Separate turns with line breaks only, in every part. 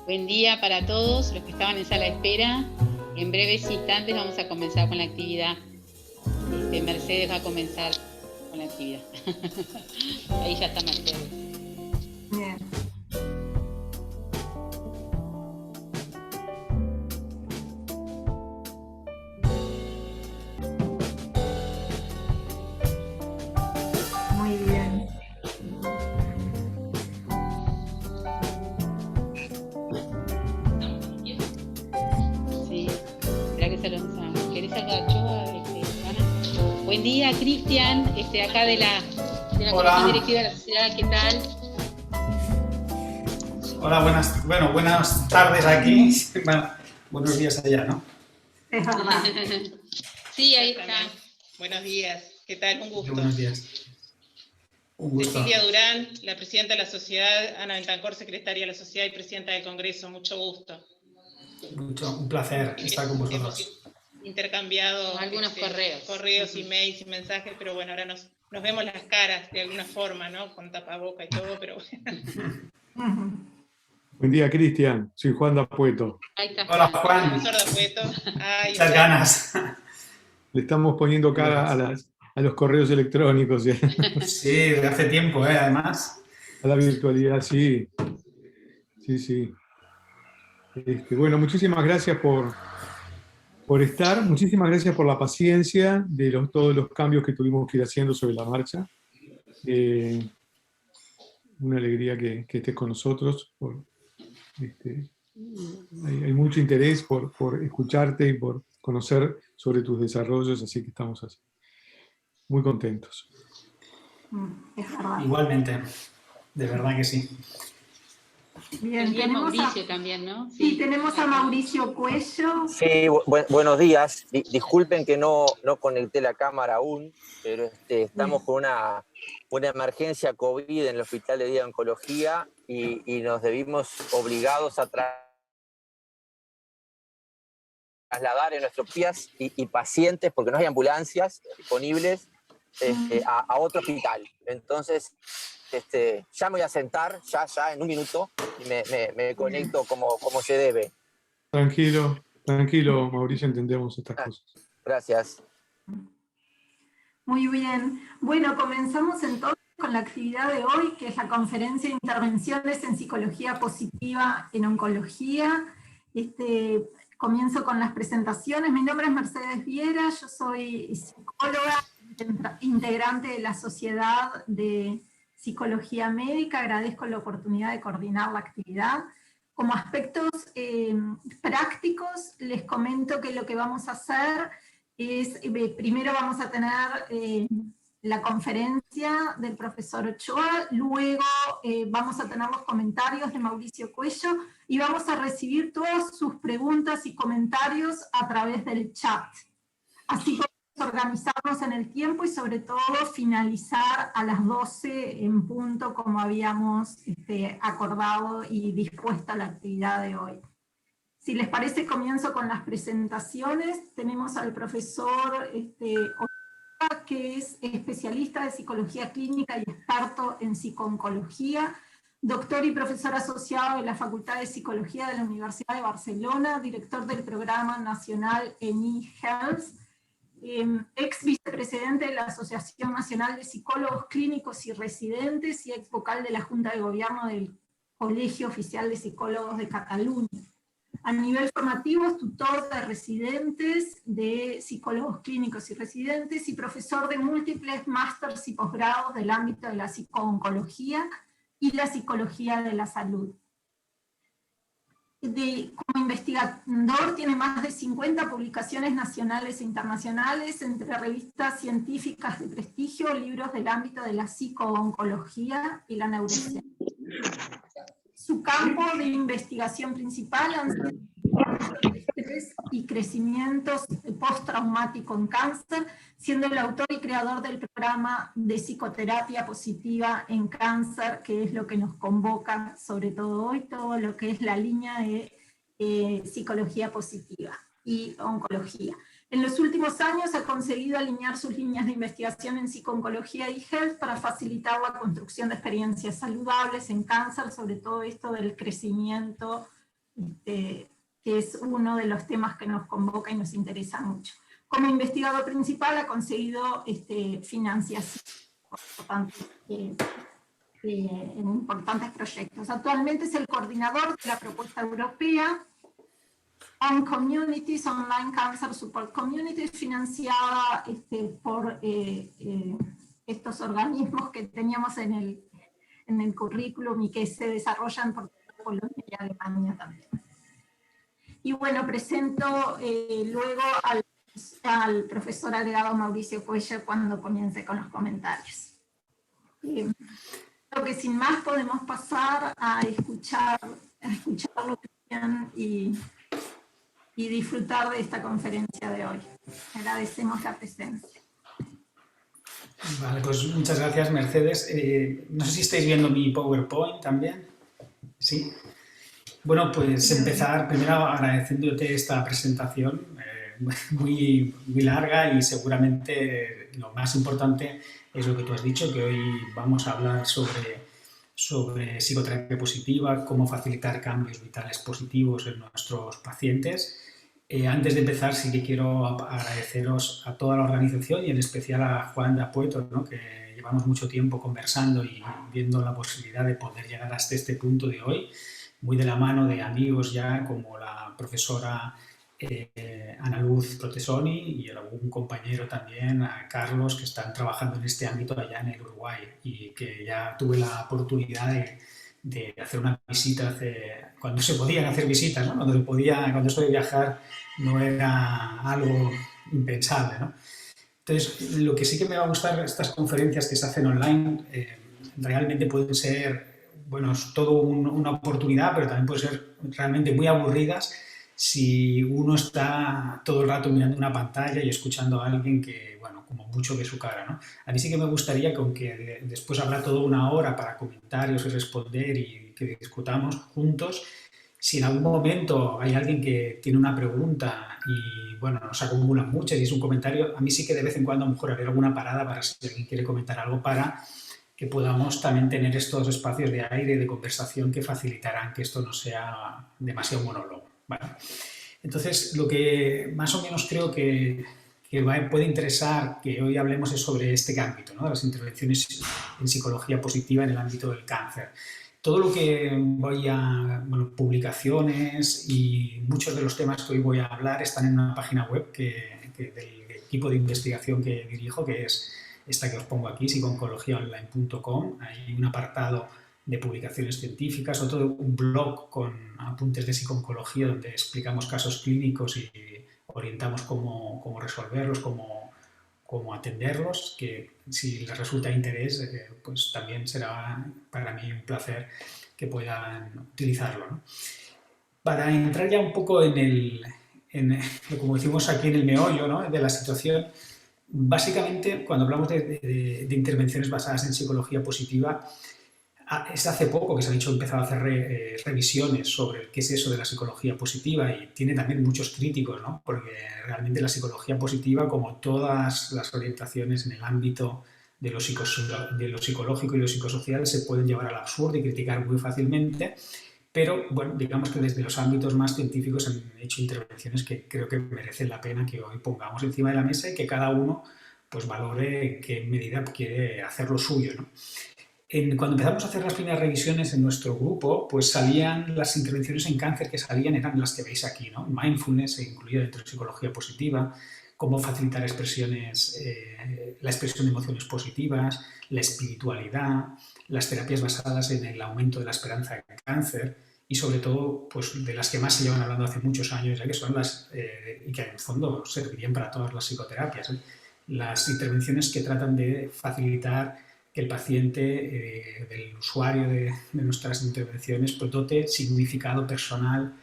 Buen día para todos los que estaban en sala de espera. En breves instantes vamos a comenzar con la actividad. Mercedes va a comenzar con la actividad. Ahí ya está Mercedes.
Bien. Muy bien.
Sí, espera que saludamos a... ¿Querés saludar a Ana? Buen día, Cristian, acá de la Comisión Directiva de la Sociedad, ¿qué tal?
Hola, buenas tardes aquí. Bueno, buenos días allá, ¿no?
Es verdad.
Sí, ahí está.
Buenos días, ¿qué tal? Un gusto.
Buenos días. Un gusto.
Cecilia Durán, la presidenta de la sociedad, Ana Bentancor, secretaria de la sociedad y presidenta del Congreso, mucho gusto.
Un placer estar con vosotros.
Hemos intercambiado
algunos
correos, emails y mensajes, pero bueno, ahora nos vemos las caras de alguna forma, ¿no? Con tapaboca y todo, pero bueno.
Buen día, Cristian. Soy Juan D'Apueto.
Ahí está.
Hola, Juan.
Profesor D'Apueto.
Muchas ganas.
Le estamos poniendo cara a los correos electrónicos.
Sí, de hace tiempo, además.
A la virtualidad, sí. Sí. Bueno, muchísimas gracias por estar. Muchísimas gracias por la paciencia de todos los cambios que tuvimos que ir haciendo sobre la marcha. Una alegría que estés con nosotros. Hay mucho interés por escucharte y por conocer sobre tus desarrollos, así que estamos así, muy contentos.
Es verdad.
Igualmente, de verdad que sí.
Bien, tenemos
Mauricio también, ¿no?
Sí, tenemos a Mauricio Cuello.
Sí, buenos días. Disculpen que no conecté la cámara aún, pero estamos con una emergencia COVID en el Hospital de Día de Oncología y nos vimos obligados a trasladar en nuestros pies y pacientes, porque no hay ambulancias disponibles, a otro hospital. Entonces, ya me voy a sentar, ya en un minuto, y me conecto como se debe.
Tranquilo, Mauricio, entendemos estas cosas.
Gracias.
Muy bien. Bueno, comenzamos entonces con la actividad de hoy, que es la conferencia de intervenciones en psicología positiva en oncología. Comienzo con las presentaciones. Mi nombre es Mercedes Viera, yo soy psicóloga, integrante de la Sociedad de Psicología Médica. Agradezco la oportunidad de coordinar la actividad. Como aspectos prácticos, les comento que lo que vamos a hacer es, primero vamos a tener la conferencia del profesor Ochoa, luego vamos a tener los comentarios de Mauricio Cuello, y vamos a recibir todas sus preguntas y comentarios a través del chat. Así que organizarnos en el tiempo y sobre todo finalizar a las 12 en punto como habíamos acordado y dispuesta la actividad de hoy. Si les parece, comienzo con las presentaciones. Tenemos al profesor Ochoa, que es especialista de psicología clínica y experto en psico-oncología, doctor y profesor asociado de la Facultad de Psicología de la Universidad de Barcelona, director del Programa Nacional eHealth, ex vicepresidente de la Asociación Nacional de Psicólogos Clínicos y Residentes y ex vocal de la Junta de Gobierno del Colegio Oficial de Psicólogos de Cataluña. A nivel formativo es tutor de residentes, de psicólogos clínicos y residentes, y profesor de múltiples másters y posgrados del ámbito de la psico-oncología y la psicología de la salud. Como investigador tiene más de 50 publicaciones nacionales e internacionales entre revistas científicas de prestigio, libros del ámbito de la psico-oncología y la neurociencia. Su campo de investigación principal han sido estrés y crecimiento postraumático en cáncer, siendo el autor y creador del programa de psicoterapia positiva en cáncer, que es lo que nos convoca sobre todo hoy, todo lo que es la línea de psicología positiva y oncología. En los últimos años ha conseguido alinear sus líneas de investigación en psico-oncología y health para facilitar la construcción de experiencias saludables en cáncer, sobre todo esto del crecimiento que es uno de los temas que nos convoca y nos interesa mucho. Como investigador principal ha conseguido financiación en importantes proyectos. Actualmente es el coordinador de la propuesta europea On Communities, Online Cancer Support Communities, financiada por estos organismos que teníamos en el currículum y que se desarrollan por Polonia y Alemania también. Y bueno, presento luego al profesor agregado Mauricio Cuellar cuando comience con los comentarios. Creo que sin más podemos pasar a escucharlo bien y disfrutar de esta conferencia de hoy. Agradecemos la presencia.
Vale, pues muchas gracias, Mercedes. No sé si estáis viendo mi PowerPoint también. ¿Sí? Bueno, pues empezar primero agradeciéndote esta presentación muy larga y seguramente lo más importante es lo que tú has dicho, que hoy vamos a hablar sobre psicoterapia positiva, cómo facilitar cambios vitales positivos en nuestros pacientes. Antes de empezar, sí que quiero agradeceros a toda la organización y en especial a Juan de Apueto, ¿no? Que llevamos mucho tiempo conversando y viendo la posibilidad de poder llegar hasta este punto de hoy, muy de la mano de amigos ya como la profesora Ana Luz Protesoni y algún compañero también, a Carlos, que están trabajando en este ámbito allá en el Uruguay y que ya tuve la oportunidad de hacer una visita cuando se podían hacer visitas, ¿no? Cuando eso de viajar no era algo impensable, ¿no? Entonces, lo que sí que me va a gustar, estas conferencias que se hacen online, realmente pueden ser, bueno, es todo una oportunidad, pero también pueden ser realmente muy aburridas si uno está todo el rato mirando una pantalla y escuchando a alguien que, bueno, como mucho ve su cara, ¿no? A mí sí que me gustaría que, aunque después habrá toda una hora para comentarios y responder y que discutamos juntos, si en algún momento hay alguien que tiene una pregunta y, bueno, nos acumulan muchas y es un comentario, a mí sí que de vez en cuando a lo mejor haré alguna parada para si alguien quiere comentar algo para que podamos también tener estos espacios de aire y de conversación que facilitarán que esto no sea demasiado monólogo. Bueno, entonces, lo que más o menos creo que puede interesar que hoy hablemos es sobre este ámbito, ¿no? Las intervenciones en psicología positiva en el ámbito del cáncer. Todo lo que publicaciones y muchos de los temas que hoy voy a hablar están en una página web del equipo de investigación que dirijo, que es esta que os pongo aquí, psicooncologiaonline.com. Hay un apartado de publicaciones científicas, un blog con apuntes de psicooncología donde explicamos casos clínicos y orientamos cómo resolverlos, cómo atenderlos, que si les resulta de interés, pues también será para mí un placer que puedan utilizarlo, ¿no? Para entrar ya un poco como decimos aquí, en el meollo, ¿no?, de la situación, básicamente cuando hablamos de intervenciones basadas en psicología positiva, es hace poco que se han empezado a hacer revisiones sobre qué es eso de la psicología positiva y tiene también muchos críticos, ¿no? Porque realmente la psicología positiva, como todas las orientaciones en el ámbito de lo psicológico y lo psicosocial, se pueden llevar al absurdo y criticar muy fácilmente, pero bueno, digamos que desde los ámbitos más científicos han hecho intervenciones que creo que merecen la pena que hoy pongamos encima de la mesa y que cada uno pues valore en qué medida quiere hacer lo suyo, ¿no? Cuando empezamos a hacer las primeras revisiones en nuestro grupo, pues salían las intervenciones en cáncer que salían, eran las que veis aquí, ¿no? Mindfulness se incluía dentro de psicología positiva, cómo facilitar la expresión de emociones positivas, la espiritualidad, las terapias basadas en el aumento de la esperanza de cáncer y sobre todo pues, de las que más se llevan hablando hace muchos años, ya que son y que en el fondo servirían para todas las psicoterapias, ¿eh? Las intervenciones que tratan de facilitar que el paciente, del usuario de nuestras intervenciones, pues dote significado personal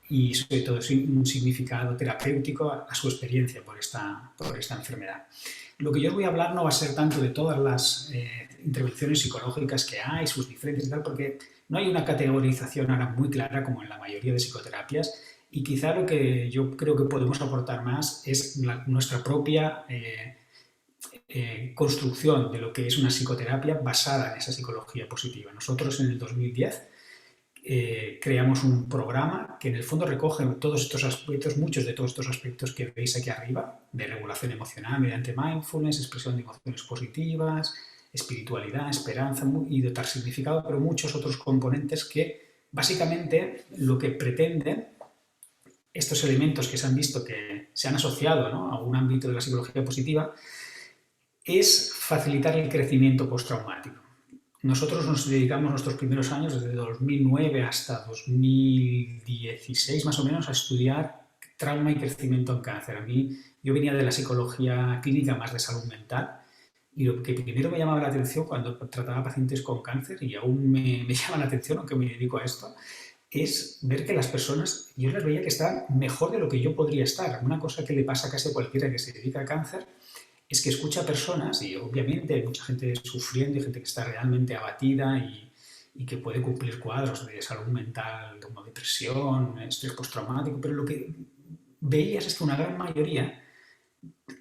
y sobre todo un significado terapéutico a su experiencia por esta enfermedad. Lo que yo os voy a hablar no va a ser tanto de todas las intervenciones psicológicas que hay, sus diferencias y tal, porque no hay una categorización ahora muy clara como en la mayoría de psicoterapias y quizá lo que yo creo que podemos aportar más es nuestra propia construcción de lo que es una psicoterapia basada en esa psicología positiva. Nosotros en el 2010 creamos un programa que en el fondo recoge todos estos aspectos, muchos de todos estos aspectos que veis aquí arriba, de regulación emocional mediante mindfulness, expresión de emociones positivas, espiritualidad, esperanza y dotar significado, pero muchos otros componentes que básicamente lo que pretenden estos elementos que se han visto que se han asociado, ¿no?, a un ámbito de la psicología positiva es facilitar el crecimiento postraumático. Nosotros nos dedicamos nuestros primeros años, desde 2009 hasta 2016 más o menos, a estudiar trauma y crecimiento en cáncer. Yo venía de la psicología clínica más de salud mental y lo que primero me llamaba la atención cuando trataba pacientes con cáncer, y aún me llama la atención aunque me dedico a esto, es ver que las personas, yo les veía que estaban mejor de lo que yo podría estar. Una cosa que le pasa a casi cualquiera que se dedica a cáncer es que escucha a personas, y obviamente hay mucha gente sufriendo y gente que está realmente abatida y que puede cumplir cuadros de salud mental como depresión, estrés postraumático, pero lo que veías es que una gran mayoría,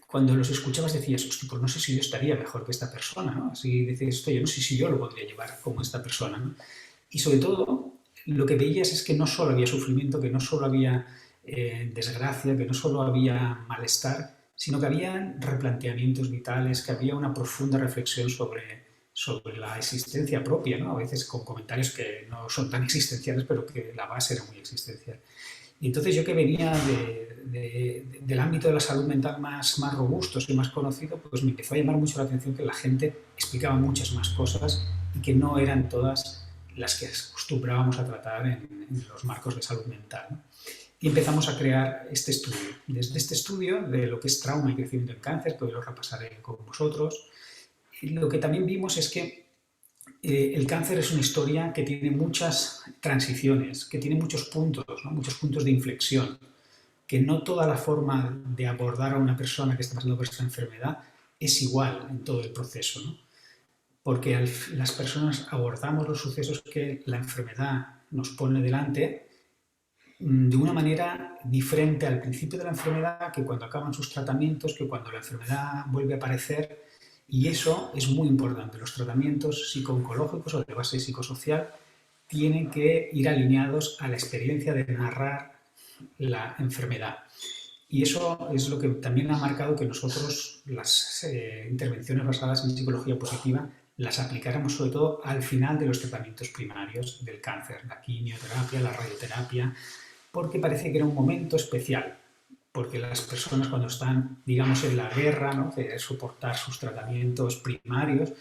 cuando los escuchabas decías, hostia, pues no sé si yo estaría mejor que esta persona, ¿no? Así decías, esto yo no sé si yo lo podría llevar como esta persona, ¿no? Y sobre todo, lo que veías es que no solo había sufrimiento, que no solo había desgracia, que no solo había malestar, sino que había replanteamientos vitales, que había una profunda reflexión sobre la existencia propia, ¿no? A veces con comentarios que no son tan existenciales, pero que la base era muy existencial. Y entonces yo, que venía del ámbito de la salud mental más robusto y más conocido, pues me empezó a llamar mucho la atención que la gente explicaba muchas más cosas y que no eran todas las que acostumbrábamos a tratar en los marcos de salud mental, ¿no? Y empezamos a crear este estudio. Desde este estudio de lo que es trauma y crecimiento en cáncer, que hoy lo repasaré con vosotros, lo que también vimos es que el cáncer es una historia que tiene muchas transiciones, que tiene muchos puntos, ¿no?, muchos puntos de inflexión, que no toda la forma de abordar a una persona que está pasando por esta enfermedad es igual en todo el proceso, ¿no? Porque las personas abordamos los sucesos que la enfermedad nos pone delante de una manera diferente al principio de la enfermedad que cuando acaban sus tratamientos, que cuando la enfermedad vuelve a aparecer. Y eso es muy importante. Los tratamientos psico-oncológicos o de base psicosocial tienen que ir alineados a la experiencia de narrar la enfermedad. Y eso es lo que también ha marcado que nosotros las intervenciones basadas en psicología positiva las aplicáramos sobre todo al final de los tratamientos primarios del cáncer, la quimioterapia, la radioterapia, porque parece que era un momento especial, porque las personas cuando están, digamos, en la guerra, ¿no?, de soportar sus tratamientos primarios,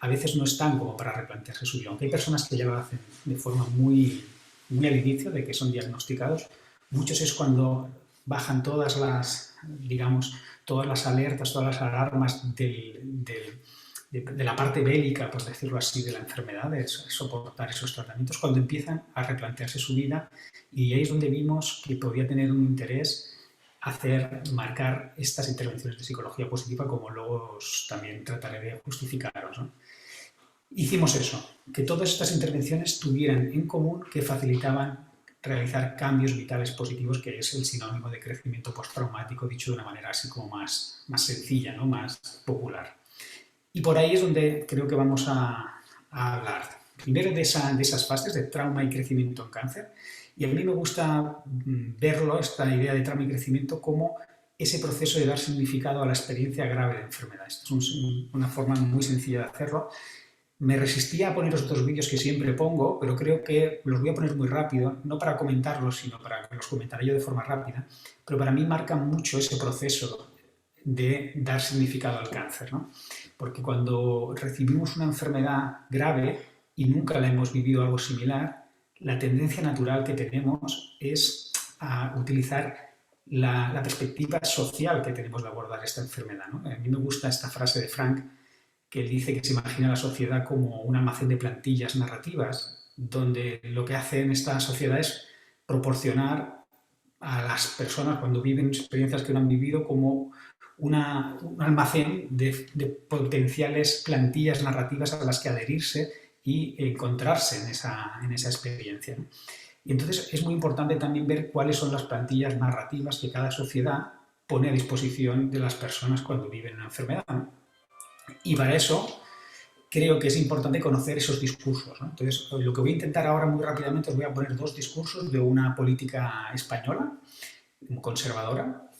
a veces no están como para replantearse su vida. Aunque hay personas que ya lo hacen de forma muy al inicio de que son diagnosticados, muchos es cuando bajan todas las, digamos, todas las alertas, todas las alarmas de la parte bélica, por decirlo así, de la enfermedad, de soportar esos tratamientos, cuando empiezan a replantearse su vida. Y ahí es donde vimos que podía tener un interés marcar estas intervenciones de psicología positiva, como luego también trataré de justificaros, ¿no? Hicimos eso, que todas estas intervenciones tuvieran en común que facilitaban realizar cambios vitales positivos, que es el sinónimo de crecimiento postraumático, dicho de una manera así como más sencilla, ¿no?, más popular. Y por ahí es donde creo que vamos a hablar. Primero de esas fases de trauma y crecimiento en cáncer. Y a mí me gusta verlo, esta idea de trauma y crecimiento, como ese proceso de dar significado a la experiencia grave de enfermedad. Esto es una forma muy sencilla de hacerlo. Me resistía a poner los otros vídeos que siempre pongo, pero creo que los voy a poner muy rápido, no para comentarlos, sino para que los comentaré yo de forma rápida. Pero para mí marca mucho ese proceso de dar significado al cáncer, ¿no? Porque cuando recibimos una enfermedad grave y nunca la hemos vivido algo similar, la tendencia natural que tenemos es a utilizar la perspectiva social que tenemos de abordar esta enfermedad, ¿no? A mí me gusta esta frase de Frank, que él dice que se imagina la sociedad como un almacén de plantillas narrativas, donde lo que hace en esta sociedad es proporcionar a las personas, cuando viven experiencias que no han vivido, como un almacén de potenciales plantillas narrativas a las que adherirse y encontrarse en esa experiencia, ¿no? Y entonces es muy importante también ver cuáles son las plantillas narrativas que cada sociedad pone a disposición de las personas cuando viven una enfermedad, ¿no? Y para eso creo que es importante conocer esos discursos, ¿no? Entonces, lo que voy a intentar ahora muy rápidamente, os voy a poner 2 discursos de una política española, conservadora,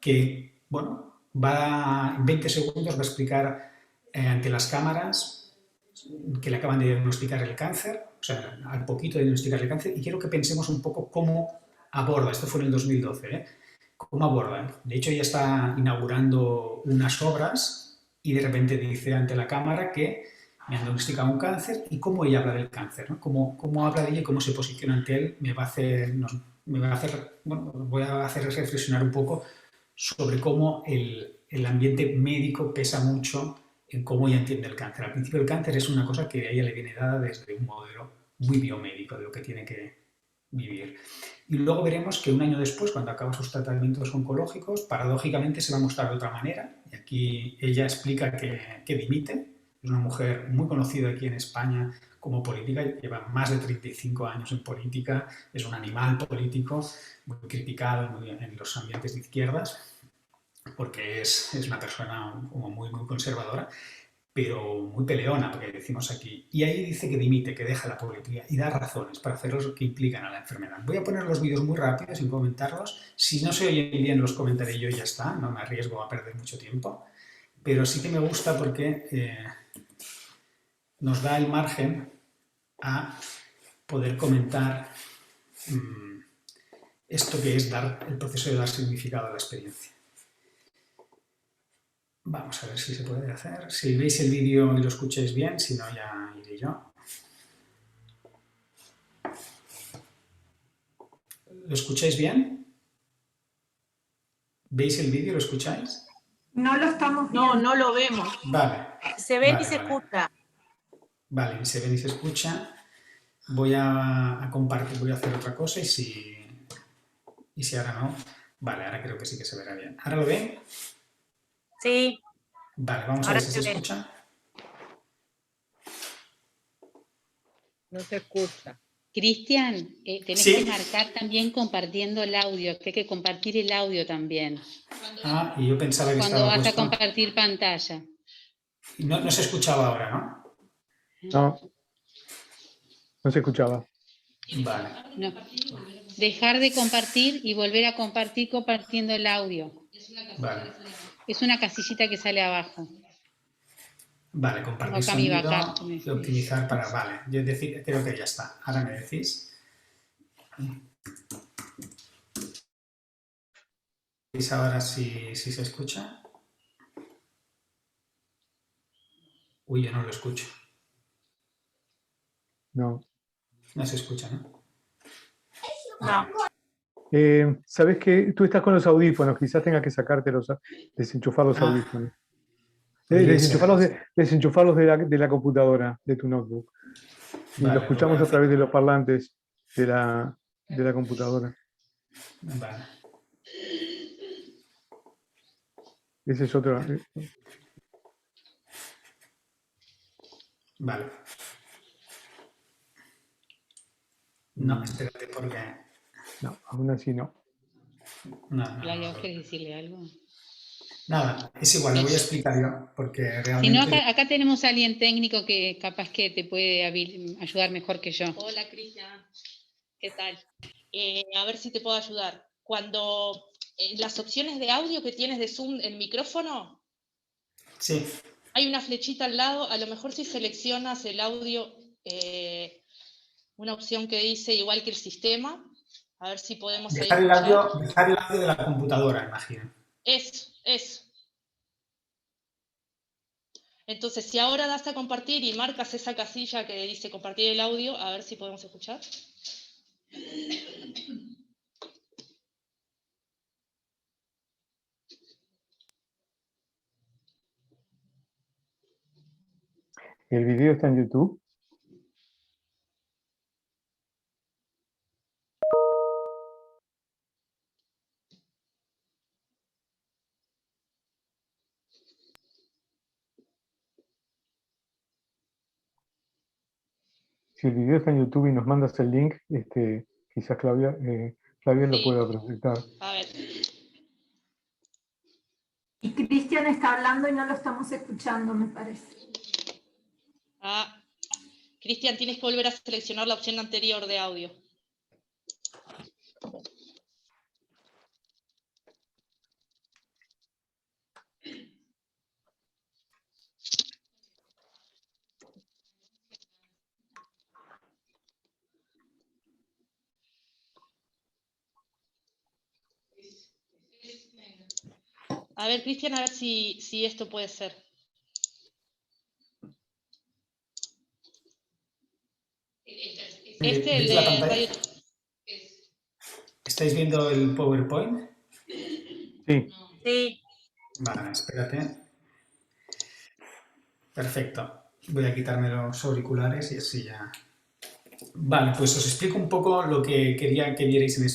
que, bueno, en 20 segundos va a explicar ante las cámaras que le acaban de diagnosticar el cáncer, o sea, al poquito de diagnosticar el cáncer, y quiero que pensemos un poco cómo aborda, esto fue en el 2012, cómo aborda. De hecho, ya está inaugurando unas obras y de repente dice ante la cámara que me han diagnosticado un cáncer y cómo ella habla del cáncer, ¿no? Cómo habla de ella y cómo se posiciona ante él, voy a hacer reflexionar un poco sobre cómo el ambiente médico pesa mucho en cómo ella entiende el cáncer. Al principio el cáncer es una cosa que a ella le viene dada desde un modelo muy biomédico de lo que tiene que vivir. Y luego veremos que un año después, cuando acaba sus tratamientos oncológicos, paradójicamente se va a mostrar de otra manera. Y aquí ella explica que dimite. Es una mujer muy conocida aquí en España como política, lleva más de 35 años en política, es un animal político, muy criticado en los ambientes de izquierdas, porque es una persona como muy conservadora, pero muy peleona, porque decimos aquí. Y ahí dice que dimite, que deja la política y da razones para hacer los que implican a la enfermedad. Voy a poner los vídeos muy rápidos sin comentarlos. Si no se oyen bien los comentaré yo y ya está, no me arriesgo a perder mucho tiempo. Pero sí que me gusta porque nos da el margen a poder comentar esto que es el proceso de dar significado a la experiencia. Vamos a ver si se puede hacer. Si veis el vídeo y lo escucháis bien, si no ya iré yo. ¿Lo escucháis bien? ¿Veis el vídeo y lo escucháis?
No lo estamos viendo.
No, no lo vemos.
Vale.
Se ve y se escucha.
Vale, se ve y se escucha. Voy a compartir, voy a hacer otra cosa y si ahora no... Vale, ahora creo que sí que se verá bien. ¿Ahora lo ven?
Sí.
Vale, vamos a ver si se escucha.
No se escucha.
Cristian, tenés
¿Sí?
que marcar también compartiendo el audio, que hay que compartir el audio también.
Ah, y yo pensaba que
Cuando
estaba
vas
puesto.
a compartir pantalla.
No se escuchaba ahora, ¿no?
No, no se escuchaba.
Vale.
No. Dejar de compartir y volver a compartir compartiendo el audio.
Vale.
Es una casillita que sale abajo.
Vale, compartir
Acá mi
sonido
backup.
y optimizar para... Vale, yo creo que ya está. Ahora me decís. ¿Veis ahora si se escucha? Uy, yo no lo escucho.
No.
No se escucha, ¿no?
No.
¿Sabes qué? Tú estás con los audífonos, quizás tengas que desenchufar los audífonos. Desenchufarlos de la computadora, de tu notebook. Y
Vale,
lo escuchamos
lo
a través de los parlantes de la computadora.
Vale.
Ese es otro.
Vale. No, espérate, porque...
No, aún así no.
No.
Claudia, ¿quieres decirle algo?
Nada, es igual, lo voy a explicar yo, porque realmente...
Si no, acá tenemos a alguien técnico que capaz que te puede ayudar mejor que yo.
Hola, Cristian. ¿Qué tal? A ver si te puedo ayudar. Cuando las opciones de audio que tienes de Zoom, el micrófono,
Sí.
hay una flechita al lado. A lo mejor si seleccionas el audio, una opción que dice igual que el sistema, a ver si podemos
Dejar el audio de la computadora, imagino.
Eso. Entonces, si ahora das a compartir y marcas esa casilla que dice compartir el audio, a ver si podemos escuchar.
¿El video está en YouTube? Si el video está en YouTube y nos mandas el link, quizás Claudia lo pueda presentar.
A ver.
Y Cristian Cristian está hablando y no lo estamos escuchando, me parece.
Ah, Cristian, tienes que volver a seleccionar la opción anterior de audio. A ver, Cristian, a ver si esto puede ser. El
¿Veis la
de
pantalla?
Radio...
¿Estáis viendo el PowerPoint?
Sí.
Sí.
Vale, espérate. Perfecto. Voy a quitarme los auriculares y así ya... Vale, pues os explico un poco lo que quería que vierais en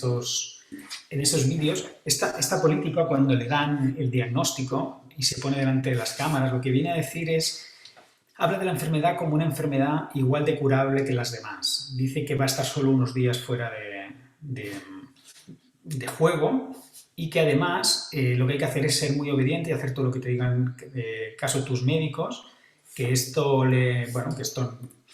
esos vídeos. Esta política, cuando le dan el diagnóstico y se pone delante de las cámaras, lo que viene a decir es... Habla de la enfermedad como una enfermedad igual de curable que las demás. Dice que va a estar solo unos días fuera de juego y que además lo que hay que hacer es ser muy obediente y hacer todo lo que te digan caso tus médicos, que esto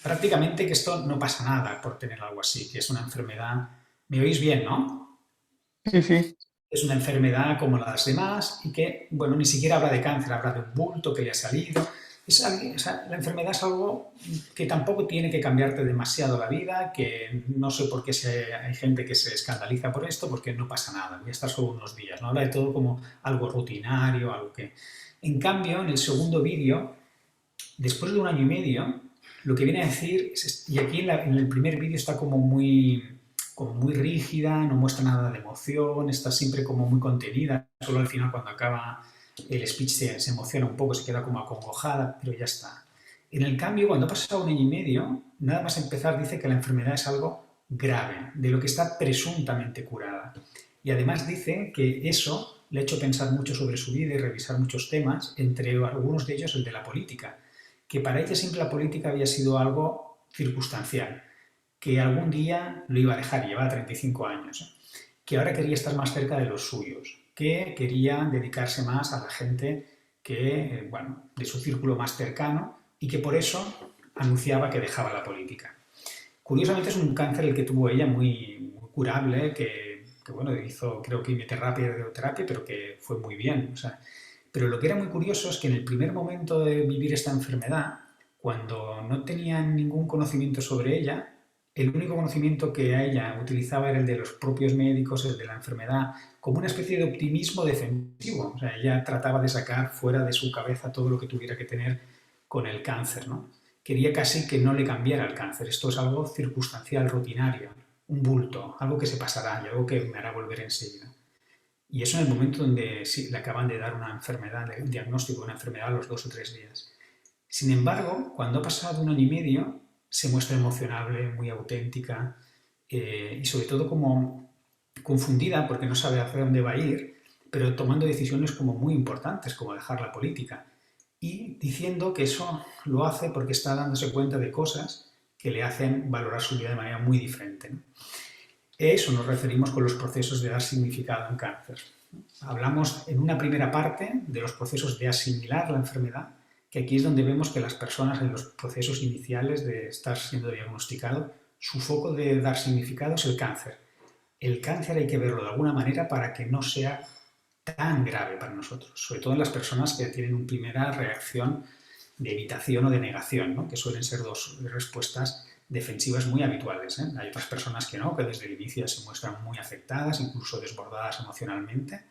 prácticamente que esto no pasa nada por tener algo así, que es una enfermedad. ¿Me oís bien, no?
Sí, sí.
Es una enfermedad como las demás y que, bueno, ni siquiera habla de cáncer, habla de un bulto que le ha salido. La enfermedad es algo que tampoco tiene que cambiarte demasiado la vida, que no sé por qué hay gente que se escandaliza por esto, porque no pasa nada, voy a estar solo unos días, ¿no? Habla de todo como algo rutinario, algo que... En cambio, en el segundo vídeo, después de 1 año y medio, lo que viene a decir, y aquí en el primer vídeo está como muy rígida, no muestra nada de emoción, está siempre como muy contenida, solo al final cuando acaba el speech se emociona un poco, se queda como acongojada, pero ya está. En el cambio, cuando ha pasado 1 año y medio, nada más empezar dice que la enfermedad es algo grave, de lo que está presuntamente curada. Y además dice que eso le ha hecho pensar mucho sobre su vida y revisar muchos temas, entre algunos de ellos el de la política, que para ella siempre la política había sido algo circunstancial, que algún día lo iba a dejar, y llevaba 35 años, que ahora quería estar más cerca de los suyos, que quería dedicarse más a la gente que, de su círculo más cercano y que por eso anunciaba que dejaba la política. Curiosamente es un cáncer el que tuvo ella muy curable, que hizo creo quimioterapia y radioterapia, pero que fue muy bien. Pero lo que era muy curioso es que en el primer momento de vivir esta enfermedad, cuando no tenían ningún conocimiento sobre ella, el único conocimiento que a ella utilizaba era el de los propios médicos, el de la enfermedad, como una especie de optimismo defensivo. Ella trataba de sacar fuera de su cabeza todo lo que tuviera que tener con el cáncer, ¿no? Quería casi que no le cambiara el cáncer. Esto es algo circunstancial, rutinario, un bulto, algo que se pasará y algo que me hará volver enseguida. Y eso en el momento donde sí, le acaban de dar una enfermedad, un diagnóstico de una enfermedad a los 2 o 3 días. Sin embargo, cuando ha pasado 1 año y medio, se muestra emocionable, muy auténtica y sobre todo como confundida porque no sabe hacia dónde va a ir, pero tomando decisiones como muy importantes, como dejar la política y diciendo que eso lo hace porque está dándose cuenta de cosas que le hacen valorar su vida de manera muy diferente, ¿no? A eso nos referimos con los procesos de dar significado en cáncer. Hablamos en una primera parte de los procesos de asimilar la enfermedad, que aquí es donde vemos que las personas en los procesos iniciales de estar siendo diagnosticado, su foco de dar significado es el cáncer. El cáncer hay que verlo de alguna manera para que no sea tan grave para nosotros, sobre todo en las personas que tienen una primera reacción de evitación o de negación, ¿no? Que suelen ser 2 respuestas defensivas muy habituales, ¿eh? Hay otras personas que no, que desde el inicio se muestran muy afectadas, incluso desbordadas emocionalmente,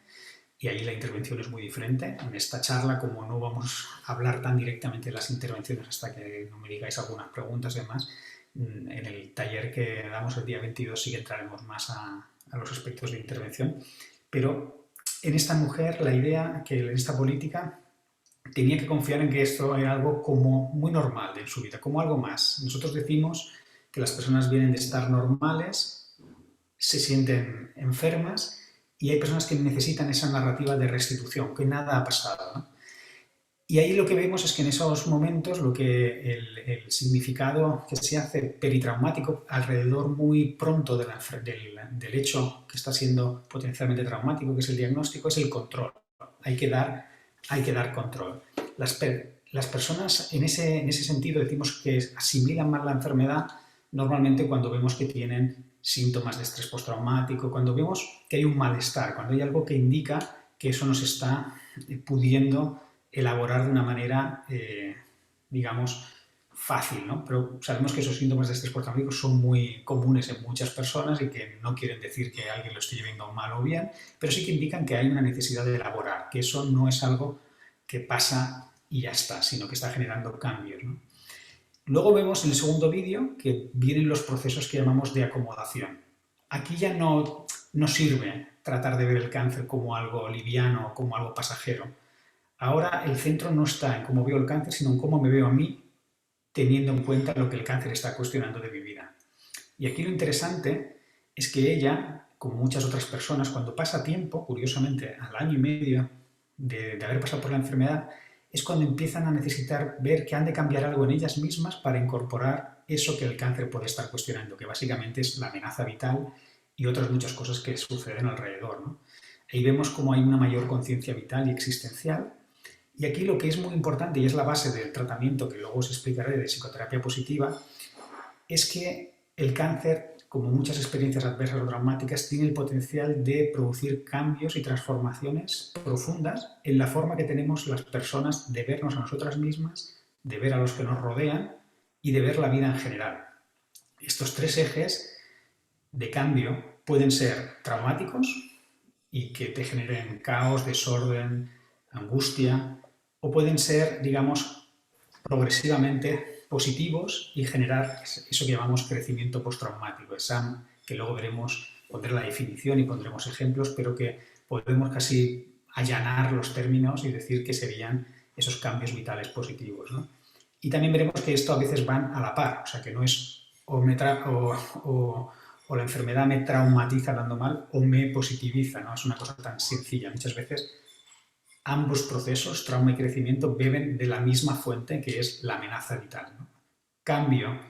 y ahí la intervención es muy diferente. En esta charla, como no vamos a hablar tan directamente de las intervenciones hasta que no me digáis algunas preguntas y demás, en el taller que damos el día 22 sí que entraremos más a los aspectos de intervención. Pero en esta mujer la idea que en esta política tenía que confiar en que esto era algo como muy normal en su vida, como algo más. Nosotros decimos que las personas vienen de estar normales, se sienten enfermas, y hay personas que necesitan esa narrativa de restitución, que nada ha pasado, ¿no? Y ahí lo que vemos es que en esos momentos lo que el significado que se hace peritraumático alrededor muy pronto del hecho que está siendo potencialmente traumático, que es el diagnóstico, es el control. Hay que dar hay que dar control. Las personas en ese sentido decimos que asimilan más la enfermedad normalmente cuando vemos que tienen síntomas de estrés postraumático, cuando vemos que hay un malestar, cuando hay algo que indica que eso nos está pudiendo elaborar de una manera, digamos, fácil, ¿no? Pero sabemos que esos síntomas de estrés postraumático son muy comunes en muchas personas y que no quieren decir que alguien lo esté llevando mal o bien, pero sí que indican que hay una necesidad de elaborar, que eso no es algo que pasa y ya está, sino que está generando cambios, ¿no? Luego vemos en el segundo vídeo que vienen los procesos que llamamos de acomodación. Aquí ya no sirve tratar de ver el cáncer como algo liviano, como algo pasajero. Ahora el centro no está en cómo veo el cáncer, sino en cómo me veo a mí, teniendo en cuenta lo que el cáncer está cuestionando de mi vida. Y aquí lo interesante es que ella, como muchas otras personas, cuando pasa tiempo, curiosamente al año y medio de haber pasado por la enfermedad, es cuando empiezan a necesitar ver que han de cambiar algo en ellas mismas para incorporar eso que el cáncer puede estar cuestionando, que básicamente es la amenaza vital y otras muchas cosas que suceden alrededor, ¿no? Ahí vemos cómo hay una mayor conciencia vital y existencial. Y aquí lo que es muy importante, y es la base del tratamiento que luego os explicaré de psicoterapia positiva, es que el cáncer, como muchas experiencias adversas o traumáticas, tiene el potencial de producir cambios y transformaciones profundas en la forma que tenemos las personas de vernos a nosotras mismas, de ver a los que nos rodean y de ver la vida en general. Estos tres ejes de cambio pueden ser traumáticos y que te generen caos, desorden, angustia, o pueden ser, digamos, progresivamente positivos y generar eso que llamamos crecimiento postraumático, ESAM, que luego veremos, pondré la definición y pondremos ejemplos, pero que podemos casi allanar los términos y decir que serían esos cambios vitales positivos, ¿no? Y también veremos que esto a veces van a la par, o sea que no es o la enfermedad me traumatiza dando mal o me positiviza, no es una cosa tan sencilla. Muchas veces ambos procesos, trauma y crecimiento, beben de la misma fuente que es la amenaza vital, ¿no? Cambio,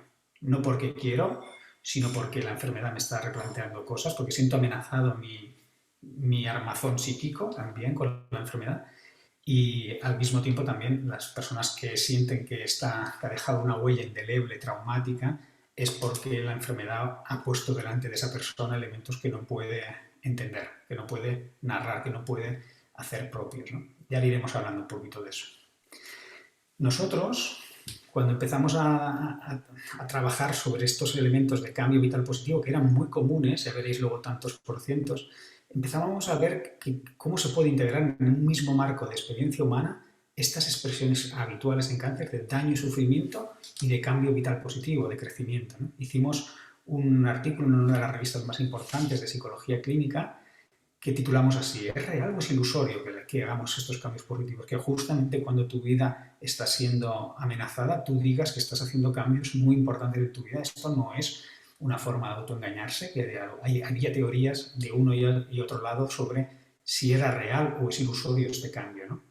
no porque quiero, sino porque la enfermedad me está replanteando cosas, porque siento amenazado mi armazón psíquico también con la enfermedad, y al mismo tiempo también las personas que sienten que ha dejado una huella indeleble, traumática, es porque la enfermedad ha puesto delante de esa persona elementos que no puede entender, que no puede narrar, que no puede hacer propios, ¿no? Ya iremos hablando un poquito de eso. Nosotros, cuando empezamos a trabajar sobre estos elementos de cambio vital positivo, que eran muy comunes, ya veréis luego tantos por cientos, empezábamos a ver cómo se puede integrar en un mismo marco de experiencia humana estas expresiones habituales en cáncer de daño y sufrimiento y de cambio vital positivo, de crecimiento, ¿no? Hicimos un artículo en una de las revistas más importantes de psicología clínica que titulamos así: ¿es real o es ilusorio que hagamos estos cambios positivos? Que justamente cuando tu vida está siendo amenazada, tú digas que estás haciendo cambios muy importantes en tu vida. Esto no es una forma de autoengañarse, que había teorías de uno y otro lado sobre si era real o es ilusorio este cambio, ¿no?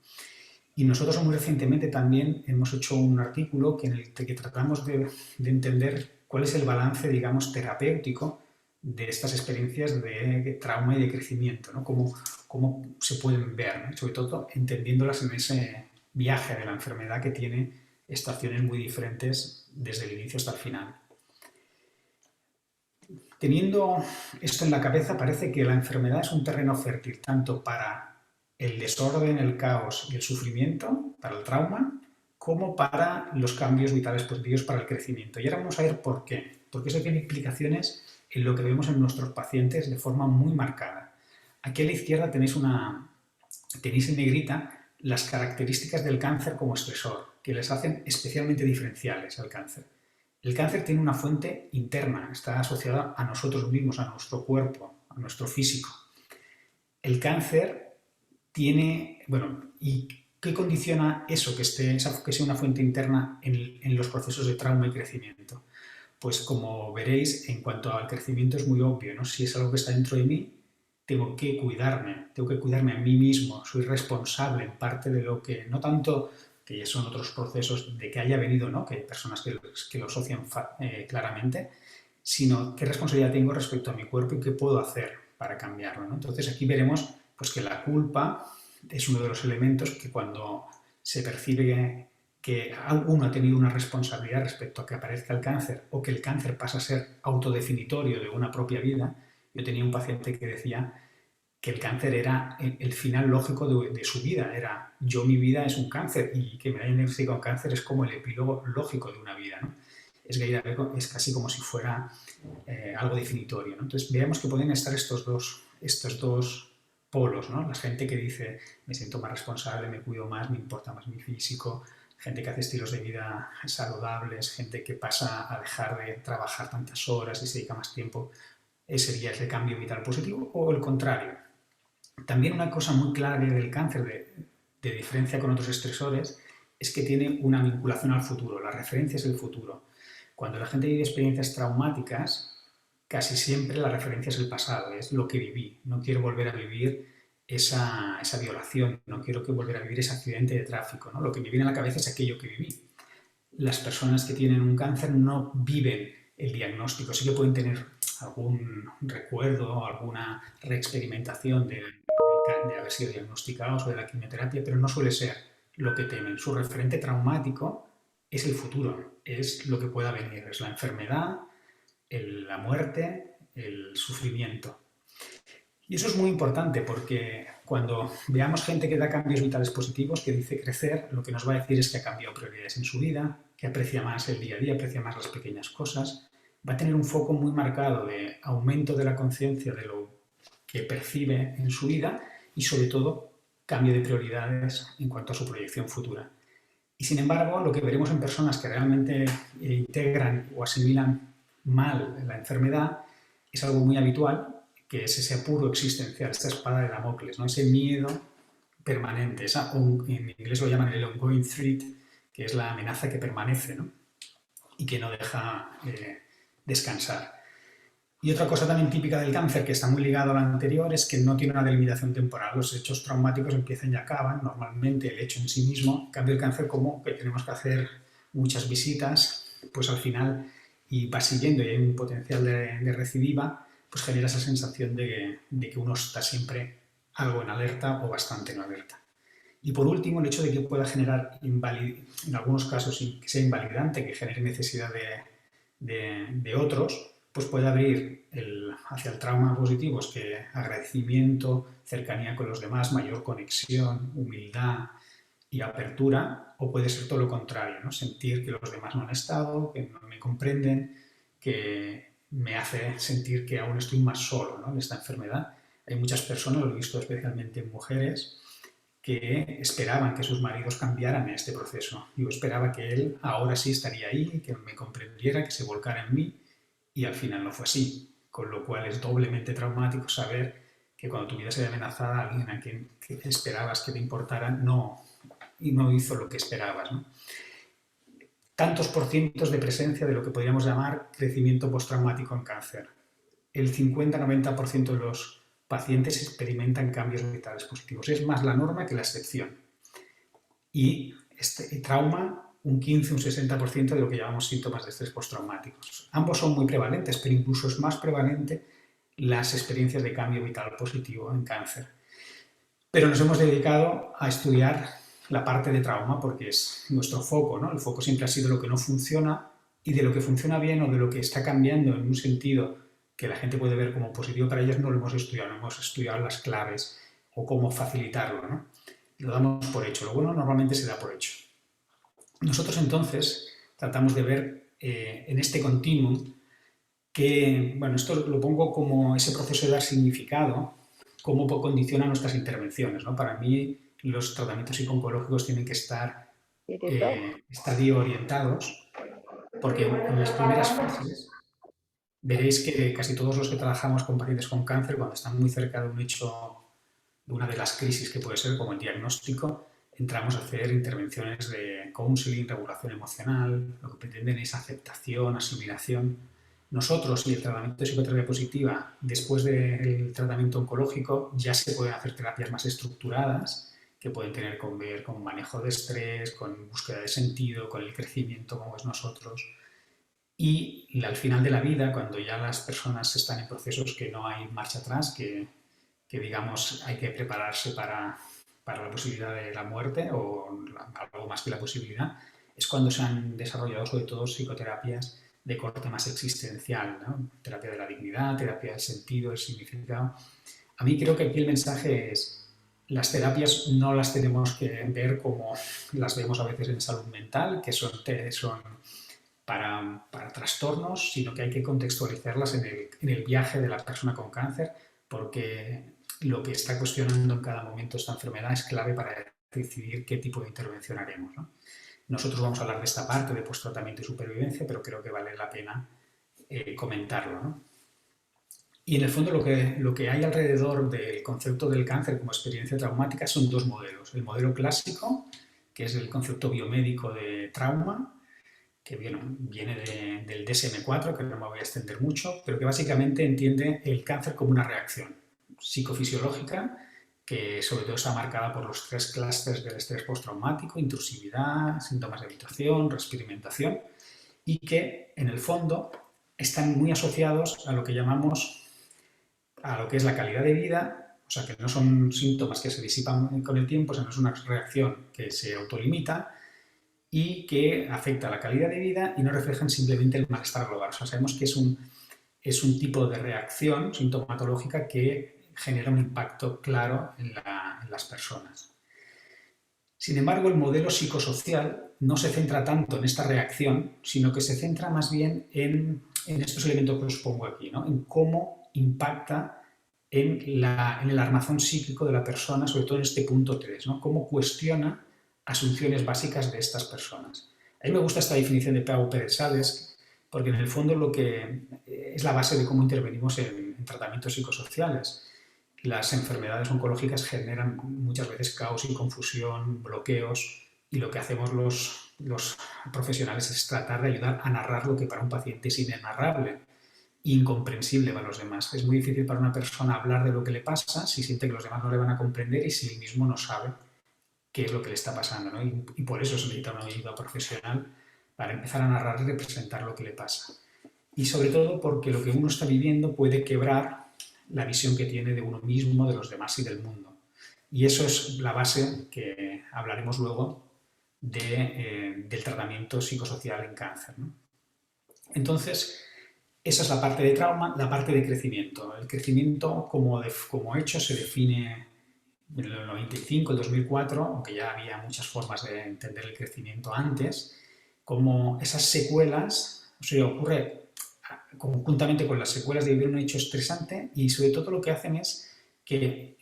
Y nosotros muy recientemente también hemos hecho un artículo en el que tratamos de entender cuál es el balance, digamos, terapéutico de estas experiencias de trauma y de crecimiento, ¿no? Cómo se pueden ver, ¿no? Sobre todo entendiéndolas en ese viaje de la enfermedad que tiene estaciones muy diferentes desde el inicio hasta el final. Teniendo esto en la cabeza, parece que la enfermedad es un terreno fértil tanto para el desorden, el caos y el sufrimiento, para el trauma, como para los cambios vitales positivos para el crecimiento. Y ahora vamos a ver por qué. Porque eso tiene implicaciones en lo que vemos en nuestros pacientes de forma muy marcada. Aquí a la izquierda tenéis en negrita las características del cáncer como estresor, que les hacen especialmente diferenciales al cáncer. El cáncer tiene una fuente interna, está asociada a nosotros mismos, a nuestro cuerpo, a nuestro físico. El cáncer tiene, ¿y qué condiciona eso, que sea una fuente interna en los procesos de trauma y crecimiento? Pues como veréis, en cuanto al crecimiento es muy obvio, ¿no? Si es algo que está dentro de mí, tengo que cuidarme a mí mismo, soy responsable en parte de lo que, no tanto que son otros procesos de que haya venido, ¿no? Que hay personas que lo asocian claramente, sino qué responsabilidad tengo respecto a mi cuerpo y qué puedo hacer para cambiarlo, ¿no? Entonces aquí veremos pues, que la culpa es uno de los elementos que cuando se percibe que uno ha tenido una responsabilidad respecto a que aparezca el cáncer o que el cáncer pasa a ser autodefinitorio de una propia vida. Yo tenía un paciente que decía que el cáncer era el final lógico de su vida, era yo, mi vida es un cáncer, y que me hayan diagnosticado cáncer es como el epílogo lógico de una vida, ¿no? Es casi como si fuera algo definitorio, ¿no? Entonces veamos que pueden estar estos dos polos, ¿no? La gente que dice me siento más responsable, me cuido más, me importa más mi físico, gente que hace estilos de vida saludables, gente que pasa a dejar de trabajar tantas horas y se dedica más tiempo. Ese día es de cambio vital positivo, o el contrario. También una cosa muy clara del cáncer, de diferencia con otros estresores, es que tiene una vinculación al futuro. La referencia es el futuro. Cuando la gente vive experiencias traumáticas, casi siempre la referencia es el pasado, es lo que viví. No quiero volver a vivir esa violación, no quiero volver a vivir ese accidente de tráfico, ¿no? Lo que me viene a la cabeza es aquello que viví. Las personas que tienen un cáncer no viven el diagnóstico, sí que pueden tener algún recuerdo, alguna reexperimentación de haber sido diagnosticados o de la quimioterapia, pero no suele ser lo que temen. Su referente traumático es el futuro, es lo que pueda venir, es la enfermedad, la muerte, el sufrimiento. Y eso es muy importante porque cuando veamos gente que da cambios vitales positivos, que dice crecer, lo que nos va a decir es que ha cambiado prioridades en su vida, que aprecia más el día a día, aprecia más las pequeñas cosas, va a tener un foco muy marcado de aumento de la conciencia de lo que percibe en su vida y sobre todo cambio de prioridades en cuanto a su proyección futura. Y sin embargo, lo que veremos en personas que realmente integran o asimilan mal la enfermedad es algo muy habitual, que es ese apuro existencial, esta espada de Damocles, ¿no? Ese miedo permanente, en inglés lo llaman el ongoing threat, que es la amenaza que permanece, ¿no? Y que no deja descansar. Y otra cosa también típica del cáncer, que está muy ligado a la anterior, es que no tiene una delimitación temporal. Los hechos traumáticos empiezan y acaban, normalmente el hecho en sí mismo. En cambio, el cáncer, como que tenemos que hacer muchas visitas, pues al final, y va siguiendo y hay un potencial de recidiva, pues genera esa sensación de que uno está siempre algo en alerta o bastante en alerta. Y por último, el hecho de que pueda generar, en algunos casos, que sea invalidante, que genere necesidad de otros, pues puede abrir hacia el trauma positivo, es que agradecimiento, cercanía con los demás, mayor conexión, humildad y apertura, o puede ser todo lo contrario, ¿no? Sentir que los demás no han estado, que no me comprenden, que me hace sentir que aún estoy más solo, ¿no? En esta enfermedad. Hay muchas personas, lo he visto especialmente en mujeres, que esperaban que sus maridos cambiaran en este proceso. Yo esperaba que él ahora sí estaría ahí, que me comprendiera, que se volcara en mí, y al final no fue así. Con lo cual es doblemente traumático saber que cuando tu vida se ve amenazada, alguien a quien esperabas que te importara no hizo lo que esperabas, ¿no? Tantos por cientos de presencia de lo que podríamos llamar crecimiento postraumático en cáncer. El 50-90% de los pacientes experimentan cambios vitales positivos. Es más la norma que la excepción. Y este trauma, un 15, un 60% de lo que llamamos síntomas de estrés postraumáticos. Ambos son muy prevalentes, pero incluso es más prevalente las experiencias de cambio vital positivo en cáncer. Pero nos hemos dedicado a estudiar la parte de trauma porque es nuestro foco, ¿no? El foco siempre ha sido lo que no funciona, y de lo que funciona bien o de lo que está cambiando en un sentido que la gente puede ver como positivo para ellos no lo hemos estudiado, no hemos estudiado las claves o cómo facilitarlo, ¿no? Lo damos por hecho, lo bueno normalmente se da por hecho. Nosotros entonces tratamos de ver en este continuum que, bueno, esto lo pongo como ese proceso de dar significado, cómo condiciona nuestras intervenciones, ¿no? Para mí los tratamientos psico-oncológicos tienen que estar estadio orientados, porque en las primeras fases veréis que casi todos los que trabajamos con pacientes con cáncer, cuando están muy cerca de un hecho, de una de las crisis que puede ser como el diagnóstico, entramos a hacer intervenciones de counseling, regulación emocional, lo que pretenden es aceptación, asimilación. Nosotros y el tratamiento de psicoterapia positiva, después del tratamiento oncológico, ya se pueden hacer terapias más estructuradas, que pueden tener que ver con manejo de estrés, con búsqueda de sentido, con el crecimiento como es nosotros. Y al final de la vida, cuando ya las personas están en procesos que no hay marcha atrás, que digamos hay que prepararse para para la posibilidad de la muerte o algo más que la posibilidad, es cuando se han desarrollado sobre todo psicoterapias de corte más existencial, ¿no? Terapia de la dignidad, terapia del sentido, del significado. A mí creo que aquí el mensaje es, las terapias no las tenemos que ver como las vemos a veces en salud mental, que son para trastornos, sino que hay que contextualizarlas en el viaje de la persona con cáncer, porque lo que está cuestionando en cada momento esta enfermedad es clave para decidir qué tipo de intervención haremos, ¿no? Nosotros vamos a hablar de esta parte de post-tratamiento y supervivencia, pero creo que vale la pena comentarlo, ¿no? Y en el fondo lo que hay alrededor del concepto del cáncer como experiencia traumática son dos modelos. El modelo clásico, que es el concepto biomédico de trauma, que viene del DSM-4, que no me voy a extender mucho, pero que básicamente entiende el cáncer como una reacción psicofisiológica que sobre todo está marcada por los 3 clústeres del estrés postraumático: intrusividad, síntomas de habituación, reexperimentación, y que en el fondo están muy asociados a lo que llamamos, a lo que es la calidad de vida, o sea que no son síntomas que se disipan con el tiempo, sino es una reacción que se autolimita y que afecta a la calidad de vida y no reflejan simplemente el malestar global. O sea, sabemos que es un tipo de reacción sintomatológica que genera un impacto claro en las personas. Sin embargo, el modelo psicosocial no se centra tanto en esta reacción, sino que se centra más bien en estos elementos que os pongo aquí, ¿no? En cómo impacta en el armazón psíquico de la persona, sobre todo en este punto 3, ¿no? Cómo cuestiona asunciones básicas de estas personas. A mí me gusta esta definición de Pau Pérez Sales, porque en el fondo lo que es la base de cómo intervenimos en tratamientos psicosociales. Las enfermedades oncológicas generan muchas veces caos y confusión, bloqueos, y lo que hacemos los profesionales es tratar de ayudar a narrar lo que para un paciente es inenarrable, incomprensible para los demás. Es muy difícil para una persona hablar de lo que le pasa si siente que los demás no le van a comprender y si él mismo no sabe qué es lo que le está pasando, ¿no? Y por eso se necesita una ayuda profesional para empezar a narrar y representar lo que le pasa. Y sobre todo porque lo que uno está viviendo puede quebrar la visión que tiene de uno mismo, de los demás y del mundo. Y eso es la base que hablaremos luego del tratamiento psicosocial en cáncer, ¿no? Entonces, esa es la parte de trauma. La parte de crecimiento. El crecimiento como hecho se define en el 95, el 2004, aunque ya había muchas formas de entender el crecimiento antes, como esas secuelas, o sea, ocurre conjuntamente con las secuelas de vivir un hecho estresante, y sobre todo lo que hacen es que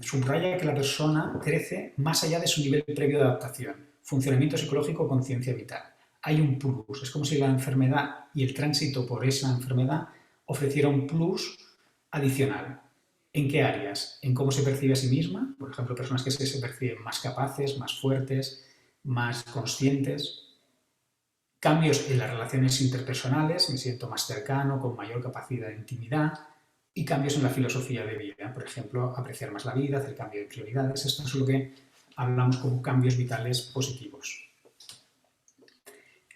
subraya que la persona crece más allá de su nivel previo de adaptación, funcionamiento psicológico, conciencia vital. Hay un plus, es como si la enfermedad y el tránsito por esa enfermedad ofreciera un plus adicional. ¿En qué áreas? En cómo se percibe a sí misma, por ejemplo, personas que se perciben más capaces, más fuertes, más conscientes. Cambios en las relaciones interpersonales, me siento más cercano, con mayor capacidad de intimidad. Y cambios en la filosofía de vida, por ejemplo, apreciar más la vida, hacer cambio de prioridades. Esto es lo que hablamos como cambios vitales positivos.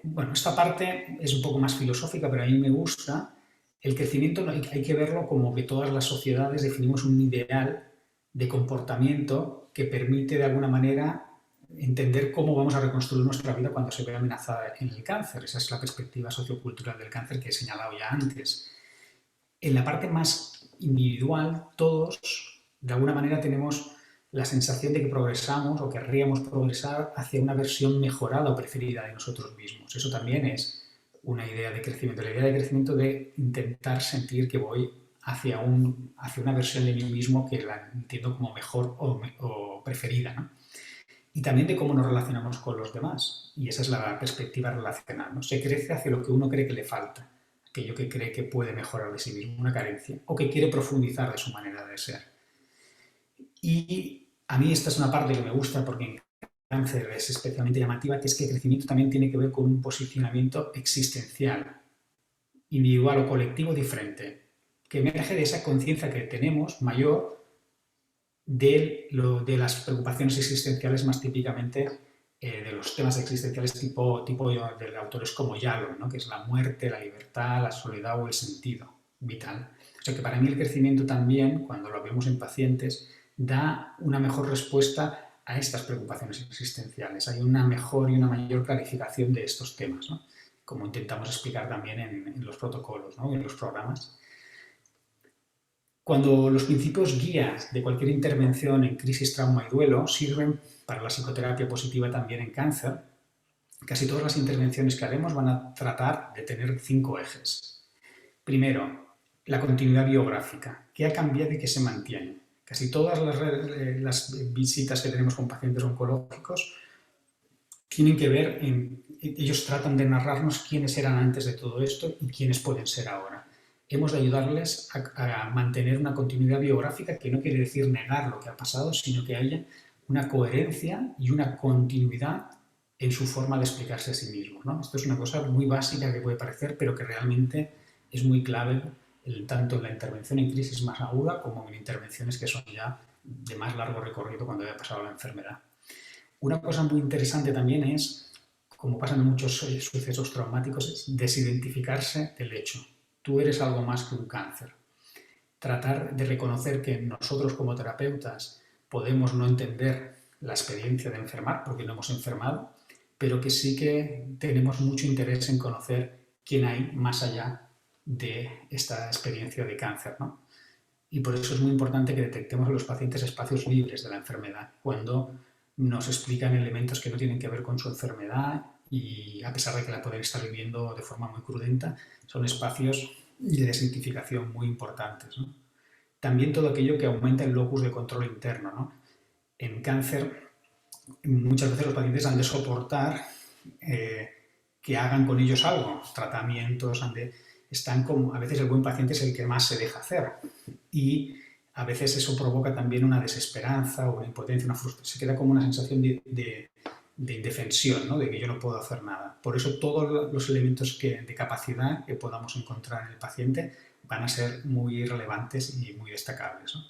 Bueno, esta parte es un poco más filosófica, pero a mí me gusta. El crecimiento hay que verlo como que todas las sociedades definimos un ideal de comportamiento que permite de alguna manera entender cómo vamos a reconstruir nuestra vida cuando se ve amenazada en el cáncer. Esa es la perspectiva sociocultural del cáncer que he señalado ya antes. En la parte más individual, todos de alguna manera tenemos la sensación de que progresamos o querríamos progresar hacia una versión mejorada o preferida de nosotros mismos. Eso también es una idea de crecimiento, la idea de crecimiento de intentar sentir que voy hacia una versión de mí mismo que la entiendo como mejor o preferida, ¿no? Y también de cómo nos relacionamos con los demás, y esa es la perspectiva relacional, ¿no? Se crece hacia lo que uno cree que le falta, aquello que cree que puede mejorar de sí mismo, una carencia, o que quiere profundizar de su manera de ser. Y a mí esta es una parte que me gusta porque en cáncer es especialmente llamativa, que es que el crecimiento también tiene que ver con un posicionamiento existencial, individual o colectivo diferente, que emerge de esa conciencia que tenemos mayor de las preocupaciones existenciales más típicamente de los temas existenciales tipo de autores como Yalom, ¿no? Que es la muerte, la libertad, la soledad o el sentido vital. O sea que para mí el crecimiento también, cuando lo vemos en pacientes, da una mejor respuesta a estas preocupaciones existenciales. Hay una mejor y una mayor clarificación de estos temas, ¿no? Como intentamos explicar también en los protocolos, ¿no? En los programas. Cuando los principios guías de cualquier intervención en crisis, trauma y duelo sirven para la psicoterapia positiva también en cáncer, casi todas las intervenciones que haremos van a tratar de tener 5 ejes. Primero, la continuidad biográfica. ¿Qué ha cambiado y qué se mantiene? Casi todas las visitas que tenemos con pacientes oncológicos tienen que ver ellos tratan de narrarnos quiénes eran antes de todo esto y quiénes pueden ser ahora. Hemos de ayudarles a mantener una continuidad biográfica, que no quiere decir negar lo que ha pasado, sino que haya una coherencia y una continuidad en su forma de explicarse a sí mismos, ¿no? Esto es una cosa muy básica que puede parecer, pero que realmente es muy clave tanto en la intervención en crisis más aguda como en intervenciones que son ya de más largo recorrido cuando haya pasado la enfermedad. Una cosa muy interesante también es, como pasa en muchos sucesos traumáticos, es desidentificarse del hecho. Tú eres algo más que un cáncer. Tratar de reconocer que nosotros como terapeutas podemos no entender la experiencia de enfermar porque no hemos enfermado, pero que sí que tenemos mucho interés en conocer quién hay más allá de esta experiencia de cáncer, ¿no? Y por eso es muy importante que detectemos en los pacientes espacios libres de la enfermedad, cuando nos explican elementos que no tienen que ver con su enfermedad y a pesar de que la pueden estar viviendo de forma muy crudenta, son espacios de desidentificación muy importantes, ¿no? También todo aquello que aumenta el locus de control interno, ¿no? En cáncer, muchas veces los pacientes han de soportar que hagan con ellos algo, tratamientos, a veces el buen paciente es el que más se deja hacer y a veces eso provoca también una desesperanza o una impotencia, una frustración, se queda como una sensación de indefensión, ¿no? De que yo no puedo hacer nada. Por eso todos los elementos de capacidad que podamos encontrar en el paciente van a ser muy relevantes y muy destacables, ¿no?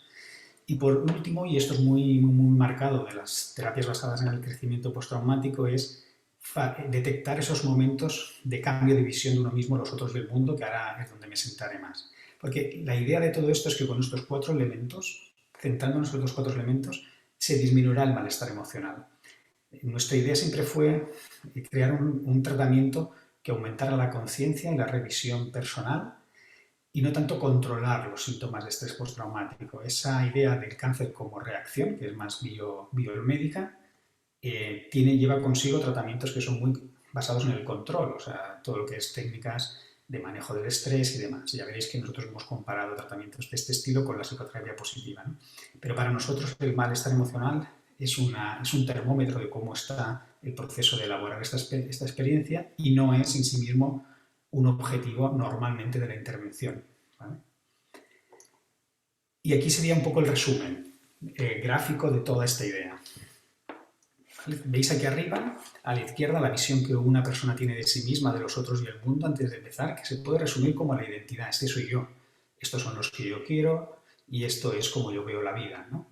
Y por último, y esto es muy marcado de las terapias basadas en el crecimiento postraumático, es detectar esos momentos de cambio de visión de uno mismo, los otros y el mundo, que ahora es donde me sentaré más. Porque la idea de todo esto es que con estos 4 elementos, centrándonos en estos 4 elementos, se disminuirá el malestar emocional. Nuestra idea siempre fue crear un tratamiento que aumentara la conciencia y la revisión personal y no tanto controlar los síntomas de estrés postraumático. Esa idea del cáncer como reacción, que es más biomédica, lleva consigo tratamientos que son muy basados en el control, o sea, todo lo que es técnicas de manejo del estrés y demás. Ya veréis que nosotros hemos comparado tratamientos de este estilo con la psicoterapia positiva, ¿no? Pero para nosotros el malestar emocional es un termómetro de cómo está el proceso de elaborar esta experiencia y no es en sí mismo un objetivo normalmente de la intervención, ¿vale? Y aquí sería un poco el resumen gráfico de toda esta idea. Veis aquí arriba, a la izquierda, la visión que una persona tiene de sí misma, de los otros y el mundo antes de empezar, que se puede resumir como la identidad. Este soy yo, estos son los que yo quiero y esto es como yo veo la vida, ¿no?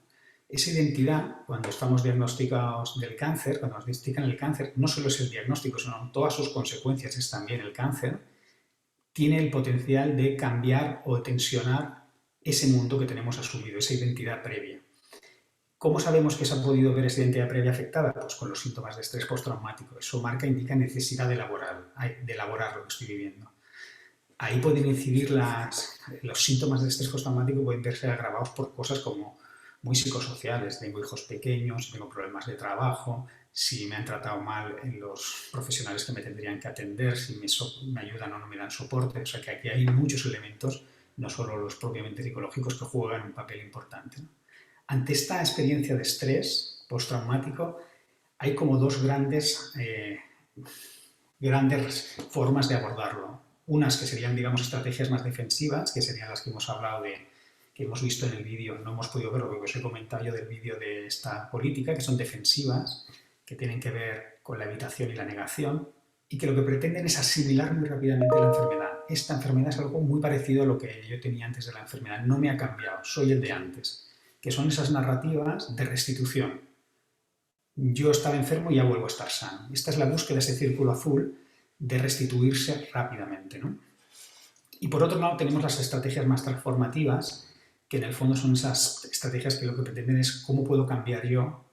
Esa identidad, cuando estamos diagnosticados del cáncer, cuando nos diagnostican el cáncer, no solo es el diagnóstico, sino todas sus consecuencias, es también el cáncer, tiene el potencial de cambiar o tensionar ese mundo que tenemos asumido, esa identidad previa. ¿Cómo sabemos que se ha podido ver esa identidad previa afectada? Pues con los síntomas de estrés postraumático. Eso indica necesidad de elaborar lo que estoy viviendo. Ahí pueden incidir los síntomas de estrés postraumático, pueden verse agravados por cosas como muy psicosociales. Tengo hijos pequeños, tengo problemas de trabajo, si me han tratado mal en los profesionales que me tendrían que atender, si me ayudan o no me dan soporte. O sea que aquí hay muchos elementos, no solo los propiamente psicológicos, que juegan un papel importante, ¿no? Ante esta experiencia de estrés postraumático hay como 2 grandes formas de abordarlo. Unas que serían, digamos, estrategias más defensivas, que serían las que hemos hablado que hemos visto en el vídeo, no hemos podido verlo porque os he comentado yo del vídeo de esta política, que son defensivas, que tienen que ver con la evitación y la negación, y que lo que pretenden es asimilar muy rápidamente la enfermedad. Esta enfermedad es algo muy parecido a lo que yo tenía antes de la enfermedad, no me ha cambiado, soy el de antes. Que son esas narrativas de restitución. Yo estaba enfermo y ya vuelvo a estar sano. Esta es la búsqueda de ese círculo azul de restituirse rápidamente, ¿no? Y por otro lado tenemos las estrategias más transformativas, que en el fondo son esas estrategias que lo que pretenden es cómo puedo cambiar yo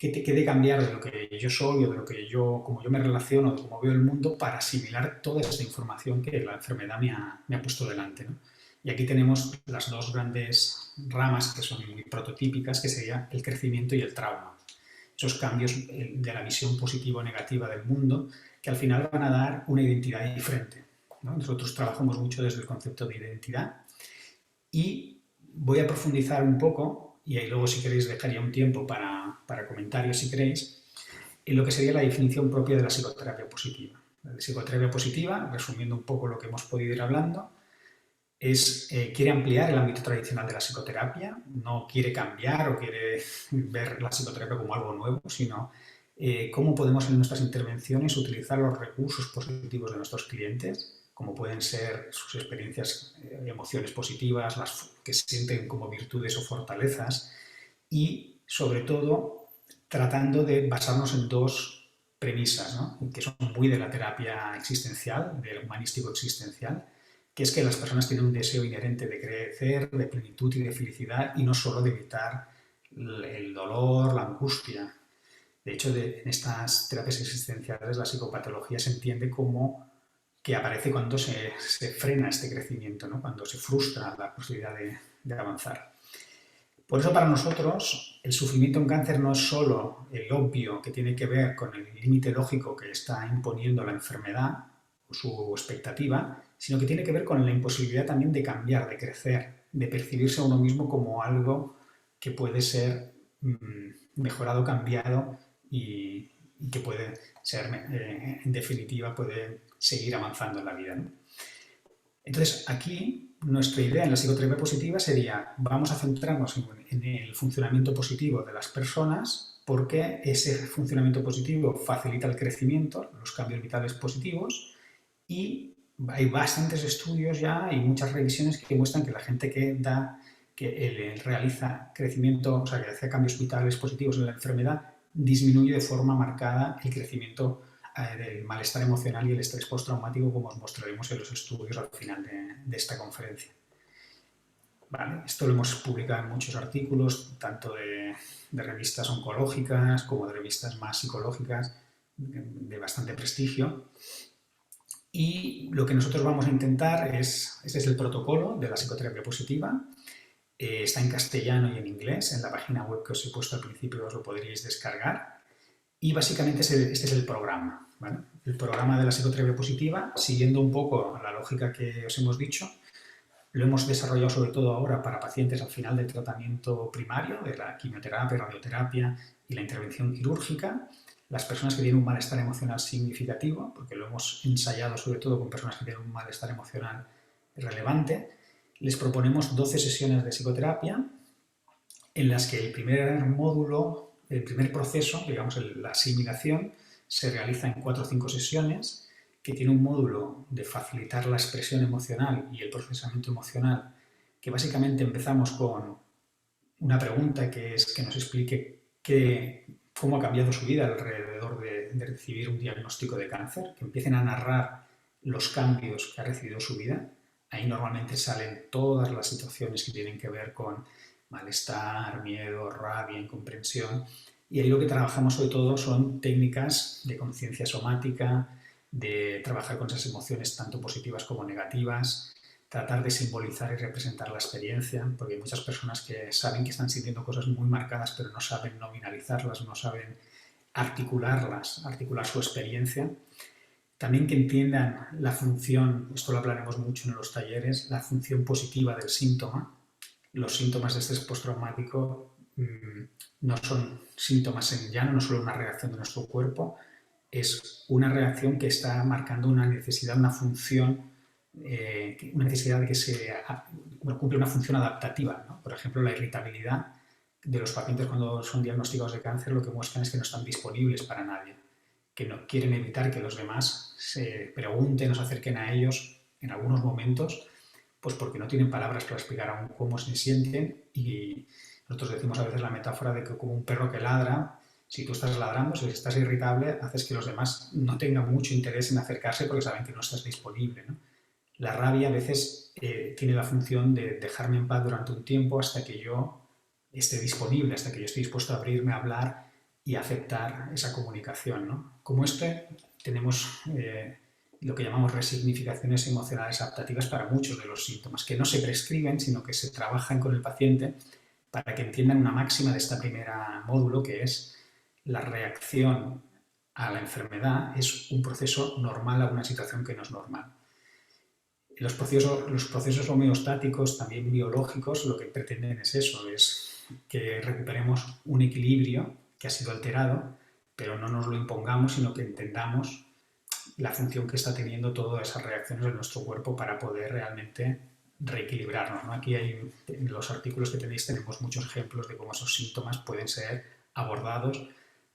de cambiar de lo que yo soy o de lo que como yo me relaciono, de cómo veo el mundo, para asimilar toda esta información que la enfermedad me ha puesto delante, ¿no? Y aquí tenemos las dos grandes ramas que son muy prototípicas, que sería el crecimiento y el trauma. Esos cambios de la visión positiva o negativa del mundo, que al final van a dar una identidad diferente, ¿no? Nosotros trabajamos mucho desde el concepto de identidad y voy a profundizar un poco, y ahí luego si queréis dejaría un tiempo para comentarios si queréis, en lo que sería la definición propia de la psicoterapia positiva. La psicoterapia positiva, resumiendo un poco lo que hemos podido ir hablando, quiere ampliar el ámbito tradicional de la psicoterapia, no quiere cambiar o quiere ver la psicoterapia como algo nuevo, sino cómo podemos en nuestras intervenciones utilizar los recursos positivos de nuestros clientes, como pueden ser sus experiencias, emociones positivas, las que sienten como virtudes o fortalezas, y sobre todo tratando de basarnos en dos premisas, ¿no? Que son muy de la terapia existencial, del humanístico existencial, que es que las personas tienen un deseo inherente de crecer, de plenitud y de felicidad, y no solo de evitar el dolor, la angustia. De hecho, en estas terapias existenciales la psicopatología se entiende como que aparece cuando se frena este crecimiento, ¿no? Cuando se frustra la posibilidad de avanzar. Por eso para nosotros el sufrimiento en cáncer no es solo el obvio que tiene que ver con el límite lógico que está imponiendo la enfermedad o su expectativa, sino que tiene que ver con la imposibilidad también de cambiar, de crecer, de percibirse a uno mismo como algo que puede ser mejorado, cambiado y que puede ser, en definitiva, puede seguir avanzando en la vida, ¿no? Entonces, aquí nuestra idea en la psicoterapia positiva sería, vamos a centrarnos en el funcionamiento positivo de las personas, porque ese funcionamiento positivo facilita el crecimiento, los cambios vitales positivos, y hay bastantes estudios ya y muchas revisiones que muestran que la gente que realiza crecimiento, o sea, que hace cambios vitales positivos en la enfermedad, disminuye de forma marcada el crecimiento del malestar emocional y el estrés postraumático, como os mostraremos en los estudios al final de esta conferencia. Vale, esto lo hemos publicado en muchos artículos, tanto de revistas oncológicas como de revistas más psicológicas de bastante prestigio. Y lo que nosotros vamos a intentar este es el protocolo de la psicoterapia positiva. Está en castellano y en inglés, en la página web que os he puesto al principio os lo podríais descargar. Y básicamente este es el programa, ¿vale? El programa de la psicoterapia positiva, siguiendo un poco la lógica que os hemos dicho, lo hemos desarrollado sobre todo ahora para pacientes al final del tratamiento primario, de la quimioterapia, radioterapia y la intervención quirúrgica. Las personas que tienen un malestar emocional significativo, porque lo hemos ensayado sobre todo con personas que tienen un malestar emocional relevante, les proponemos 12 sesiones de psicoterapia en las que el primer módulo, el primer proceso, digamos la asimilación, se realiza en 4 o 5 sesiones, que tiene un módulo de facilitar la expresión emocional y el procesamiento emocional, que básicamente empezamos con una pregunta que es que nos explique cómo ha cambiado su vida alrededor de recibir un diagnóstico de cáncer, que empiecen a narrar los cambios que ha recibido su vida. Ahí normalmente salen todas las situaciones que tienen que ver con malestar, miedo, rabia, incomprensión. Y ahí lo que trabajamos sobre todo son técnicas de conciencia somática, de trabajar con esas emociones tanto positivas como negativas, tratar de simbolizar y representar la experiencia, porque hay muchas personas que saben que están sintiendo cosas muy marcadas, pero no saben nominalizarlas, no saben articular su experiencia. También que entiendan la función, esto lo hablaremos mucho en los talleres, la función positiva del síntoma. Los síntomas de estrés postraumático no son síntomas en llano, no solo una reacción de nuestro cuerpo, es una reacción que está marcando una necesidad, una función, una necesidad de que cumple una función adaptativa, ¿no? Por ejemplo, la irritabilidad de los pacientes cuando son diagnosticados de cáncer lo que muestran es que no están disponibles para nadie, que no quieren evitar que los demás se pregunten o se acerquen a ellos en algunos momentos, pues porque no tienen palabras para explicar aún cómo se sienten, y nosotros decimos a veces la metáfora de que como un perro que ladra, si tú estás ladrando, si estás irritable, haces que los demás no tengan mucho interés en acercarse porque saben que no estás disponible, ¿no? La rabia a veces tiene la función de dejarme en paz durante un tiempo hasta que yo esté disponible, hasta que yo esté dispuesto a abrirme a hablar y aceptar esa comunicación, ¿no? Como tenemos lo que llamamos resignificaciones emocionales adaptativas para muchos de los síntomas, que no se prescriben, sino que se trabajan con el paciente para que entiendan una máxima de este primer módulo, que es la reacción a la enfermedad es un proceso normal a una situación que no es normal. Los procesos homeostáticos, también biológicos, lo que pretenden es eso, es que recuperemos un equilibrio que ha sido alterado, pero no nos lo impongamos, sino que entendamos la función que está teniendo todas esas reacciones en nuestro cuerpo para poder realmente reequilibrarnos, ¿no? Aquí en los artículos que tenéis tenemos muchos ejemplos de cómo esos síntomas pueden ser abordados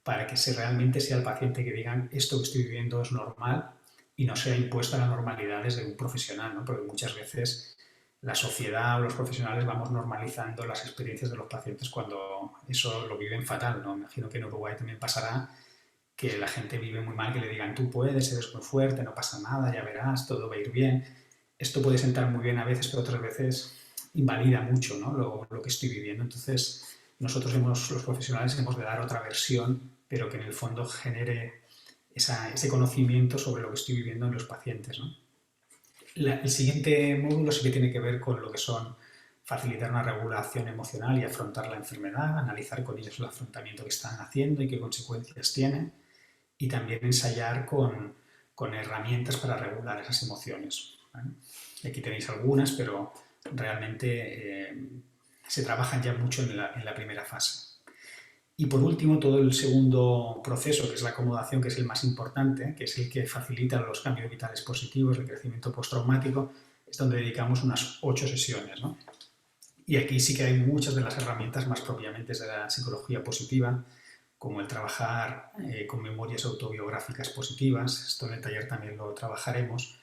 para que realmente sea el paciente que digan esto que estoy viviendo es normal y no sea impuesta la normalidad desde un profesional, ¿no? Porque muchas veces la sociedad o los profesionales vamos normalizando las experiencias de los pacientes cuando eso lo viven fatal, ¿no? Imagino que en Uruguay también pasará que la gente vive muy mal, que le digan tú puedes, eres muy fuerte, no pasa nada, ya verás, todo va a ir bien. Esto puede sentar muy bien a veces, pero otras veces invalida mucho, ¿no? lo que estoy viviendo. Entonces, nosotros los profesionales hemos de dar otra versión, pero que en el fondo genere ese conocimiento sobre lo que estoy viviendo en los pacientes, ¿no? El siguiente módulo sí que tiene que ver con lo que son facilitar una regulación emocional y afrontar la enfermedad, analizar con ellos el afrontamiento que están haciendo y qué consecuencias tiene, y también ensayar con herramientas para regular esas emociones, ¿vale? Aquí tenéis algunas, pero realmente se trabajan ya mucho en la primera fase. Y por último, todo el segundo proceso, que es la acomodación, que es el más importante, que es el que facilita los cambios vitales positivos, el crecimiento postraumático, es donde dedicamos unas 8 sesiones, ¿no? Y aquí sí que hay muchas de las herramientas más propiamente de la psicología positiva, como el trabajar con memorias autobiográficas positivas. Esto en el taller también lo trabajaremos,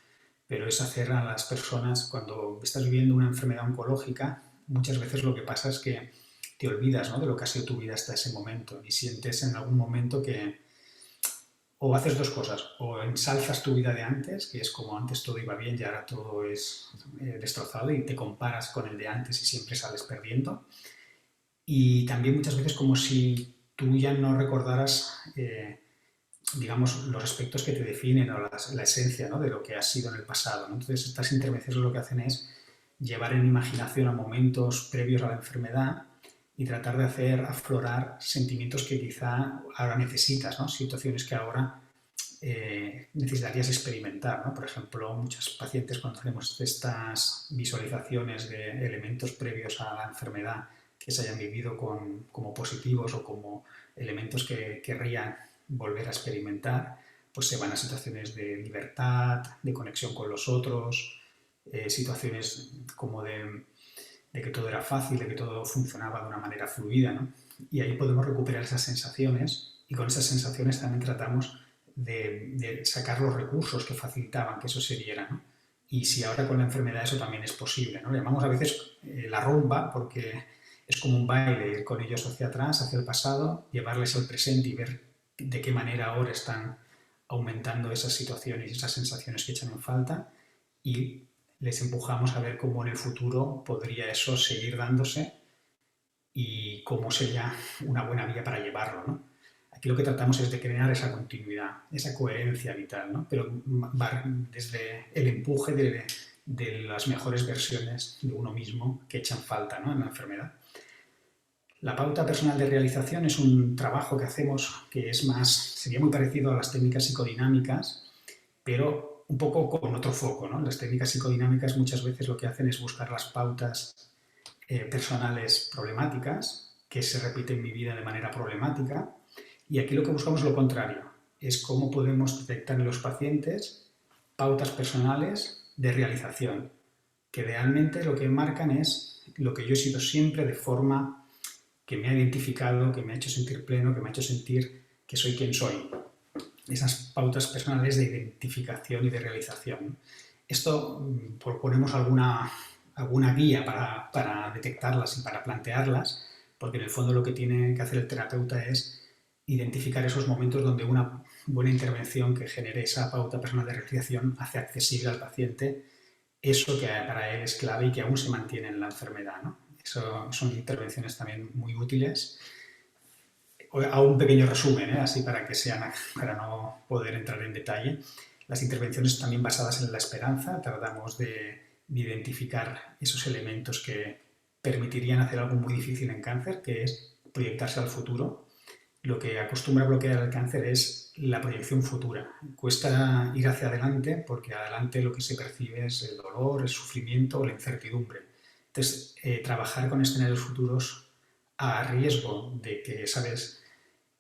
pero es hacer a las personas, cuando estás viviendo una enfermedad oncológica, muchas veces lo que pasa es que te olvidas, ¿no?, de lo que ha sido tu vida hasta ese momento y sientes en algún momento que o haces dos cosas, o ensalzas tu vida de antes, que es como antes todo iba bien y ahora todo es destrozado, y te comparas con el de antes y siempre sales perdiendo, y también muchas veces como si tú ya no recordaras digamos, los aspectos que te definen o la esencia, ¿no?, de lo que has sido en el pasado, ¿no? Entonces estas intervenciones lo que hacen es llevar en imaginación a momentos previos a la enfermedad y tratar de hacer aflorar sentimientos que quizá ahora necesitas, ¿no? Situaciones que ahora necesitarías experimentar, ¿no? Por ejemplo, muchos pacientes cuando hacemos estas visualizaciones de elementos previos a la enfermedad que se hayan vivido como positivos o como elementos que querrían volver a experimentar, pues se van a situaciones de libertad, de conexión con los otros, situaciones como de que todo era fácil, de que todo funcionaba de una manera fluida, ¿no? Y ahí podemos recuperar esas sensaciones, y con esas sensaciones también tratamos de sacar los recursos que facilitaban que eso se diera, ¿no? Y si ahora con la enfermedad eso también es posible, ¿no? Le llamamos a veces la rumba, porque es como un baile, ir con ellos hacia atrás, hacia el pasado, llevarles al presente y ver de qué manera ahora están aumentando esas situaciones y esas sensaciones que echan en falta, y les empujamos a ver cómo en el futuro podría eso seguir dándose y cómo sería una buena vía para llevarlo, ¿no? Aquí lo que tratamos es de crear esa continuidad, esa coherencia vital, ¿no? Pero desde el empuje de las mejores versiones de uno mismo que echan falta, ¿no?, en la enfermedad. La pauta personal de realización es un trabajo que hacemos que sería muy parecido a las técnicas psicodinámicas, pero un poco con otro foco, ¿no? Las técnicas psicodinámicas muchas veces lo que hacen es buscar las pautas personales problemáticas que se repiten en mi vida de manera problemática, y aquí lo que buscamos es lo contrario, es cómo podemos detectar en los pacientes pautas personales de realización, que realmente lo que marcan es lo que yo he sido siempre de forma que me ha identificado, que me ha hecho sentir pleno, que me ha hecho sentir que soy quien soy. Esas pautas personales de identificación y de realización. Esto proponemos alguna guía para detectarlas y para plantearlas, porque en el fondo lo que tiene que hacer el terapeuta es identificar esos momentos donde una buena intervención que genere esa pauta personal de realización hace accesible al paciente eso que para él es clave y que aún se mantiene en la enfermedad, ¿no? Eso son intervenciones también muy útiles. hago un pequeño resumen, así para no poder entrar en detalle. Las intervenciones también basadas en la esperanza, tratamos de identificar esos elementos que permitirían hacer algo muy difícil en cáncer, que es proyectarse al futuro. Lo que acostumbra a bloquear el cáncer es la proyección futura. Cuesta ir hacia adelante porque adelante lo que se percibe es el dolor, el sufrimiento o la incertidumbre. Entonces, trabajar con escenarios futuros a riesgo de que sabes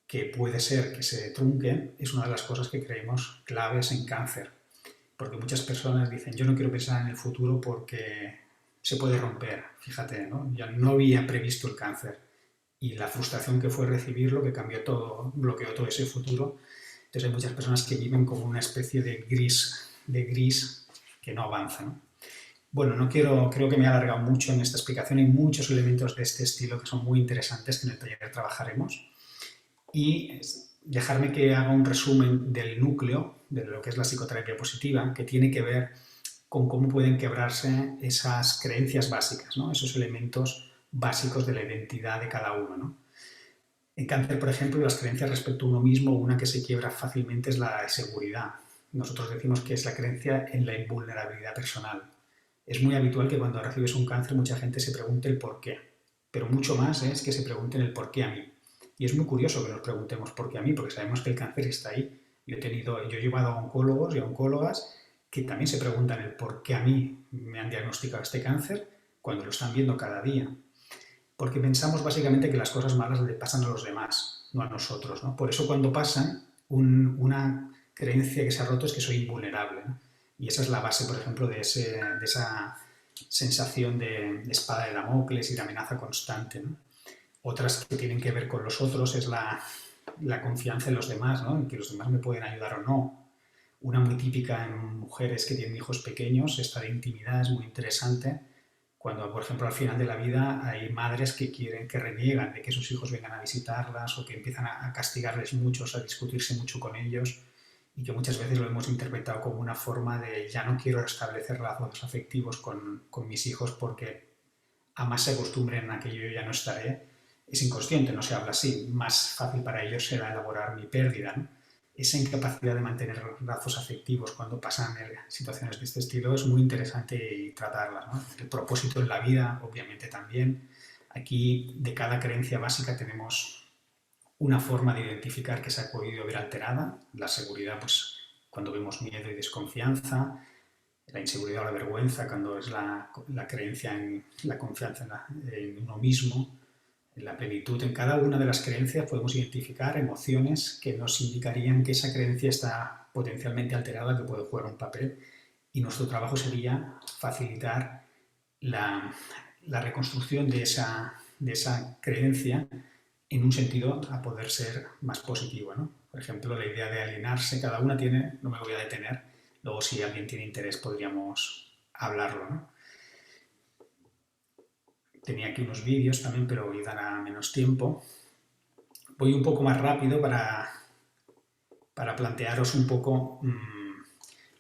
que puede ser que se trunquen es una de las cosas que creemos claves en cáncer. Porque muchas personas dicen, yo no quiero pensar en el futuro porque se puede romper. Fíjate, ¿no? Ya no había previsto el cáncer. Y la frustración que fue recibirlo, que cambió todo, bloqueó todo ese futuro. Entonces hay muchas personas que viven como una especie de gris que no avanza, ¿no? Bueno, creo que me he alargado mucho en esta explicación. Hay muchos elementos de este estilo que son muy interesantes que en el taller trabajaremos. Y dejarme que haga un resumen del núcleo de lo que es la psicoterapia positiva, que tiene que ver con cómo pueden quebrarse esas creencias básicas, ¿no? Esos elementos básicos de la identidad de cada uno, ¿no? En cáncer, por ejemplo, las creencias respecto a uno mismo, una que se quiebra fácilmente es la seguridad. Nosotros decimos que es la creencia en la invulnerabilidad personal. Es muy habitual que cuando recibes un cáncer mucha gente se pregunte el por qué, pero mucho más es que se pregunten el por qué a mí. Y es muy curioso que nos preguntemos por qué a mí, porque sabemos que el cáncer está ahí. Yo he llevado a oncólogos y a oncólogas que también se preguntan el por qué a mí me han diagnosticado este cáncer cuando lo están viendo cada día. Porque pensamos básicamente que las cosas malas le pasan a los demás, no a nosotros, ¿no? Por eso cuando pasan, una creencia que se ha roto es que soy invulnerable, ¿no? Y esa es la base, por ejemplo, de esa sensación de espada de Damocles y de amenaza constante, ¿no? Otras que tienen que ver con los otros es la confianza en los demás, ¿no? En que los demás me pueden ayudar o no. Una muy típica en mujeres que tienen hijos pequeños, esta de intimidad es muy interesante. Cuando, por ejemplo, al final de la vida hay madres que reniegan de que sus hijos vengan a visitarlas o que empiezan a castigarles mucho, a discutirse mucho con ellos y que muchas veces lo hemos interpretado como una forma de ya no quiero restablecer lazos afectivos con mis hijos porque a más se acostumbren a que yo ya no estaré. Es inconsciente, no se habla así. Más fácil para ellos será elaborar mi pérdida, ¿no? Esa incapacidad de mantener lazos afectivos cuando pasan situaciones de este estilo es muy interesante tratarlas, ¿no? El propósito en la vida, obviamente también. Aquí, de cada creencia básica, tenemos una forma de identificar que se ha podido ver alterada. La seguridad, pues, cuando vemos miedo y desconfianza. La inseguridad o la vergüenza, cuando es la creencia en la confianza en uno mismo. En la plenitud, en cada una de las creencias podemos identificar emociones que nos indicarían que esa creencia está potencialmente alterada, que puede jugar un papel, y nuestro trabajo sería facilitar la reconstrucción de esa creencia en un sentido a poder ser más positivo, ¿no? Por ejemplo, la idea de alienarse, cada una tiene, no me voy a detener, luego si alguien tiene interés podríamos hablarlo, ¿no? Tenía aquí unos vídeos también, pero hoy dará menos tiempo. Voy un poco más rápido para plantearos un poco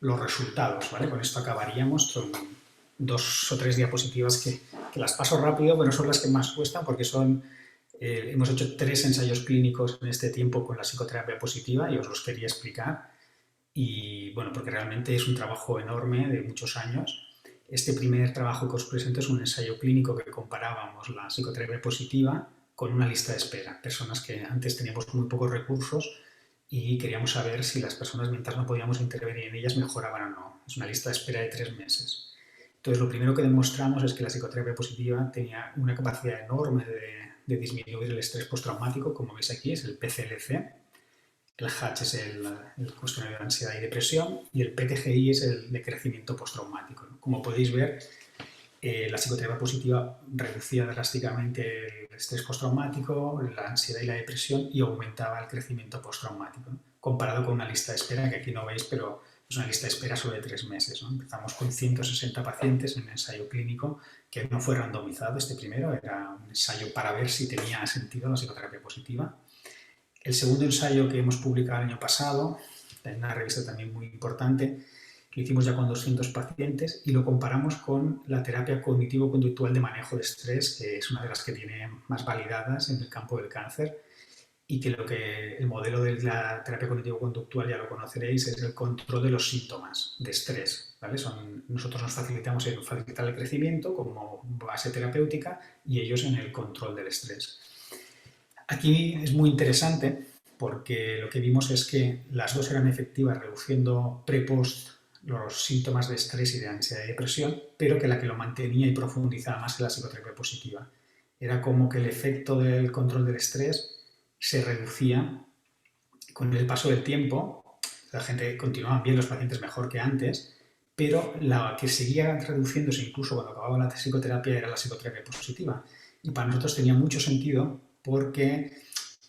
los resultados, ¿vale? Con esto acabaríamos. Son 2 o 3 diapositivas que las paso rápido, pero son las que más cuestan porque hemos hecho 3 ensayos clínicos en este tiempo con la psicoterapia positiva y os los quería explicar. Y bueno, porque realmente es un trabajo enorme de muchos años. Este primer trabajo que os presento es un ensayo clínico que comparábamos la psicoterapia positiva con una lista de espera. Personas que antes teníamos muy pocos recursos y queríamos saber si las personas, mientras no podíamos intervenir en ellas, mejoraban o no. Es una lista de espera de 3 meses. Entonces, lo primero que demostramos es que la psicoterapia positiva tenía una capacidad enorme de disminuir el estrés postraumático, como veis aquí, es el PCLC. El HATCH es el cuestionario de ansiedad y depresión y el PTGI es el de crecimiento postraumático, ¿no? Como podéis ver, la psicoterapia positiva reducía drásticamente el estrés postraumático, la ansiedad y la depresión y aumentaba el crecimiento postraumático, ¿no? Comparado con una lista de espera que aquí no veis, pero es una lista de espera sobre 3 meses, ¿no? Empezamos con 160 pacientes en un ensayo clínico que no fue randomizado. Este primero era un ensayo para ver si tenía sentido la psicoterapia positiva. El segundo ensayo que hemos publicado el año pasado, en una revista también muy importante, lo hicimos ya con 200 pacientes y lo comparamos con la terapia cognitivo-conductual de manejo de estrés, que es una de las que tiene más validadas en el campo del cáncer. y que el modelo de la terapia cognitivo-conductual, ya lo conoceréis, es el control de los síntomas de estrés, ¿vale? Nosotros nos facilitamos en facilitar el crecimiento como base terapéutica y ellos en el control del estrés. Aquí es muy interesante porque lo que vimos es que las dos eran efectivas reduciendo pre-post los síntomas de estrés y de ansiedad y depresión, pero que la que lo mantenía y profundizaba más era la psicoterapia positiva. Era como que el efecto del control del estrés se reducía con el paso del tiempo. La gente continuaba bien, los pacientes mejor que antes, pero la que seguía reduciéndose incluso cuando acababa la psicoterapia era la psicoterapia positiva. Y para nosotros tenía mucho sentido porque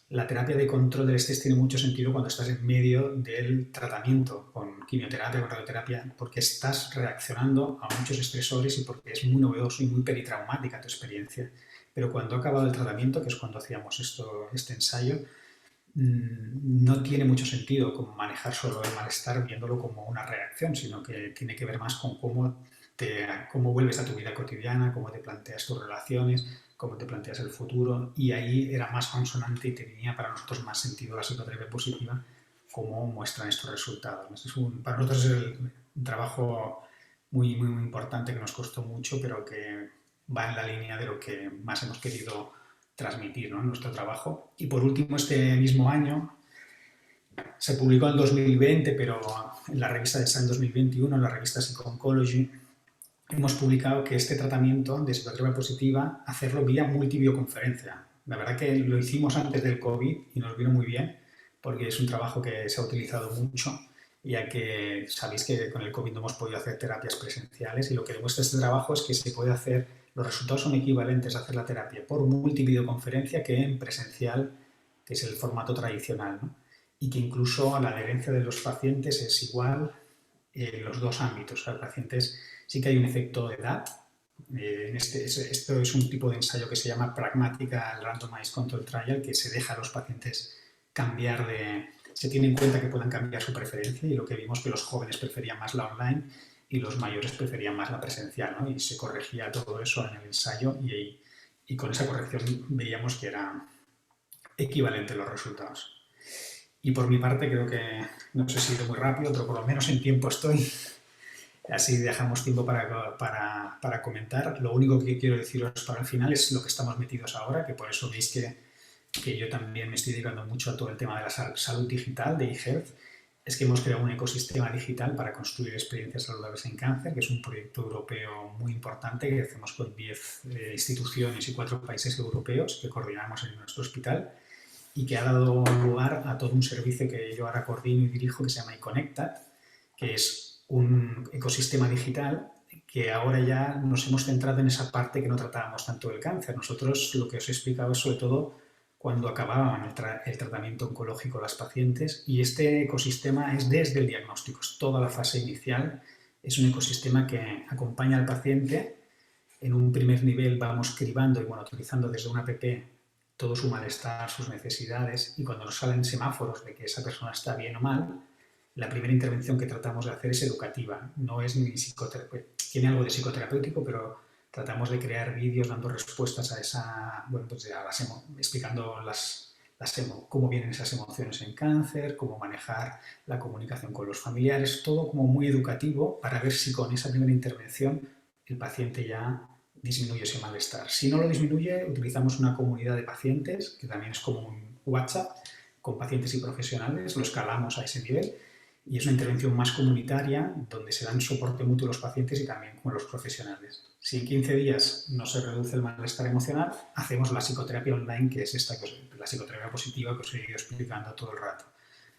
la terapia de control del estrés tiene mucho sentido cuando estás en medio del tratamiento con quimioterapia, con radioterapia, porque estás reaccionando a muchos estresores y porque es muy novedoso y muy peritraumática tu experiencia. Pero cuando ha acabado el tratamiento, que es cuando hacíamos este ensayo, no tiene mucho sentido como manejar solo el malestar viéndolo como una reacción, sino que tiene que ver más con cómo vuelves a tu vida cotidiana, cómo te planteas tus relaciones, cómo te planteas el futuro, y ahí era más consonante y tenía para nosotros más sentido la psicoterapia positiva, cómo muestran estos resultados. Para nosotros es un trabajo muy, muy, muy importante que nos costó mucho, pero que va en la línea de lo que más hemos querido transmitir, ¿no?, en nuestro trabajo. Y por último, este mismo año, se publicó en 2020, pero en la revista de Science 2021, en la revista Psycho-Oncology, hemos publicado que este tratamiento de psicoterapia positiva, hacerlo vía multibioconferencia. La verdad que lo hicimos antes del COVID y nos vino muy bien, porque es un trabajo que se ha utilizado mucho, ya que sabéis que con el COVID no hemos podido hacer terapias presenciales, y lo que demuestra este trabajo es que se puede hacer, los resultados son equivalentes a hacer la terapia por multivideoconferencia que en presencial, que es el formato tradicional, ¿no? Y que incluso la adherencia de los pacientes es igual en los dos ámbitos. O sea, los pacientes sí que hay un efecto de edad. Esto es un tipo de ensayo que se llama Pragmática Randomized Control Trial, que se deja a los pacientes cambiar se tiene en cuenta que puedan cambiar su preferencia, y lo que vimos que los jóvenes preferían más la online y los mayores preferían más la presencial, ¿no? Y se corregía todo eso en el ensayo y con esa corrección veíamos que eran equivalentes los resultados. Y por mi parte creo que, no sé si he ido muy rápido, pero por lo menos en tiempo estoy. Así dejamos tiempo para comentar. Lo único que quiero deciros para el final es lo que estamos metidos ahora, que por eso veis que yo también me estoy dedicando mucho a todo el tema de la salud digital, de eHealth. Es que hemos creado un ecosistema digital para construir experiencias saludables en cáncer, que es un proyecto europeo muy importante que hacemos con 10 instituciones y 4 países europeos que coordinamos en nuestro hospital, y que ha dado lugar a todo un servicio que yo ahora coordino y dirijo, que se llama iConnecta, que es un ecosistema digital que ahora ya nos hemos centrado en esa parte que no tratábamos tanto del cáncer. Nosotros lo que os he explicado es sobre todo cuando acababan el tratamiento oncológico las pacientes, y este ecosistema es desde el diagnóstico, es toda la fase inicial. Es un ecosistema que acompaña al paciente. En un primer nivel vamos cribando y utilizando desde una app todo su malestar, sus necesidades, y cuando nos salen semáforos de que esa persona está bien o mal, la primera intervención que tratamos de hacer es educativa. No es ni psicoterapéutica, tiene algo de psicoterapéutico, pero tratamos de crear vídeos dando respuestas a esa, explicando cómo vienen esas emociones en cáncer, cómo manejar la comunicación con los familiares, todo como muy educativo para ver si con esa primera intervención el paciente ya disminuye ese malestar. Si no lo disminuye, utilizamos una comunidad de pacientes, que también es como un WhatsApp, con pacientes y profesionales, lo escalamos a ese nivel, y es una intervención más comunitaria donde se dan soporte mutuo los pacientes y también con los profesionales. Si en 15 días no se reduce el malestar emocional, hacemos la psicoterapia online, que es la psicoterapia positiva que os he ido explicando todo el rato.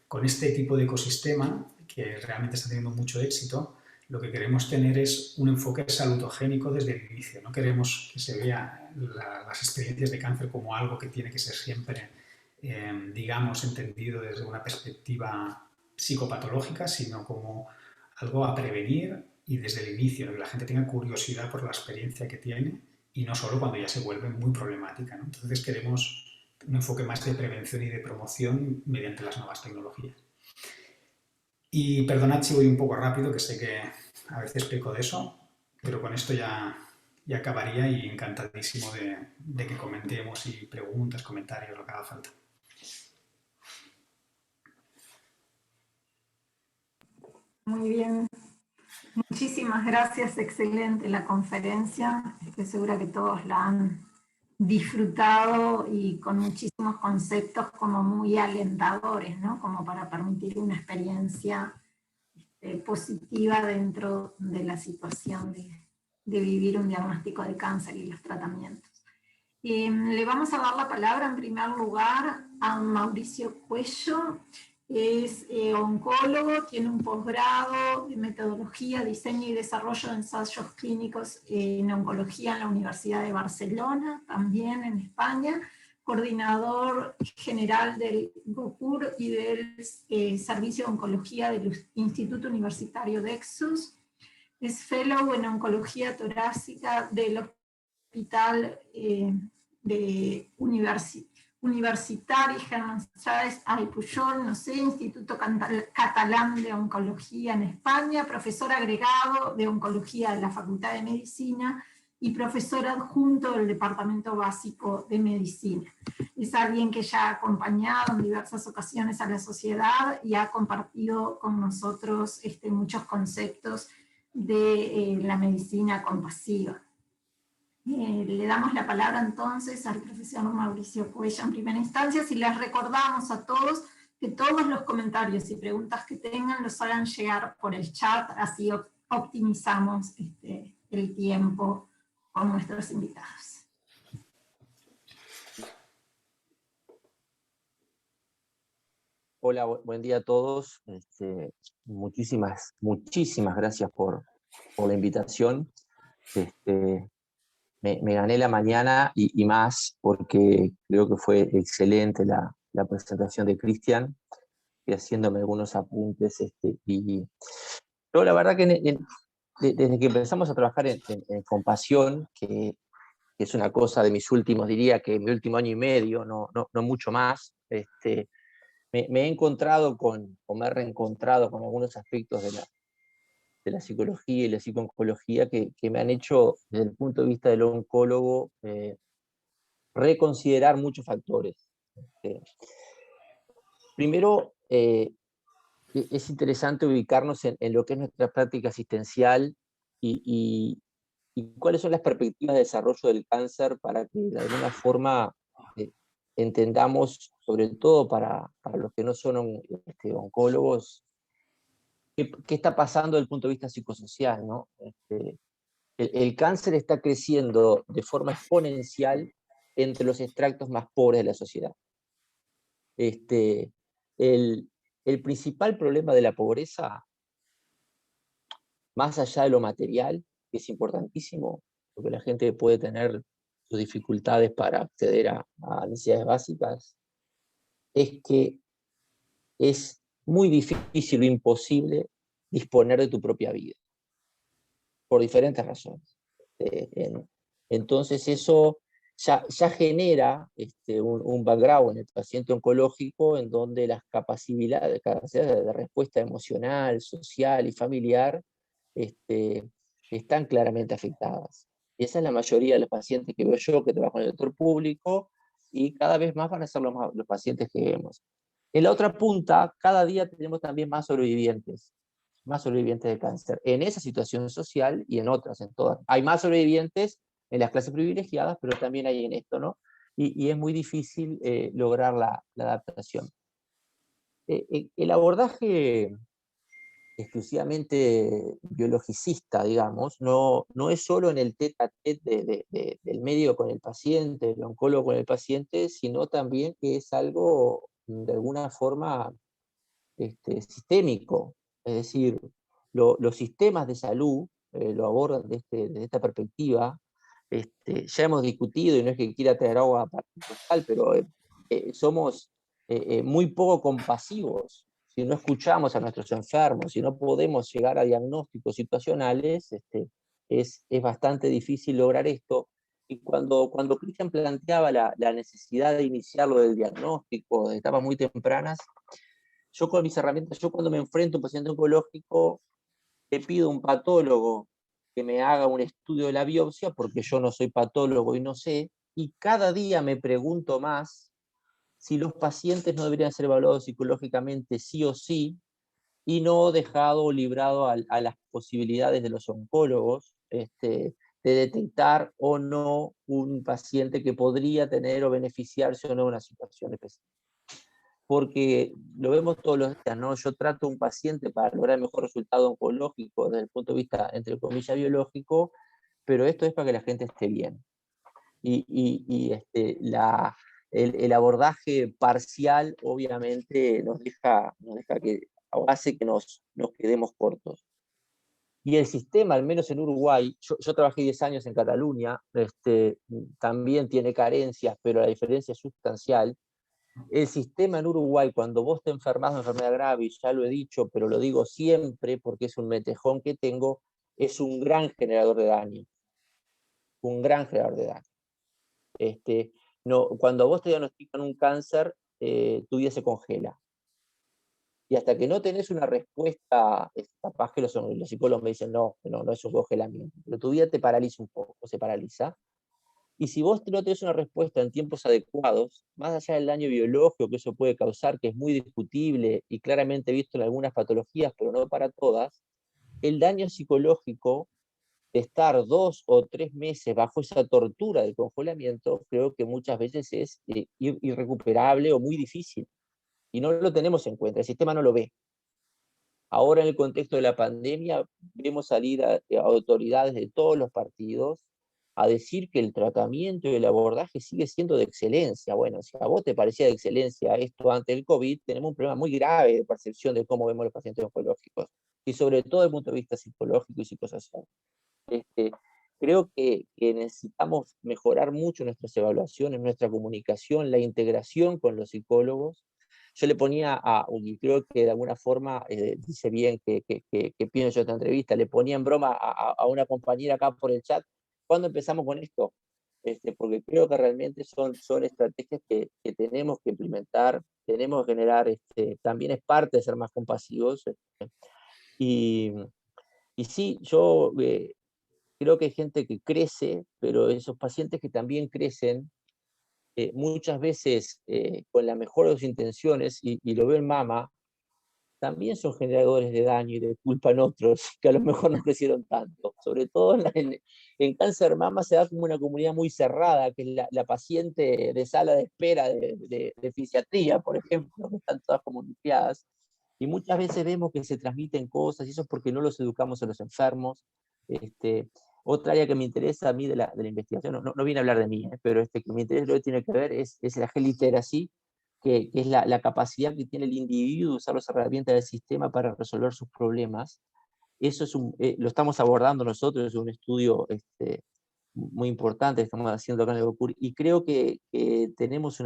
Con este tipo de ecosistema, que realmente está teniendo mucho éxito, lo que queremos tener es un enfoque salutogénico desde el inicio. No queremos que se vea las experiencias de cáncer como algo que tiene que ser siempre, digamos, entendido desde una perspectiva psicopatológica, sino como algo a prevenir y desde el inicio, que la gente tenga curiosidad por la experiencia que tiene y no solo cuando ya se vuelve muy problemática, ¿no? Entonces queremos un enfoque más de prevención y de promoción mediante las nuevas tecnologías. Y perdonad si voy un poco rápido, que sé que a veces peco de eso, pero con esto ya acabaría, y encantadísimo de que comentemos y preguntas, comentarios, lo que haga falta.
Muy bien. Muchísimas gracias, excelente la conferencia. Estoy segura que todos la han disfrutado y con muchísimos conceptos como muy alentadores, ¿no? Como para permitir una experiencia positiva dentro de la situación de vivir un diagnóstico de cáncer y los tratamientos. Le vamos a dar la palabra en primer lugar a Mauricio Cuello. Es oncólogo, tiene un posgrado de metodología, diseño y desarrollo de ensayos clínicos en oncología en la Universidad de Barcelona, también en España, coordinador general del GOCUR y del Servicio de Oncología del Instituto Universitario Dexus, es fellow en oncología torácica del Hospital de Universitari Germán Sáez ay Pujol, no sé, Instituto Catalán de Oncología en España, profesor agregado de Oncología de la Facultad de Medicina y profesor adjunto del Departamento Básico de Medicina. Es alguien que ya ha acompañado en diversas ocasiones a la sociedad y ha compartido con nosotros muchos conceptos de la medicina compasiva. Le damos la palabra entonces al profesor Mauricio Cuello en primera instancia, y les recordamos a todos que todos los comentarios y preguntas que tengan los hagan llegar por el chat, así optimizamos el tiempo con nuestros invitados.
Hola, buen día a todos. Muchísimas gracias por la invitación. Me gané la mañana y más porque creo que fue excelente la presentación de Cristian y haciéndome algunos apuntes. Pero la verdad que desde que empezamos a trabajar en compasión, que es una cosa de mis últimos, diría que mi último año y medio, no mucho más, me he encontrado o me he reencontrado con algunos aspectos de la psicología y la psicooncología que me han hecho, desde el punto de vista del oncólogo, reconsiderar muchos factores. Primero, es interesante ubicarnos en lo que es nuestra práctica asistencial y cuáles son las perspectivas de desarrollo del cáncer para que de alguna forma entendamos, sobre todo para los que no son oncólogos, qué está pasando desde el punto de vista psicosocial, ¿no? El cáncer está creciendo de forma exponencial entre los extractos más pobres de la sociedad. El principal problema de la pobreza, más allá de lo material, que es importantísimo, porque la gente puede tener sus dificultades para acceder a necesidades básicas, es que es muy difícil o imposible disponer de tu propia vida, por diferentes razones. Entonces eso ya genera un background en el paciente oncológico en donde las capacidades de respuesta emocional, social y familiar están claramente afectadas. Y esa es la mayoría de los pacientes que veo yo, que trabajo en el sector público, y cada vez más van a ser los pacientes que vemos. En la otra punta, cada día tenemos también más sobrevivientes de cáncer, en esa situación social y en otras, en todas. Hay más sobrevivientes en las clases privilegiadas, pero también hay en esto, ¿no? Y es muy difícil lograr la adaptación. El abordaje exclusivamente biologicista, digamos, no es solo en el tete a tete del médico con el paciente, del oncólogo con el paciente, sino también que es algo de alguna forma sistémico. Es decir, los sistemas de salud lo abordan desde esta perspectiva. Ya hemos discutido, y no es que quiera traer agua para tal, pero somos muy poco compasivos. Si no escuchamos a nuestros enfermos, si no podemos llegar a diagnósticos situacionales, es bastante difícil lograr esto. Y cuando Cristian planteaba la necesidad de iniciarlo del diagnóstico de etapas muy tempranas, yo con mis herramientas, yo cuando me enfrento a un paciente oncológico, le pido a un patólogo que me haga un estudio de la biopsia, porque yo no soy patólogo y no sé, y cada día me pregunto más si los pacientes no deberían ser evaluados psicológicamente sí o sí, y no dejado o librado a las posibilidades de los oncólogos de detectar o no un paciente que podría tener o beneficiarse o no de una situación específica. Porque lo vemos todos los días, ¿no? Yo trato a un paciente para lograr el mejor resultado oncológico desde el punto de vista, entre comillas, biológico, pero esto es para que la gente esté bien. El abordaje parcial obviamente nos deja que, hace que nos quedemos cortos. Y el sistema, al menos en Uruguay, yo trabajé 10 años en Cataluña, también tiene carencias, pero la diferencia es sustancial. El sistema en Uruguay, cuando vos te enfermas de una enfermedad grave, y ya lo he dicho, pero lo digo siempre porque es un metejón que tengo, es un gran generador de daño. Un gran generador de daño. No, cuando vos te diagnostican un cáncer, tu vida se congela. Y hasta que no tenés una respuesta, capaz que los psicólogos me dicen, no es un congelamiento, pero tu vida te paraliza un poco, se paraliza. Y si vos no tenés una respuesta en tiempos adecuados, más allá del daño biológico que eso puede causar, que es muy discutible y claramente visto en algunas patologías, pero no para todas, el daño psicológico de estar 2 o 3 meses bajo esa tortura del congelamiento, creo que muchas veces es irrecuperable o muy difícil. Y no lo tenemos en cuenta, el sistema no lo ve. Ahora, en el contexto de la pandemia, vemos salir a autoridades de todos los partidos a decir que el tratamiento y el abordaje sigue siendo de excelencia. Bueno, si a vos te parecía de excelencia esto antes del COVID, tenemos un problema muy grave de percepción de cómo vemos los pacientes oncológicos, y sobre todo desde el punto de vista psicológico y psicosocial. Creo que necesitamos mejorar mucho nuestras evaluaciones, nuestra comunicación, la integración con los psicólogos. Yo le ponía y creo que de alguna forma dice bien que pienso yo esta entrevista, le ponía en broma a una compañera acá por el chat, ¿cuándo empezamos con esto? Porque creo que realmente son estrategias que tenemos que implementar, tenemos que generar, también es parte de ser más compasivos. Y sí, yo creo que hay gente que crece, pero esos pacientes que también crecen, muchas veces con la mejor de sus intenciones, y lo veo en mama, también son generadores de daño y de culpa en otros, que a lo mejor no crecieron tanto. Sobre todo en cáncer mama se da como una comunidad muy cerrada, que es la paciente de sala de espera de fisiatría, por ejemplo, que están todas comunicadas. Y muchas veces vemos que se transmiten cosas, y eso es porque no los educamos a los enfermos. Otra área que me interesa a mí de la investigación, no viene a hablar de mí, pero que me interesa, lo que tiene que ver es la literacy, que es la capacidad que tiene el individuo de usar las herramientas del sistema para resolver sus problemas. Eso lo estamos abordando nosotros, es un estudio muy importante que estamos haciendo acá en el GOCUR, y creo que tenemos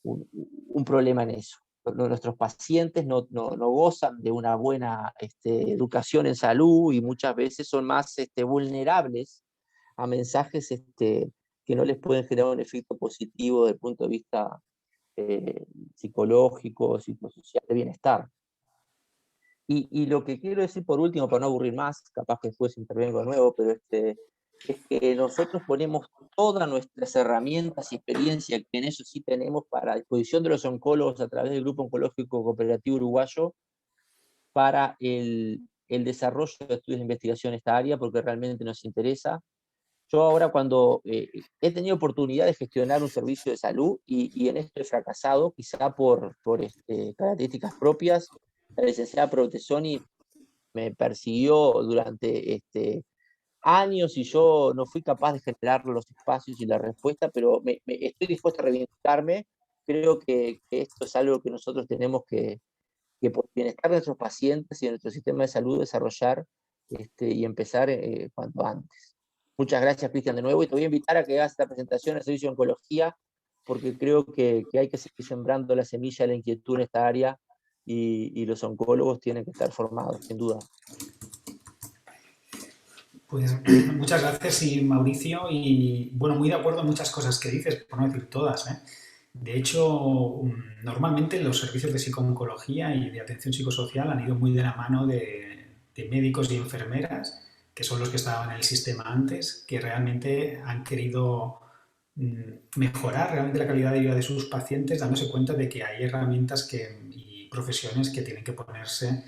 un problema en eso. Nuestros pacientes no gozan de una buena educación en salud, y muchas veces son más vulnerables a mensajes que no les pueden generar un efecto positivo desde el punto de vista psicológico, psicosocial, de bienestar. Y lo que quiero decir por último, para no aburrir más, capaz que después intervengo de nuevo, pero es que nosotros ponemos todas nuestras herramientas y experiencia, que en eso sí tenemos, para disposición de los oncólogos a través del Grupo Oncológico Cooperativo Uruguayo, para el desarrollo de estudios de investigación en esta área, porque realmente nos interesa. Yo ahora, cuando he tenido oportunidad de gestionar un servicio de salud, y en esto he fracasado, quizá por características propias, la licenciada Protesoni me persiguió durante años, y yo no fui capaz de generar los espacios y la respuesta, pero estoy dispuesto a reivindicarme. Creo que esto es algo que nosotros tenemos que por bienestar de nuestros pacientes y de nuestro sistema de salud, desarrollar y empezar cuanto antes. Muchas gracias, Cristian, de nuevo, y te voy a invitar a que hagas esta presentación al Servicio de Oncología, porque creo que hay que seguir sembrando la semilla de la inquietud en esta área, y los oncólogos tienen que estar formados, sin duda.
Pues muchas gracias, sí, Mauricio, y bueno, muy de acuerdo en muchas cosas que dices, por no decir todas, ¿eh? De hecho, normalmente los servicios de psico-oncología y de atención psicosocial han ido muy de la mano de médicos y enfermeras, que son los que estaban en el sistema antes, que realmente han querido mejorar realmente la calidad de vida de sus pacientes, dándose cuenta de que hay herramientas y profesiones que tienen que ponerse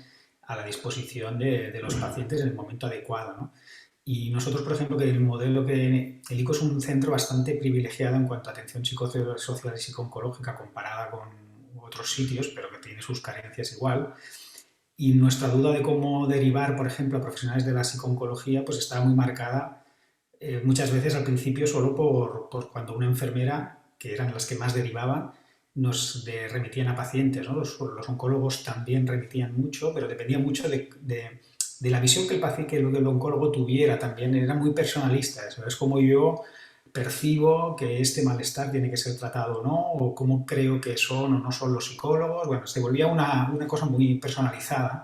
a la disposición de los pacientes en el momento adecuado, ¿no? Y nosotros, por ejemplo, que el modelo que... El ICO es un centro bastante privilegiado en cuanto a atención psicosocial y psico-oncológica comparada con otros sitios, pero que tiene sus carencias igual. Y nuestra duda de cómo derivar, por ejemplo, a profesionales de la psico-oncología, pues estaba muy marcada muchas veces al principio solo por cuando una enfermera, que eran las que más derivaban, nos remitían a pacientes, ¿no? Los oncólogos también remitían mucho, pero dependía mucho de la visión que el oncólogo tuviera también. Era muy personalista, eso es como yo percibo que este malestar tiene que ser tratado o no, o cómo creo que son o no son los psicólogos. Bueno, se volvía una cosa muy personalizada.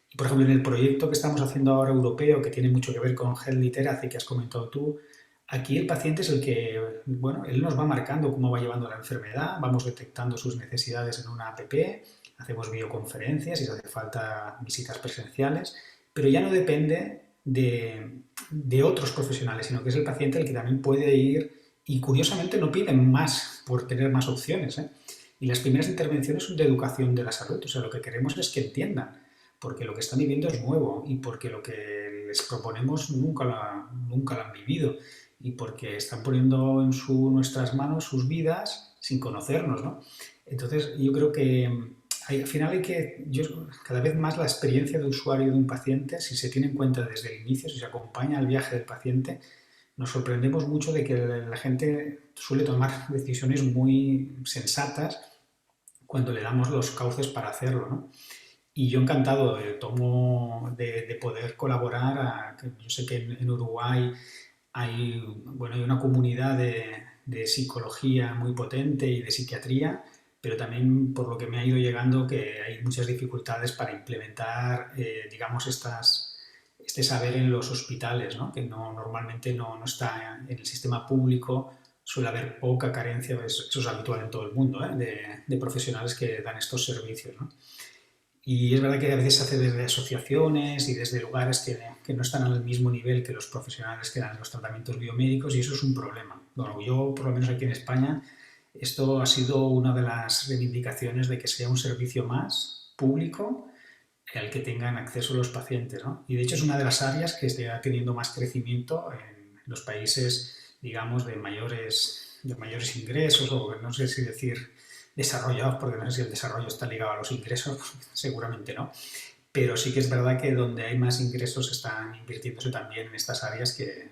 Y, por ejemplo, en el proyecto que estamos haciendo ahora europeo, que tiene mucho que ver con Health Literacy, que has comentado tú, aquí el paciente es el que, bueno, él nos va marcando cómo va llevando la enfermedad, vamos detectando sus necesidades en una app, hacemos videoconferencias y si hace falta visitas presenciales, pero ya no depende de otros profesionales, sino que es el paciente el que también puede ir y curiosamente no piden más por tener más opciones, ¿eh? Y las primeras intervenciones son de educación de la salud, o sea, lo que queremos es que entiendan, porque lo que están viviendo es nuevo y porque lo que les proponemos nunca lo han vivido y porque están poniendo en nuestras manos sus vidas sin conocernos, ¿no? Entonces, yo creo que al final cada vez más la experiencia de usuario de un paciente, si se tiene en cuenta desde el inicio, si se acompaña al viaje del paciente, nos sorprendemos mucho de que la gente suele tomar decisiones muy sensatas cuando le damos los cauces para hacerlo, ¿no? Y yo encantado de poder colaborar. Yo sé que en Uruguay hay una comunidad de psicología muy potente y de psiquiatría, pero también por lo que me ha ido llegando que hay muchas dificultades para implementar, digamos, este saber en los hospitales, ¿no? Que normalmente no está en el sistema público, suele haber poca carencia, eso es habitual en todo el mundo, ¿eh? de profesionales que dan estos servicios, ¿no? Y es verdad que a veces se hace desde asociaciones y desde lugares que no están al mismo nivel que los profesionales que dan los tratamientos biomédicos y eso es un problema. Bueno, yo, por lo menos aquí en España, esto ha sido una de las reivindicaciones de que sea un servicio más público al que tengan acceso los pacientes, ¿no? Y de hecho es una de las áreas que está teniendo más crecimiento en los países, digamos, de mayores ingresos, o no sé si decir desarrollados, porque no sé si el desarrollo está ligado a los ingresos, seguramente no, pero sí que es verdad que donde hay más ingresos están invirtiéndose también en estas áreas que,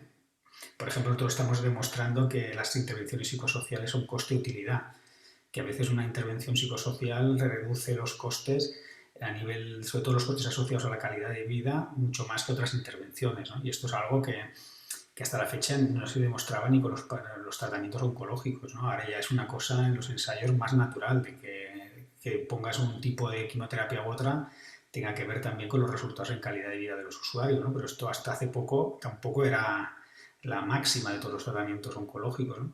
por ejemplo, nosotros estamos demostrando que las intervenciones psicosociales son coste-utilidad, que a veces una intervención psicosocial reduce los costes a nivel, sobre todo los costes asociados a la calidad de vida, mucho más que otras intervenciones, ¿no? Y esto es algo que hasta la fecha no se demostraba ni con los tratamientos oncológicos, ¿no? Ahora ya es una cosa en los ensayos más natural, de que pongas un tipo de quimioterapia u otra tenga que ver también con los resultados en calidad de vida de los usuarios, ¿no? Pero esto hasta hace poco tampoco era la máxima de todos los tratamientos oncológicos, ¿no?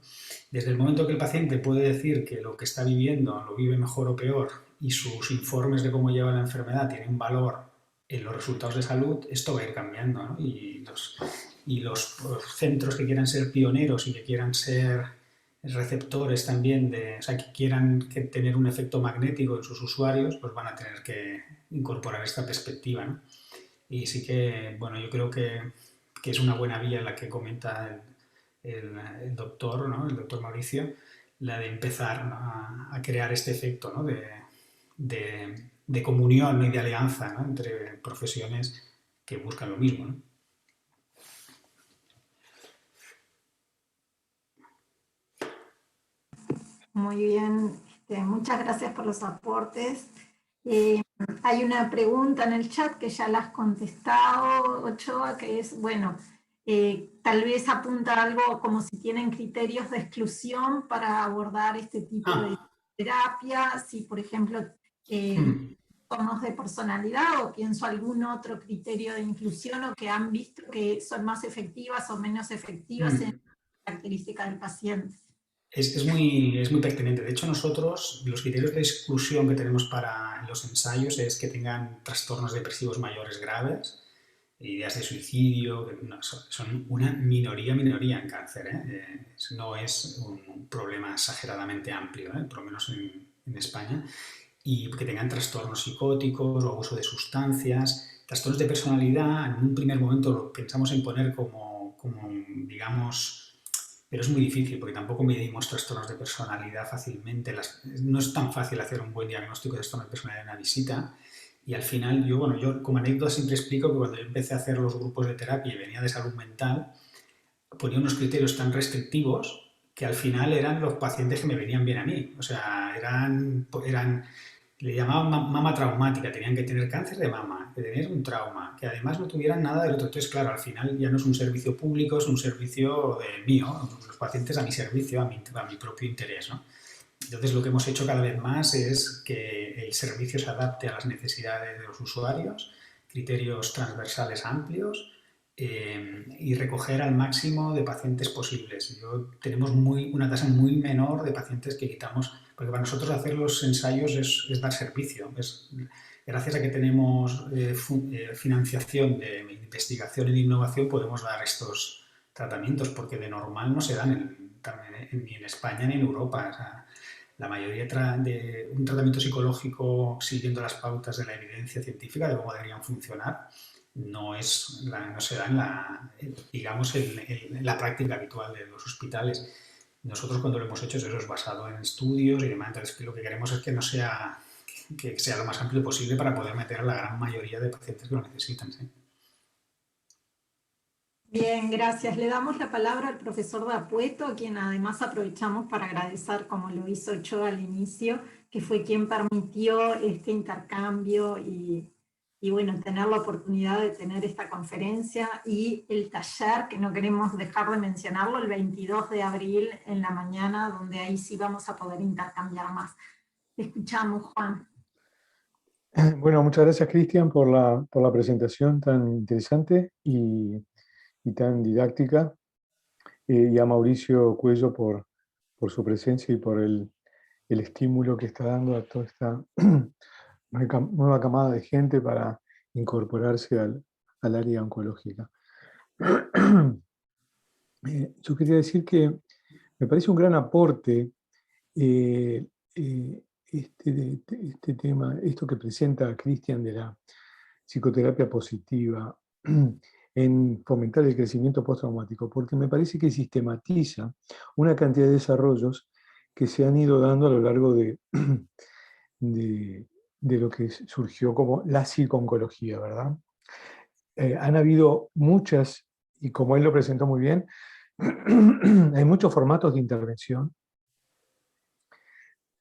Desde el momento que el paciente puede decir que lo que está viviendo lo vive mejor o peor y sus informes de cómo lleva la enfermedad tienen un valor en los resultados de salud, esto va a ir cambiando, ¿no? Y los centros que quieran ser pioneros y que quieran ser receptores también, o sea, que quieran tener un efecto magnético en sus usuarios, pues van a tener que incorporar esta perspectiva, ¿no? Y sí que, bueno, yo creo que es una buena vía la que comenta el doctor, ¿no? El doctor Mauricio, la de empezar a crear este efecto, ¿no? de comunión y de alianza, ¿no? Entre profesiones que buscan lo mismo, ¿no?
Muy bien, muchas gracias por los aportes. Hay una pregunta en el chat que ya la has contestado, Ochoa, que es, bueno, tal vez apunta algo como si tienen criterios de exclusión para abordar este tipo de terapia, si por ejemplo trastornos de personalidad o pienso algún otro criterio de inclusión o que han visto que son más efectivas o menos efectivas en la característica del paciente.
Es muy pertinente. De hecho, nosotros, los criterios de exclusión que tenemos para los ensayos es que tengan trastornos depresivos mayores graves, ideas de suicidio, que son una minoría en cáncer, ¿eh? No es un problema exageradamente amplio, ¿eh? Por lo menos en España. y que tengan trastornos psicóticos o abuso de sustancias. Trastornos de personalidad, en un primer momento lo pensamos en poner como digamos, pero es muy difícil porque tampoco medimos trastornos de personalidad fácilmente. No es tan fácil hacer un buen diagnóstico de trastorno de personalidad en una visita. Y al final, yo como anécdota siempre explico que cuando yo empecé a hacer los grupos de terapia y venía de salud mental, ponía unos criterios tan restrictivos que al final eran los pacientes que me venían bien a mí. O sea, le llamaban mama traumática, tenían que tener cáncer de mama, que tener un trauma, que además no tuvieran nada del otro. Entonces, claro, al final ya no es un servicio público, es un servicio mío, los pacientes a mi servicio, a mi propio interés, ¿no? Entonces, lo que hemos hecho cada vez más es que el servicio se adapte a las necesidades de los usuarios, criterios transversales amplios, y recoger al máximo de pacientes posibles. Tenemos una tasa muy menor de pacientes que quitamos, porque para nosotros hacer los ensayos es dar servicio. Gracias a que tenemos financiación de investigación y de innovación, podemos dar estos tratamientos, porque de normal no se dan ni en España ni en Europa. O sea, la mayoría de un tratamiento psicológico siguiendo las pautas de la evidencia científica de cómo deberían funcionar no se da en la práctica habitual de los hospitales. Nosotros cuando lo hemos hecho eso es basado en estudios y demás. Entonces lo que queremos es que sea lo más amplio posible para poder meter a la gran mayoría de pacientes que lo necesitan. ¿Sí?
Bien, gracias. Le damos la palabra al profesor D'Apueto, a quien además aprovechamos para agradecer, como lo hizo Ochoa al inicio, que fue quien permitió este intercambio y bueno, tener la oportunidad de tener esta conferencia y el taller, que no queremos dejar de mencionarlo, el 22 de abril en la mañana, donde ahí sí vamos a poder intercambiar más. Te escuchamos, Juan.
Bueno, muchas gracias, Cristian, por la presentación tan interesante y tan didáctica, y a Mauricio Cuello por su presencia y por el estímulo que está dando a toda esta nueva camada de gente para incorporarse al área oncológica. Yo quería decir que me parece un gran aporte este tema, esto que presenta Cristian de la psicoterapia positiva en fomentar el crecimiento postraumático, porque me parece que sistematiza una cantidad de desarrollos que se han ido dando a lo largo de lo que surgió como la psico-oncología, ¿verdad? Han habido muchas, y como él lo presentó muy bien, hay muchos formatos de intervención.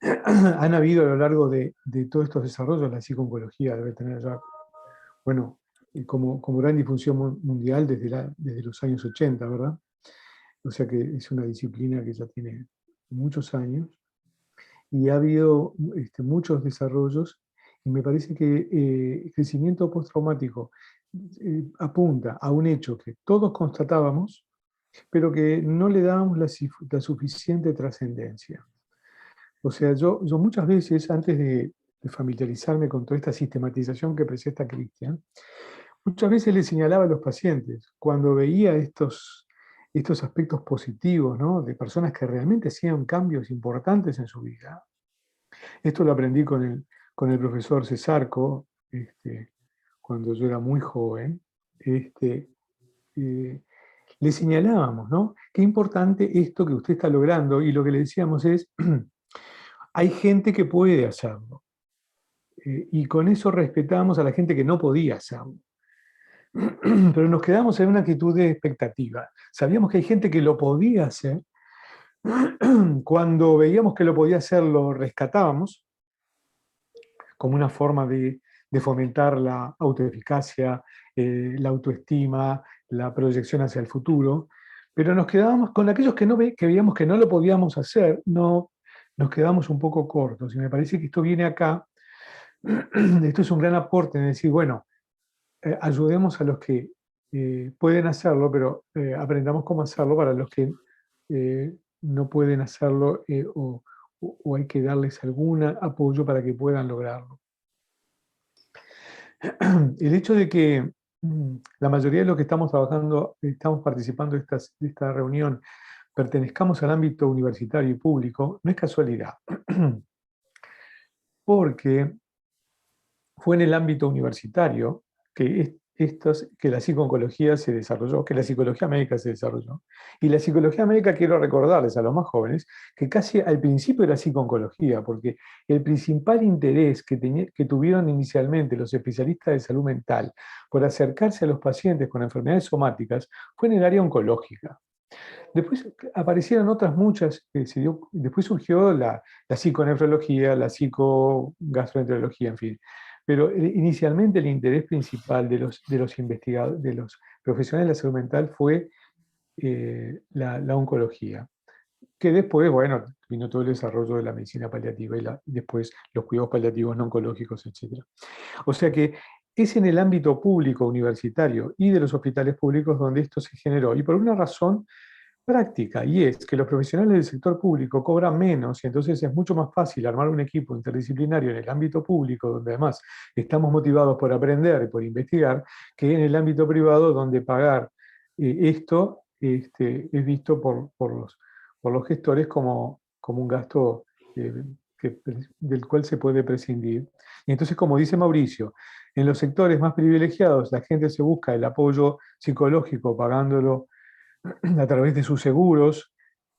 Han habido a lo largo de todos estos desarrollos, la psico-oncología debe tener ya, bueno, como gran difusión mundial desde los años 80, ¿verdad? O sea que es una disciplina que ya tiene muchos años, y ha habido muchos desarrollos, y me parece que el crecimiento postraumático apunta a un hecho que todos constatábamos, pero que no le dábamos la suficiente trascendencia. O sea, yo muchas veces, antes de familiarizarme con toda esta sistematización que presenta Cristian, muchas veces le señalaba a los pacientes, cuando veía estos aspectos positivos, ¿no?, de personas que realmente hacían cambios importantes en su vida. Esto lo aprendí con el profesor Cesarco, cuando yo era muy joven. Le señalábamos, ¿no?, qué importante esto que usted está logrando, y lo que le decíamos es, hay gente que puede hacerlo, y con eso respetamos a la gente que no podía hacerlo. Pero nos quedamos en una actitud de expectativa. Sabíamos que hay gente que lo podía hacer. Cuando veíamos que lo podía hacer, lo rescatábamos como una forma de fomentar la autoeficacia, la autoestima, la proyección hacia el futuro. Pero nos quedábamos con aquellos que veíamos que no lo podíamos hacer, nos quedamos un poco cortos. Y me parece que esto viene acá. Esto es un gran aporte en decir, bueno, ayudemos a los que pueden hacerlo, pero aprendamos cómo hacerlo para los que no pueden hacerlo, o hay que darles algún apoyo para que puedan lograrlo. El hecho de que la mayoría de los que estamos participando de esta reunión, pertenezcamos al ámbito universitario y público, no es casualidad. porque fue en el ámbito universitario que la psico-oncología se desarrolló, que la psicología médica se desarrolló. Y la psicología médica, quiero recordarles a los más jóvenes, que casi al principio era psico-oncología, porque el principal interés que tuvieron inicialmente los especialistas de salud mental por acercarse a los pacientes con enfermedades somáticas fue en el área oncológica. Después aparecieron otras muchas, después surgió la psiconefrología, la psicogastroenterología, en fin. Pero inicialmente el interés principal de los investigadores, de los profesionales de la salud mental fue la oncología. Que después, bueno, vino todo el desarrollo de la medicina paliativa y después los cuidados paliativos no oncológicos, etc. O sea que es en el ámbito público, universitario y de los hospitales públicos donde esto se generó. Y por una razón práctica, y es que los profesionales del sector público cobran menos y entonces es mucho más fácil armar un equipo interdisciplinario en el ámbito público, donde además estamos motivados por aprender y por investigar, que en el ámbito privado, donde pagar esto es visto por los gestores como un gasto del cual se puede prescindir. Y entonces, como dice Mauricio, en los sectores más privilegiados la gente se busca el apoyo psicológico pagándolo a través de sus seguros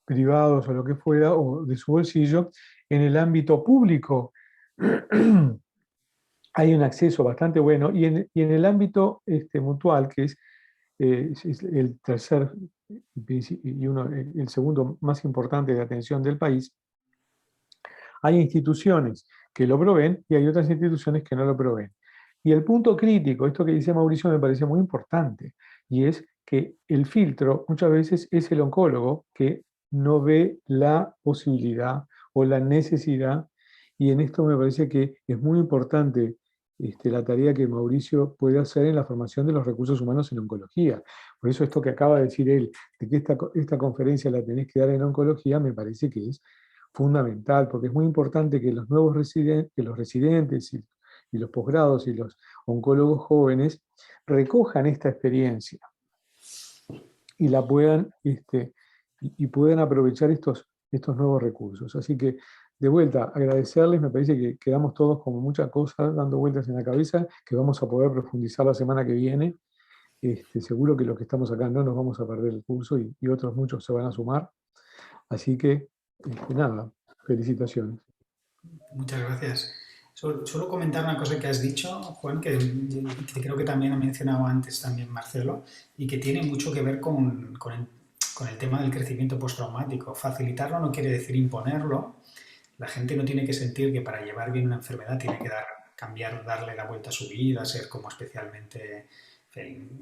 privados o lo que fuera, o de su bolsillo. En el ámbito público hay un acceso bastante bueno, y en el ámbito mutual, que es el tercer y el segundo más importante de atención del país, hay instituciones que lo proveen y hay otras instituciones que no lo proveen. Y el punto crítico, esto que dice Mauricio me parece muy importante, y es que el filtro muchas veces es el oncólogo que no ve la posibilidad o la necesidad, y en esto me parece que es muy importante la tarea que Mauricio puede hacer en la formación de los recursos humanos en oncología. Por eso esto que acaba de decir él, de que esta conferencia la tenés que dar en oncología, me parece que es fundamental, porque es muy importante que los nuevos residentes y los posgrados y los oncólogos jóvenes recojan esta experiencia y la puedan, y puedan aprovechar estos nuevos recursos. Así que, de vuelta, agradecerles, me parece que quedamos todos como muchas cosas dando vueltas en la cabeza, que vamos a poder profundizar la semana que viene. Seguro que los que estamos acá no nos vamos a perder el curso y otros muchos se van a sumar. Así que, nada, felicitaciones.
Muchas gracias. Solo comentar una cosa que has dicho, Juan, que creo que también ha mencionado antes también Marcelo, y que tiene mucho que ver con el tema del crecimiento postraumático. Facilitarlo no quiere decir imponerlo. La gente no tiene que sentir que para llevar bien una enfermedad tiene que darle la vuelta a su vida, ser como especialmente...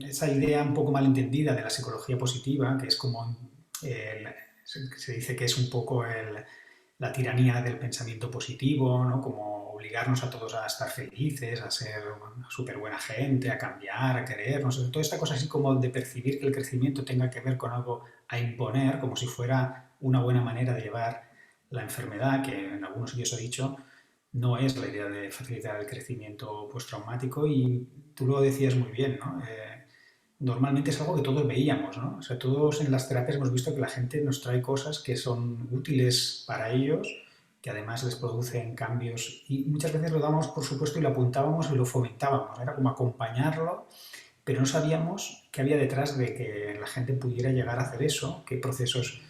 Esa idea un poco malentendida de la psicología positiva, que es como... se dice que es un poco la tiranía del pensamiento positivo, ¿no? Como obligarnos a todos a estar felices, a ser una súper buena gente, a cambiar, a querernos, toda esta cosa así como de percibir que el crecimiento tenga que ver con algo a imponer, como si fuera una buena manera de llevar la enfermedad, que en algunos sitios he dicho, no es la idea de facilitar el crecimiento postraumático, y tú lo decías muy bien, ¿no? Normalmente es algo que todos veíamos, ¿no? O sea, todos en las terapias hemos visto que la gente nos trae cosas que son útiles para ellos, que además les producen cambios, y muchas veces lo damos por supuesto y lo apuntábamos y lo fomentábamos, era como acompañarlo, pero no sabíamos qué había detrás de que la gente pudiera llegar a hacer eso, qué procesos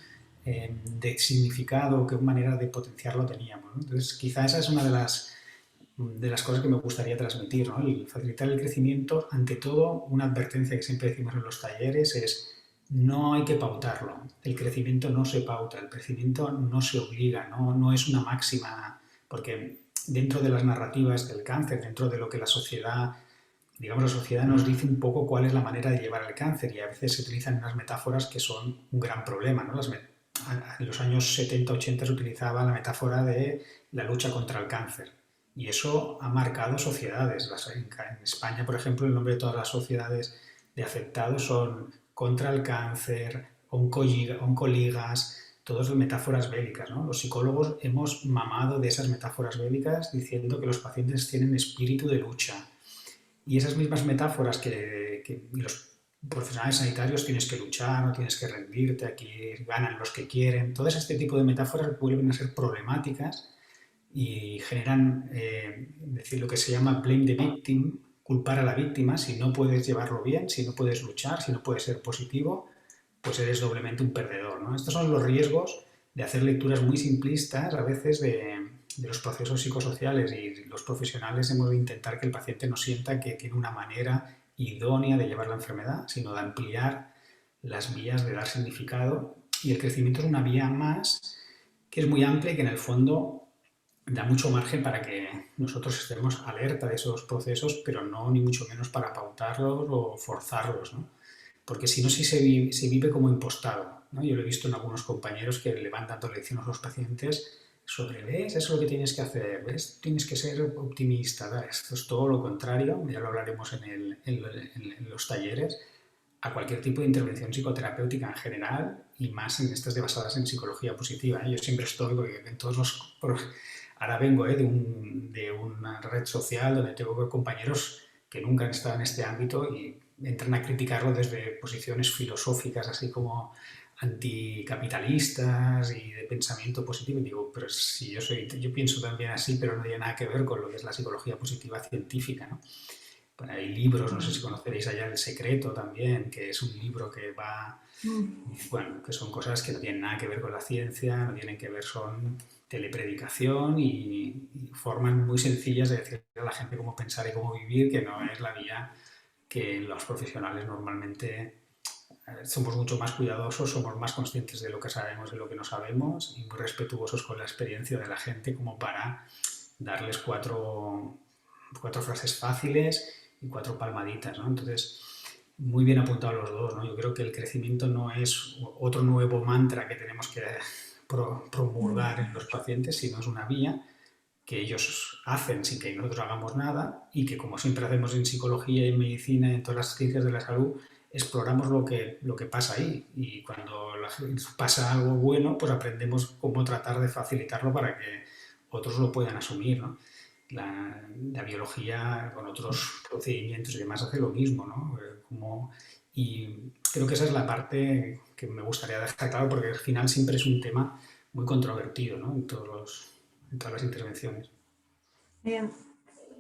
de significado, qué manera de potenciarlo teníamos, ¿no? Entonces, quizá esa es una de las cosas que me gustaría transmitir, ¿no? El facilitar el crecimiento. Ante todo, una advertencia que siempre decimos en los talleres es: no hay que pautarlo. El crecimiento no se pauta, el crecimiento no se obliga, no es una máxima, porque dentro de las narrativas del cáncer, dentro de lo que la sociedad, digamos, la sociedad nos dice un poco cuál es la manera de llevar el cáncer, y a veces se utilizan unas metáforas que son un gran problema, ¿no? En los años 70-80 se utilizaba la metáfora de la lucha contra el cáncer. Y eso ha marcado sociedades. En España, por ejemplo, el nombre de todas las sociedades de afectados son contra el cáncer, oncoligas, todas metáforas bélicas, ¿no? Los psicólogos hemos mamado de esas metáforas bélicas diciendo que los pacientes tienen espíritu de lucha. Y esas mismas metáforas que los profesionales sanitarios, tienes que luchar, no tienes que rendirte, aquí ganan los que quieren, todo este tipo de metáforas vuelven a ser problemáticas y generan decir lo que se llama blame the victim, culpar a la víctima. Si no puedes llevarlo bien, si no puedes luchar, si no puedes ser positivo, pues eres doblemente un perdedor, ¿no? Estos son los riesgos de hacer lecturas muy simplistas a veces de los procesos psicosociales, y los profesionales hemos de intentar que el paciente no sienta que tiene una manera idónea de llevar la enfermedad, sino de ampliar las vías de dar significado, y el crecimiento es una vía más que es muy amplia y que en el fondo da mucho margen para que nosotros estemos alerta de esos procesos, pero no ni mucho menos para pautarlos o forzarlos, ¿no? Porque si no, sí se vive como impostado, ¿no? Yo lo he visto en algunos compañeros que le van dando lecciones a los pacientes sobre, ¿ves? Eso es lo que tienes que hacer, ¿ves? Tienes que ser optimista, ¿verdad? Esto es todo lo contrario, ya lo hablaremos en los talleres, a cualquier tipo de intervención psicoterapéutica en general, y más en estas basadas en psicología positiva, ¿eh? Yo siempre estoy, porque en todos los... Ahora vengo de una red social donde tengo compañeros que nunca han estado en este ámbito y entran a criticarlo desde posiciones filosóficas así como anticapitalistas y de pensamiento positivo, y digo, pero si yo pienso también así, pero no tiene nada que ver con lo que es la psicología positiva científica, ¿no? Bueno, hay libros, no sé si conoceréis allá El Secreto también, que es un libro que va, bueno, que son cosas que no tienen nada que ver con la ciencia, no tienen que ver, son telepredicación y formas muy sencillas de decirle a la gente cómo pensar y cómo vivir, que no es la vía que los profesionales normalmente somos mucho más cuidadosos, somos más conscientes de lo que sabemos y de lo que no sabemos, y muy respetuosos con la experiencia de la gente, como para darles cuatro frases fáciles y 4 palmaditas, ¿no? Entonces, muy bien apuntado los dos, ¿no? Yo creo que el crecimiento no es otro nuevo mantra que tenemos que promulgar en los pacientes, sino es una vía que ellos hacen sin que nosotros hagamos nada, y que, como siempre hacemos en psicología y en medicina y en todas las ciencias de la salud, exploramos lo que pasa ahí, y cuando pasa algo bueno, pues aprendemos cómo tratar de facilitarlo para que otros lo puedan asumir, ¿no? La biología con otros procedimientos y demás hace lo mismo, ¿no? Y creo que esa es la parte que me gustaría dejar claro, porque al final siempre es un tema muy controvertido, ¿no? en todas las intervenciones.
Bien.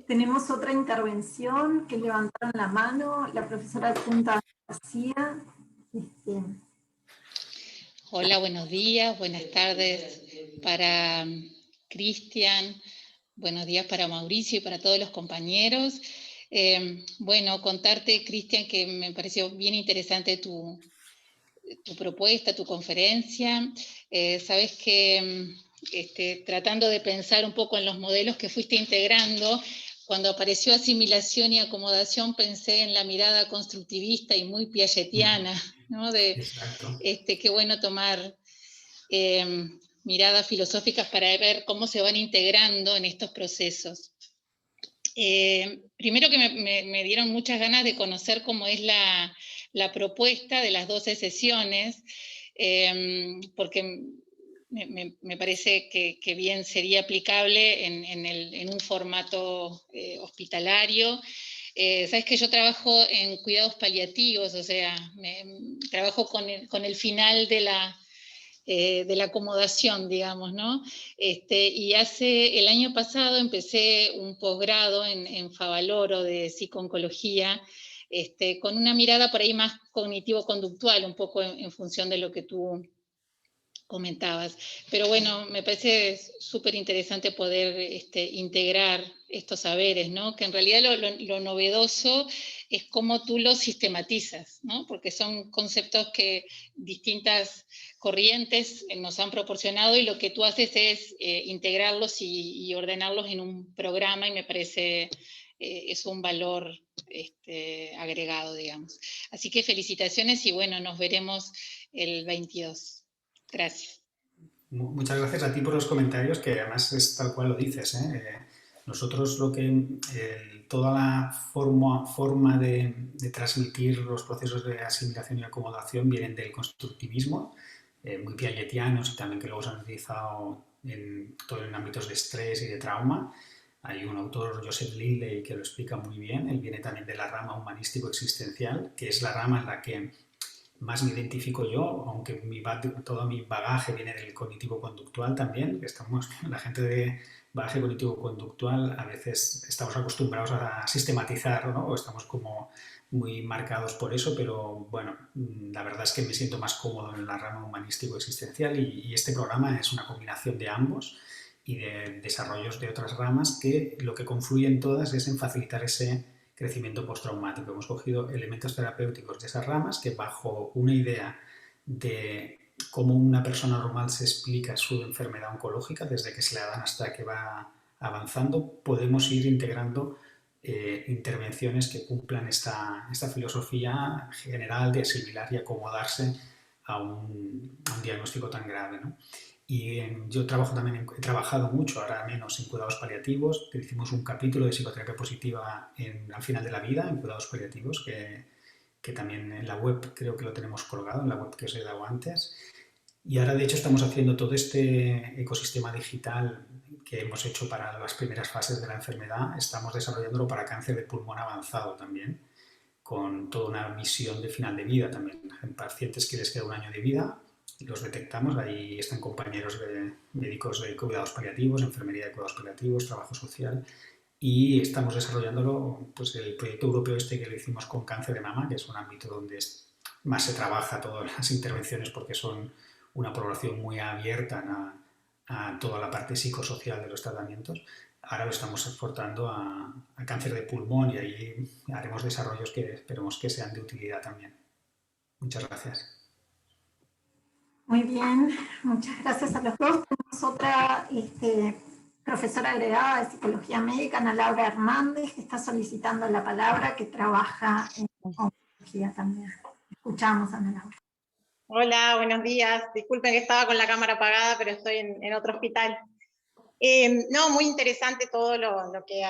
Tenemos otra intervención que levantaron la mano, la profesora Punta García.
Hola, buenos días, buenas tardes para Cristian, buenos días para Mauricio y para todos los compañeros. Bueno, contarte, Cristian, que me pareció bien interesante tu propuesta, tu conferencia. Sabes que tratando de pensar un poco en los modelos que fuiste integrando, cuando apareció asimilación y acomodación, pensé en la mirada constructivista y muy piagetiana, ¿no?
Exacto.
Qué bueno tomar miradas filosóficas para ver cómo se van integrando en estos procesos. Primero que me dieron muchas ganas de conocer cómo es la propuesta de las 12 sesiones, porque me parece que bien sería aplicable en un formato hospitalario. Sabes que yo trabajo en cuidados paliativos, o sea, trabajo con el final de la acomodación, digamos, ¿no? Y el año pasado empecé un posgrado en Favaloro de psicooncología, con una mirada por ahí más cognitivo-conductual, un poco en función de lo que tú comentabas. Pero bueno, me parece súper interesante poder integrar estos saberes, ¿no? Que en realidad lo novedoso es cómo tú los sistematizas, ¿no? Porque son conceptos que distintas corrientes nos han proporcionado, y lo que tú haces es integrarlos y ordenarlos en un programa, y me parece es un valor agregado, digamos. Así que felicitaciones, y bueno, nos veremos el 22. Gracias.
Muchas gracias a ti por los comentarios, que además es tal cual lo dices, ¿eh? Nosotros toda la forma de transmitir los procesos de asimilación y acomodación vienen del constructivismo, muy piagetianos, y también que luego se han utilizado en ámbitos de estrés y de trauma. Hay un autor, Joseph Lindley, que lo explica muy bien. Él viene también de la rama humanístico-existencial, que es la rama en la que más me identifico yo, aunque todo mi bagaje viene del cognitivo-conductual también, que la gente de bagaje cognitivo-conductual a veces estamos acostumbrados a sistematizar, ¿no? O estamos como muy marcados por eso, pero bueno, la verdad es que me siento más cómodo en la rama humanístico-existencial y este programa es una combinación de ambos y de desarrollos de otras ramas que lo que confluyen todas es en facilitar ese crecimiento postraumático. Hemos cogido elementos terapéuticos de esas ramas que bajo una idea de cómo una persona normal se explica su enfermedad oncológica desde que se la dan hasta que va avanzando, podemos ir integrando intervenciones que cumplan esta filosofía general de asimilar y acomodarse a un diagnóstico tan grave, ¿no? Y yo he trabajado mucho, ahora menos, en cuidados paliativos. Hicimos un capítulo de psicoterapia positiva al final de la vida, en cuidados paliativos, que también en la web creo que lo tenemos colgado, en la web que os he dado antes. Y ahora, de hecho, estamos haciendo todo este ecosistema digital que hemos hecho para las primeras fases de la enfermedad, estamos desarrollándolo para cáncer de pulmón avanzado también, con toda una visión de final de vida también. En pacientes que les queda un año de vida, los detectamos, ahí están compañeros médicos de cuidados paliativos, enfermería de cuidados paliativos, trabajo social, y estamos desarrollándolo, pues el proyecto europeo que lo hicimos con cáncer de mama, que es un ámbito donde más se trabaja todas las intervenciones porque son una población muy abierta a toda la parte psicosocial de los tratamientos. Ahora lo estamos exportando a cáncer de pulmón y ahí haremos desarrollos que esperemos que sean de utilidad también. Muchas gracias.
Muy bien, muchas gracias a los dos. Tenemos otra profesora agregada de Psicología Médica, Ana Laura Hernández, que está solicitando la palabra, que trabaja en oncología también. Escuchamos, Ana Laura.
Hola, buenos días. Disculpen que estaba con la cámara apagada, pero estoy en otro hospital. No, muy interesante todo lo que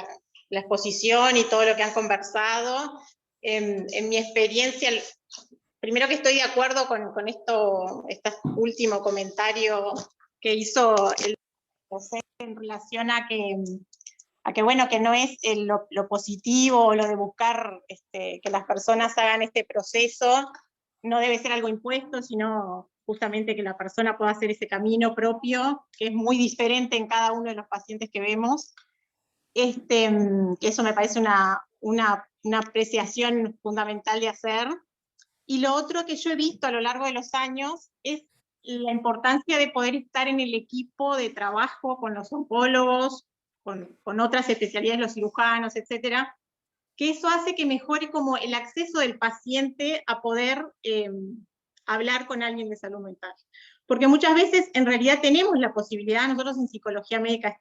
la exposición y todo lo que han conversado. En mi experiencia, primero que estoy de acuerdo con este último comentario que hizo el docente en relación a que bueno, que no es lo positivo o lo de buscar que las personas hagan este proceso, no debe ser algo impuesto, sino justamente que la persona pueda hacer ese camino propio, que es muy diferente en cada uno de los pacientes que vemos. Eso me parece una apreciación fundamental de hacer. Y lo otro que yo he visto a lo largo de los años es la importancia de poder estar en el equipo de trabajo con los oncólogos, con otras especialidades, los cirujanos, etcétera, que eso hace que mejore como el acceso del paciente a poder hablar con alguien de salud mental. Porque muchas veces en realidad tenemos la posibilidad, nosotros en psicología médica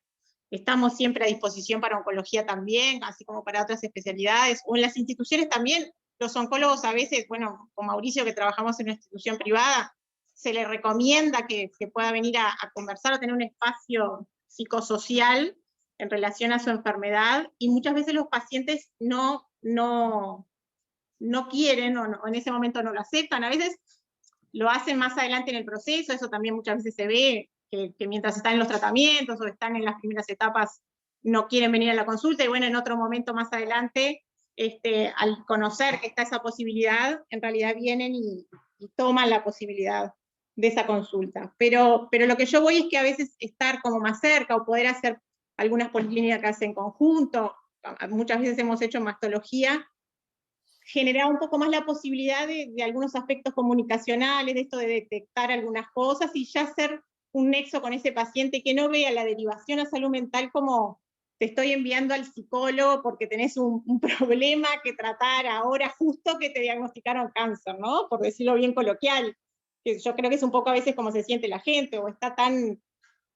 estamos siempre a disposición para oncología también, así como para otras especialidades, o en las instituciones también, los oncólogos a veces, bueno, con Mauricio que trabajamos en una institución privada, se le recomienda que pueda venir a conversar o tener un espacio psicosocial en relación a su enfermedad, y muchas veces los pacientes no quieren, o en ese momento no lo aceptan, a veces lo hacen más adelante en el proceso, eso también muchas veces se ve, que mientras están en los tratamientos, o están en las primeras etapas, no quieren venir a la consulta, y bueno, en otro momento más adelante, al conocer que está esa posibilidad, en realidad vienen y toman la posibilidad de esa consulta. Pero lo que yo voy es que a veces estar como más cerca, o poder hacer algunas policlínicas en conjunto, muchas veces hemos hecho mastología, generar un poco más la posibilidad de algunos aspectos comunicacionales, de esto de detectar algunas cosas, y ya hacer un nexo con ese paciente, que no vea la derivación a salud mental como te estoy enviando al psicólogo porque tenés un problema que tratar ahora justo que te diagnosticaron cáncer, ¿no? Por decirlo bien coloquial, que yo creo que es un poco a veces como se siente la gente, o está tan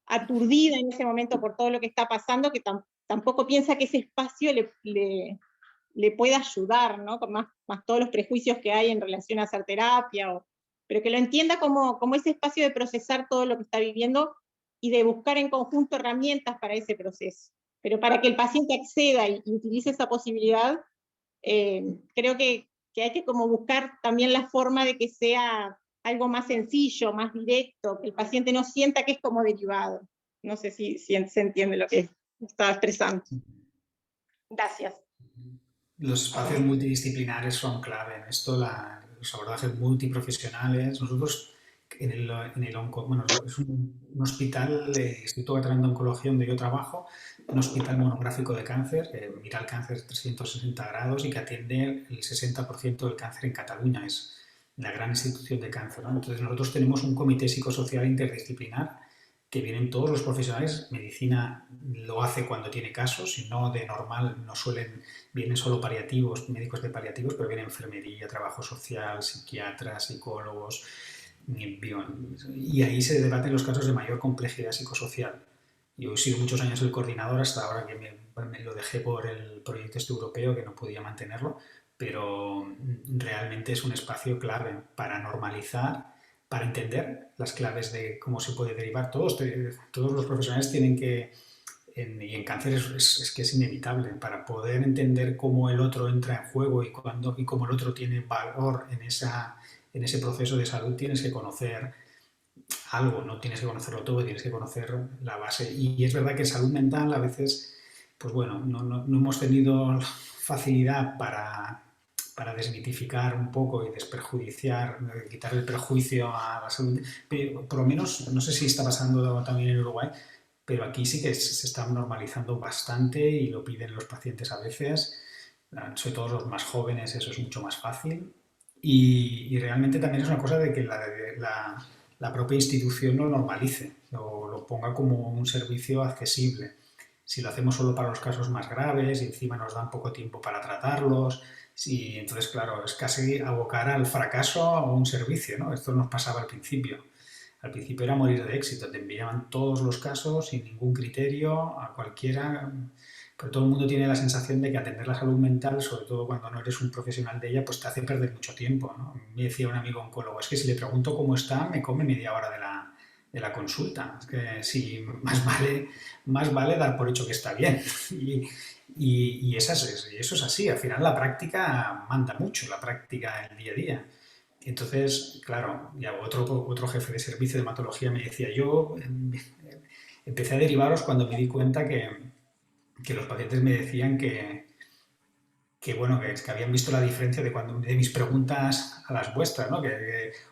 aturdida en ese momento por todo lo que está pasando, que tampoco piensa que ese espacio le pueda ayudar, ¿no? Con más todos los prejuicios que hay en relación a hacer terapia, pero que lo entienda como ese espacio de procesar todo lo que está viviendo, y de buscar en conjunto herramientas para ese proceso. Pero para que el paciente acceda y utilice esa posibilidad, creo que hay que como buscar también la forma de que sea algo más sencillo, más directo, que el paciente no sienta que es como derivado. No sé si se entiende lo que estaba expresando. Gracias.
Los espacios multidisciplinares son clave en esto. los abordajes multiprofesionales. Nosotros bueno, es un hospital, Instituto Catalán de Oncología, donde yo trabajo, un hospital monográfico de cáncer, que mira el cáncer 360 grados y que atiende el 60% del cáncer en Cataluña. Es la gran institución de cáncer, ¿no? Entonces nosotros tenemos un comité psicosocial interdisciplinar que vienen todos los profesionales. Medicina lo hace cuando tiene casos, si no, de normal no vienen solo paliativos, médicos de paliativos, pero viene enfermería, trabajo social, psiquiatras, psicólogos, y ahí se debaten los casos de mayor complejidad psicosocial. Yo he sido muchos años el coordinador, hasta ahora que me lo dejé por el proyecto este europeo, que no podía mantenerlo, pero realmente es un espacio clave para normalizar, para entender las claves de cómo se puede derivar. Todos los profesionales tienen que, y en cáncer es que es inevitable, para poder entender cómo el otro entra en juego y cómo el otro tiene valor en ese proceso de salud, tienes que conocer algo, no tienes que conocerlo todo, tienes que conocer la base. Y es verdad que en salud mental a veces, pues bueno, no hemos tenido facilidad para desmitificar un poco y desperjudiciar, quitar el prejuicio a la salud. Pero, por lo menos, no sé si está pasando también en Uruguay, pero aquí sí que se está normalizando bastante y lo piden los pacientes a veces, sobre todo los más jóvenes, eso es mucho más fácil. Y realmente también es una cosa de que la propia institución lo normalice, lo ponga como un servicio accesible. Si lo hacemos solo para los casos más graves y encima nos dan poco tiempo para tratarlos, entonces, claro, es casi abocar al fracaso a un servicio, ¿no? Esto nos pasaba al principio. Al principio era morir de éxito, te enviaban todos los casos sin ningún criterio, a cualquiera. Pero todo el mundo tiene la sensación de que atender la salud mental, sobre todo cuando no eres un profesional de ella, pues te hace perder mucho tiempo, ¿no? Me decía un amigo oncólogo, es que si le pregunto cómo está, me come media hora de la consulta. Es que sí, más vale dar por hecho que está bien. Y eso es así. Al final la práctica manda mucho, la práctica el día a día. Entonces, claro, ya otro jefe de servicio de hematología me decía, yo empecé a derivaros cuando me di cuenta que los pacientes me decían que habían visto la diferencia de mis preguntas a las vuestras, ¿no?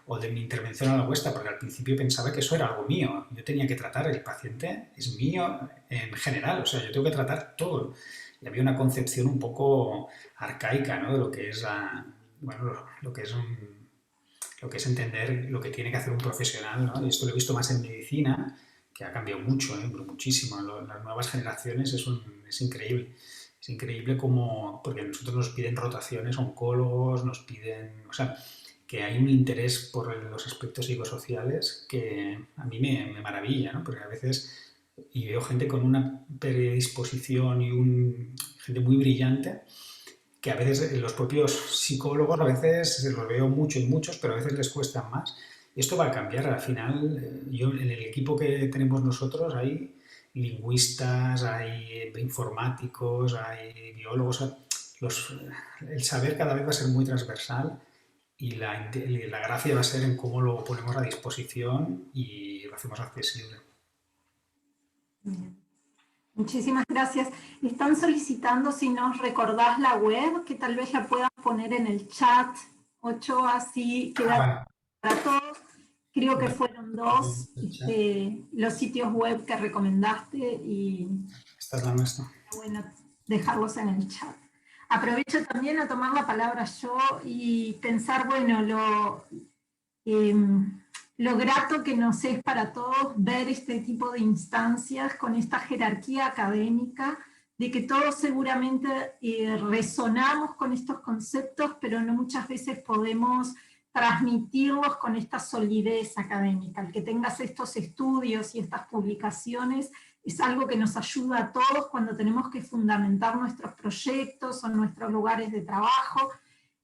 O de mi intervención a la vuestra, porque al principio pensaba que eso era algo mío. Yo tenía que tratar, el paciente es mío en general, o sea, yo tengo que tratar todo. Y había una concepción un poco arcaica, ¿no? De lo que es lo que es entender lo que tiene que hacer un profesional, ¿no? Y esto lo he visto más en medicina, que ha cambiado mucho, muchísimo. Las nuevas generaciones es increíble. Es increíble porque nosotros nos piden rotaciones, oncólogos, nos piden... O sea, que hay un interés por los aspectos psicosociales que a mí me maravilla, ¿no? Porque a veces... Y veo gente con una predisposición y gente muy brillante, que a veces los propios psicólogos, a veces se los veo mucho y muchos, pero a veces les cuesta más. Y esto va a cambiar. Al final, en el equipo que tenemos nosotros hay lingüistas, hay informáticos, hay biólogos. El saber cada vez va a ser muy transversal y la gracia va a ser en cómo lo ponemos a disposición y lo hacemos accesible.
Bien. Muchísimas gracias. Están solicitando si nos recordás la web, que tal vez la puedan poner en el chat, Ochoa, así queda para todos. Creo que fueron dos los sitios web que recomendaste y
esta es la nuestra.
Bueno, dejarlos en el chat. Aprovecho también a tomar la palabra yo y pensar, bueno, lo grato que nos es para todos ver este tipo de instancias con esta jerarquía académica, de que todos seguramente resonamos con estos conceptos, pero no muchas veces podemos transmitirlos con esta solidez académica. El que tengas estos estudios y estas publicaciones es algo que nos ayuda a todos cuando tenemos que fundamentar nuestros proyectos o nuestros lugares de trabajo,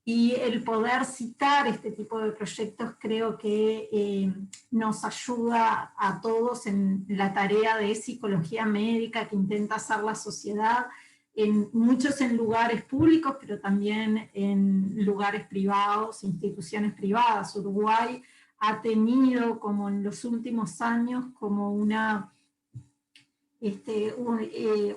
y el poder citar este tipo de proyectos creo que nos ayuda a todos en la tarea de psicología médica que intenta hacer la sociedad, muchos en lugares públicos, pero también en lugares privados, instituciones privadas. Uruguay ha tenido, como en los últimos años, como una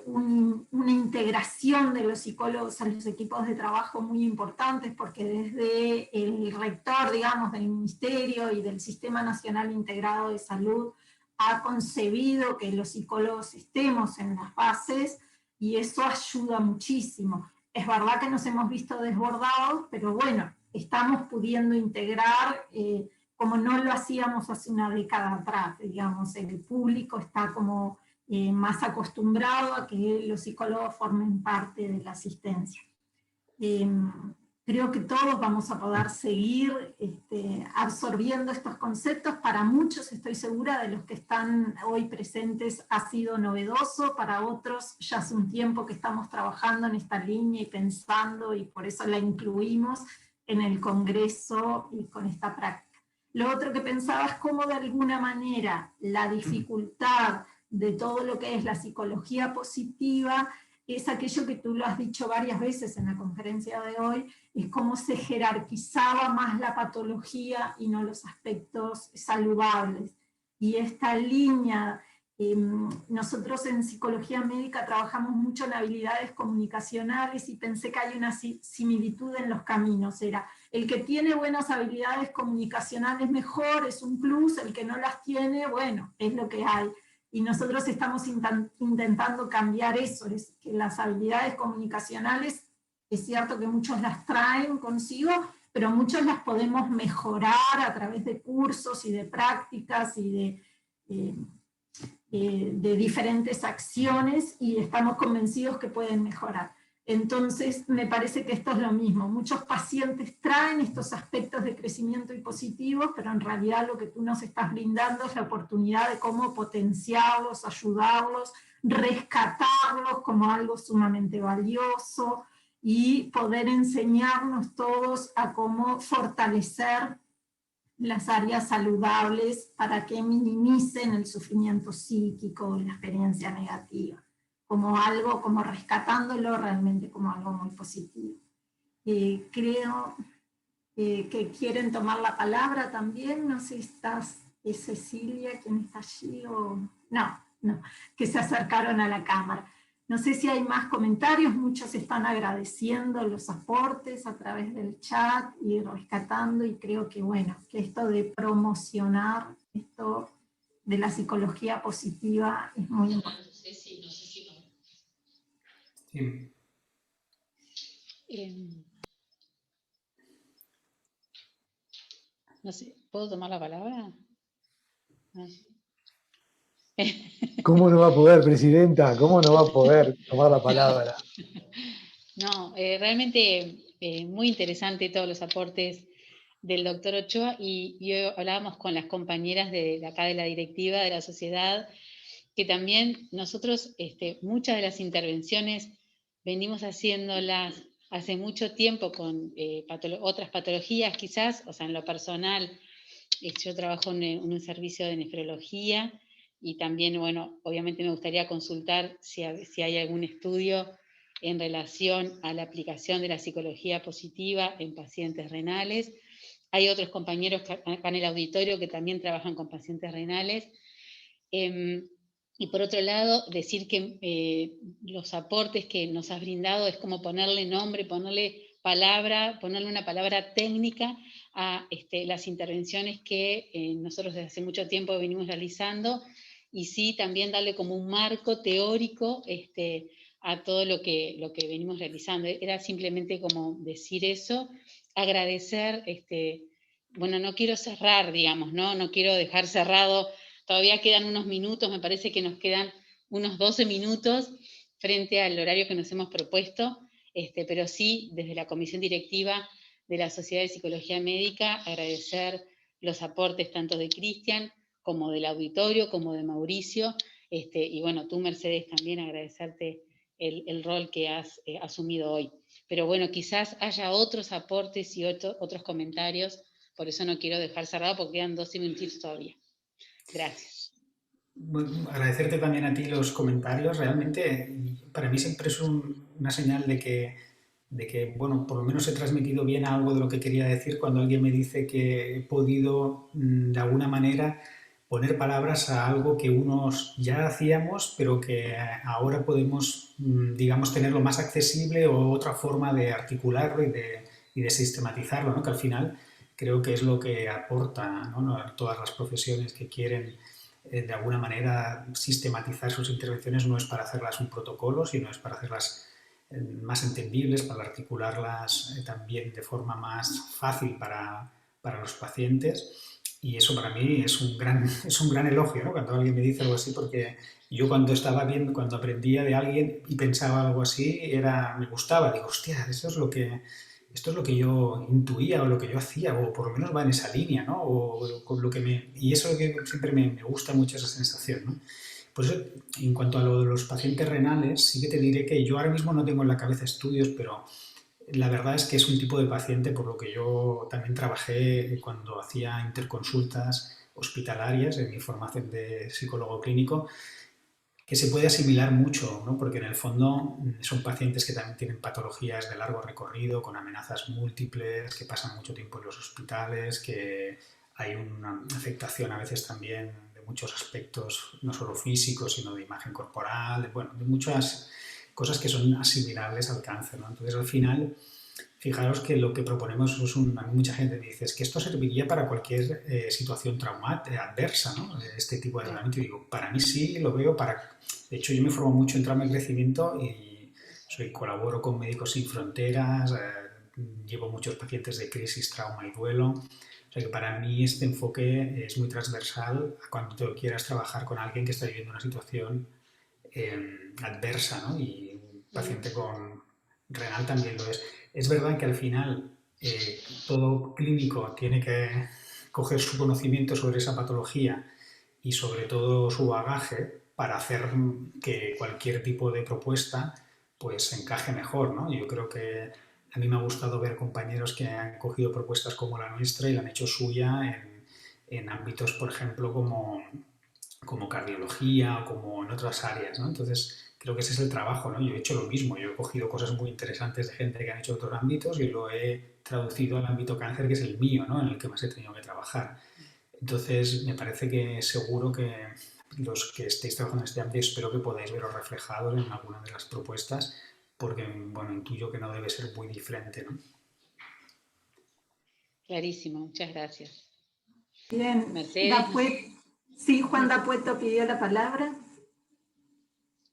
una integración de los psicólogos a los equipos de trabajo muy importantes, porque desde el rector, digamos, del Ministerio y del Sistema Nacional Integrado de Salud ha concebido que los psicólogos estemos en las bases, y eso ayuda muchísimo. Es verdad que nos hemos visto desbordados, pero bueno, estamos pudiendo integrar como no lo hacíamos hace una década atrás, digamos, el público está como más acostumbrado a que los psicólogos formen parte de la asistencia. Creo que todos vamos a poder seguir absorbiendo estos conceptos. Para muchos, estoy segura, de los que están hoy presentes ha sido novedoso, para otros ya hace un tiempo que estamos trabajando en esta línea y pensando, y por eso la incluimos en el Congreso y con esta práctica. Lo otro que pensaba es cómo de alguna manera la dificultad de todo lo que es la psicología positiva es aquello que tú lo has dicho varias veces en la conferencia de hoy, es cómo se jerarquizaba más la patología y no los aspectos saludables. Y esta línea, nosotros en psicología médica trabajamos mucho en habilidades comunicacionales, y pensé que hay una similitud en los caminos. Era, el que tiene buenas habilidades comunicacionales mejor, es un plus; el que no las tiene, bueno, es lo que hay. Y nosotros estamos intentando cambiar eso, es que las habilidades comunicacionales, es cierto que muchos las traen consigo, pero muchos las podemos mejorar a través de cursos y de prácticas y de diferentes acciones, y estamos convencidos que pueden mejorar. Entonces, me parece que esto es lo mismo. Muchos pacientes traen estos aspectos de crecimiento y positivos, pero en realidad lo que tú nos estás brindando es la oportunidad de cómo potenciarlos, ayudarlos, rescatarlos como algo sumamente valioso, y poder enseñarnos todos a cómo fortalecer las áreas saludables para que minimicen el sufrimiento psíquico y la experiencia negativa, como algo, como rescatándolo realmente como algo muy positivo. Creo que quieren tomar la palabra también, no sé si es Cecilia quien está allí, o no, que se acercaron a la cámara. No sé si hay más comentarios, muchos están agradeciendo los aportes a través del chat y rescatando, y creo que bueno, que esto de promocionar esto de la psicología positiva es muy importante.
Sí.
No sé, ¿puedo tomar la palabra?
¿Cómo no va a poder, Presidenta? ¿Cómo no va a poder tomar la palabra?
No, realmente muy interesante todos los aportes del doctor Ochoa, y hoy hablábamos con las compañeras de acá de la directiva de la sociedad, que también nosotros muchas de las intervenciones venimos haciéndolas hace mucho tiempo con otras patologías quizás, o sea, en lo personal, yo trabajo en un servicio de nefrología, y también, bueno, obviamente me gustaría consultar si hay algún estudio en relación a la aplicación de la psicología positiva en pacientes renales. Hay otros compañeros acá en el auditorio que también trabajan con pacientes renales. Y por otro lado, decir que los aportes que nos has brindado es como ponerle nombre, ponerle palabra, ponerle una palabra técnica a las intervenciones que nosotros desde hace mucho tiempo venimos realizando, y sí también darle como un marco teórico a todo lo que venimos realizando. Era simplemente como decir eso, agradecer, bueno, no quiero cerrar, digamos, no quiero dejar cerrado. Todavía quedan unos minutos, me parece que nos quedan unos 12 minutos frente al horario que nos hemos propuesto, pero sí, desde la comisión directiva de la Sociedad de Psicología Médica, agradecer los aportes tanto de Cristian, como del auditorio, como de Mauricio, y bueno, tú, Mercedes, también agradecerte el rol que has asumido hoy. Pero bueno, quizás haya otros aportes y otros comentarios, por eso no quiero dejar cerrado, porque quedan 12 minutitos todavía. Gracias.
Bueno, agradecerte también a ti los comentarios. Realmente, para mí siempre es una señal de que, bueno, por lo menos he transmitido bien algo de lo que quería decir cuando alguien me dice que he podido, de alguna manera, poner palabras a algo que unos ya hacíamos, pero que ahora podemos, digamos, tenerlo más accesible o otra forma de articularlo y de sistematizarlo, ¿no? Que al final creo que es lo que aporta, ¿no? Todas las profesiones que quieren de alguna manera sistematizar sus intervenciones, no es para hacerlas un protocolo, sino es para hacerlas más entendibles, para articularlas también de forma más fácil para los pacientes. Y eso para mí es un gran elogio, ¿no? Cuando alguien me dice algo así, porque yo cuando estaba viendo, cuando aprendía de alguien y pensaba algo así, me gustaba, digo, hostia, esto es lo que yo intuía o lo que yo hacía, o por lo menos va en esa línea, ¿no? O con lo que y eso es lo que siempre me gusta mucho, esa sensación, ¿no? Por eso, en cuanto a lo de los pacientes renales, sí que te diré que yo ahora mismo no tengo en la cabeza estudios, pero la verdad es que es un tipo de paciente por lo que yo también trabajé cuando hacía interconsultas hospitalarias en mi formación de psicólogo clínico, que se puede asimilar mucho, ¿no? Porque en el fondo son pacientes que también tienen patologías de largo recorrido, con amenazas múltiples, que pasan mucho tiempo en los hospitales, que hay una afectación a veces también de muchos aspectos, no solo físicos, sino de imagen corporal, de muchas cosas que son asimilables al cáncer, ¿no? Entonces, al final, fijaros que lo que proponemos es a mí mucha gente me dice, es que esto serviría para cualquier situación traumática, adversa, ¿no? Este tipo de tratamiento. Y digo, para mí sí, lo veo De hecho, yo me formo mucho en trauma y crecimiento y colaboro con Médicos Sin Fronteras, llevo muchos pacientes de crisis, trauma y duelo. O sea que para mí este enfoque es muy transversal a cuando tú quieras trabajar con alguien que está viviendo una situación adversa, ¿no? Y un paciente con renal también lo es. Es verdad que al final todo clínico tiene que coger su conocimiento sobre esa patología y sobre todo su bagaje para hacer que cualquier tipo de propuesta pues encaje mejor, ¿no? Yo creo que a mí me ha gustado ver compañeros que han cogido propuestas como la nuestra y la han hecho suya en ámbitos, por ejemplo, como cardiología o como en otras áreas, ¿no? Entonces, creo que ese es el trabajo, ¿no? Yo he hecho lo mismo, yo he cogido cosas muy interesantes de gente que han hecho otros ámbitos y lo he traducido al ámbito cáncer, que es el mío, ¿no? En el que más he tenido que trabajar. Entonces, me parece que seguro que los que estéis trabajando en este ámbito, espero que podáis veros reflejados en alguna de las propuestas, porque, bueno, intuyo que no debe ser muy diferente, ¿no?
Clarísimo, muchas gracias.
Bien,
Mercedes.
Sí, Juan Dapueto pidió la palabra.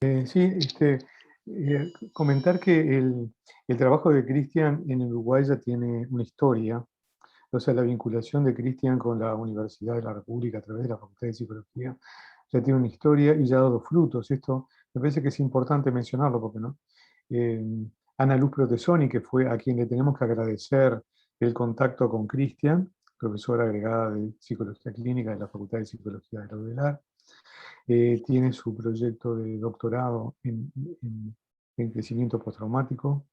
Sí, comentar que el trabajo de Cristian en Uruguay ya tiene una historia. O sea, la vinculación de Cristian con la Universidad de la República a través de la Facultad de Psicología ya tiene una historia y ya ha dado frutos. Esto me parece que es importante mencionarlo, porque no. Ana Luz Protesoni, que fue a quien le tenemos que agradecer el contacto con Cristian, profesora agregada de Psicología Clínica de la Facultad de Psicología de la UDELAR, tiene su proyecto de doctorado en crecimiento postraumático.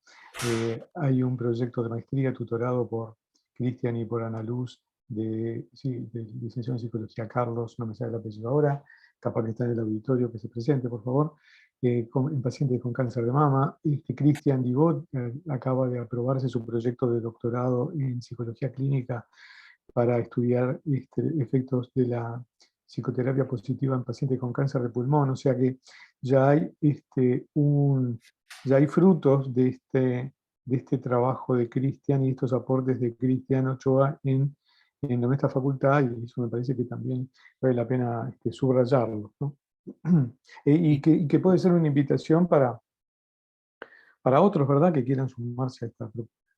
Hay un proyecto de maestría tutorado por Cristian y por Ana Luz de licenciado en Psicología Carlos, no me sale el apellido ahora, capaz que está en el auditorio, que se presente, por favor, en pacientes con cáncer de mama. Cristian Dibot acaba de aprobarse su proyecto de doctorado en Psicología Clínica para estudiar efectos de la psicoterapia positiva en pacientes con cáncer de pulmón, o sea que ya hay, ya hay frutos de este trabajo de Cristian y estos aportes de Cristian Ochoa en nuestra facultad, y eso me parece que también vale la pena subrayarlo, ¿no? y que puede ser una invitación para otros, ¿verdad?, que quieran sumarse a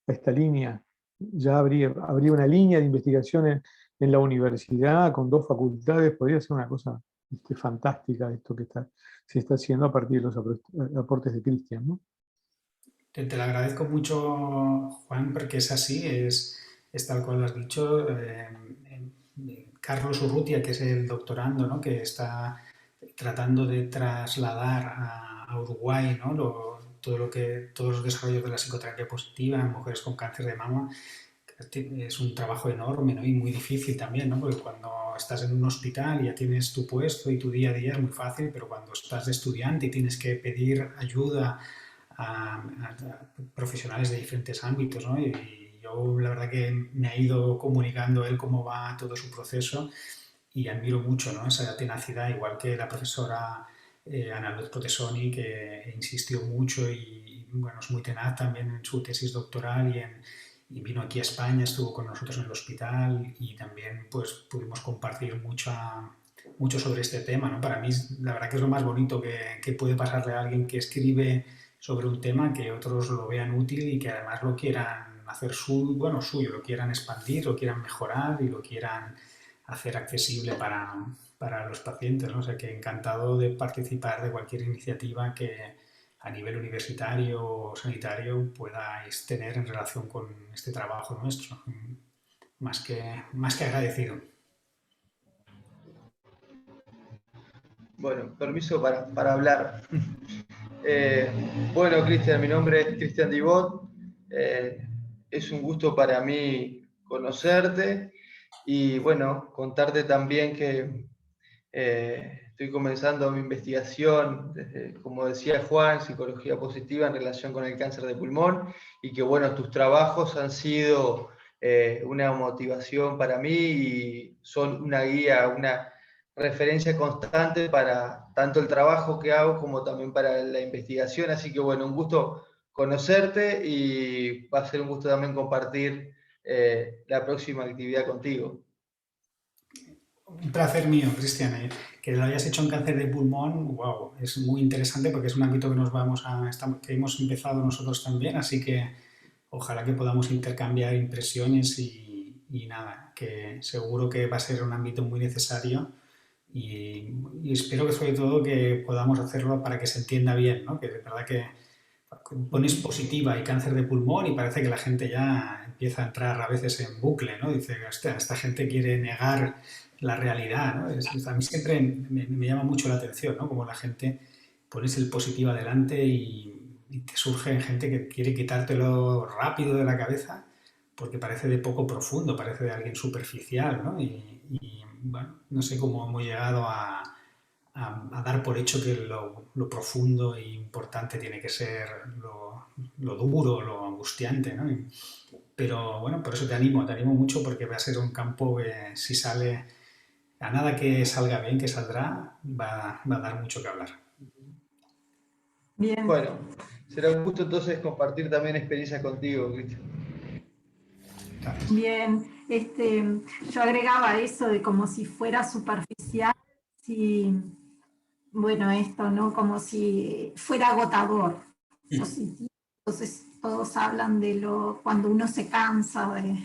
esta línea. Ya habría una línea de investigación en la universidad con 2 facultades, podría ser una cosa fantástica esto que se está haciendo a partir de los aportes de Cristian, ¿no?
Te lo agradezco mucho, Juan, porque es así, es tal cual lo has dicho. Carlos Urrutia, que es el doctorando, ¿no?, que está tratando de trasladar a Uruguay, ¿no?, todos los desarrollos de la psicoterapia positiva en mujeres con cáncer de mama. Es un trabajo enorme, ¿no?, y muy difícil también, ¿no?, porque cuando estás en un hospital y ya tienes tu puesto y tu día a día es muy fácil, pero cuando estás de estudiante y tienes que pedir ayuda a profesionales de diferentes ámbitos, ¿no? Y yo la verdad que me ha ido comunicando él cómo va todo su proceso y admiro mucho, ¿no?, esa tenacidad, igual que la profesora Ana Luz Potesoni, que insistió mucho y bueno, es muy tenaz también en su tesis doctoral y vino aquí a España, estuvo con nosotros en el hospital y también pues pudimos compartir mucho sobre este tema, ¿no? Para mí la verdad que es lo más bonito que puede pasarle a alguien que escribe sobre un tema, que otros lo vean útil y que además lo quieran hacer suyo, lo quieran expandir, lo quieran mejorar y lo quieran hacer accesible para los pacientes, ¿no? O sea que encantado de participar de cualquier iniciativa que a nivel universitario o sanitario podáis tener en relación con este trabajo nuestro. Más que agradecido.
Bueno, permiso para hablar. Bueno, Cristian, mi nombre es Cristian Dibot. Es un gusto para mí conocerte y, bueno, contarte también que estoy comenzando mi investigación, como decía Juan, psicología positiva en relación con el cáncer de pulmón, y que, bueno, tus trabajos han sido una motivación para mí y son una guía, una referencia constante para tanto el trabajo que hago como también para la investigación. Así que, bueno, un gusto conocerte y va a ser un gusto también compartir la próxima actividad contigo.
Un placer mío, Cristian, que lo hayas hecho en cáncer de pulmón. Wow, es muy interesante porque es un ámbito que hemos empezado nosotros también, así que ojalá que podamos intercambiar impresiones y nada, que seguro que va a ser un ámbito muy necesario y espero que sobre todo que podamos hacerlo para que se entienda bien, ¿no? Que de verdad que pones positiva y cáncer de pulmón y parece que la gente ya empieza a entrar a veces en bucle, ¿no? Dice, hostia, esta gente quiere negar la realidad, ¿no? A mí siempre me llama mucho la atención, ¿no? Como la gente pones el positivo adelante y te surge gente que quiere quitártelo rápido de la cabeza porque parece de poco profundo, parece de alguien superficial, ¿no? Y bueno, no sé cómo hemos llegado a dar por hecho que lo profundo e importante tiene que ser lo duro, lo angustiante, ¿no? Pero bueno, por eso te animo mucho porque va a ser un campo que si sale, a nada que salga bien, que saldrá, va a dar mucho que hablar.
Bien.
Bueno, será un gusto entonces compartir también experiencias contigo, Cristian.
Bien, yo agregaba eso de como si fuera superficial, bueno, esto, ¿no? Como si fuera agotador, positivo. Entonces todos hablan de cuando uno se cansa de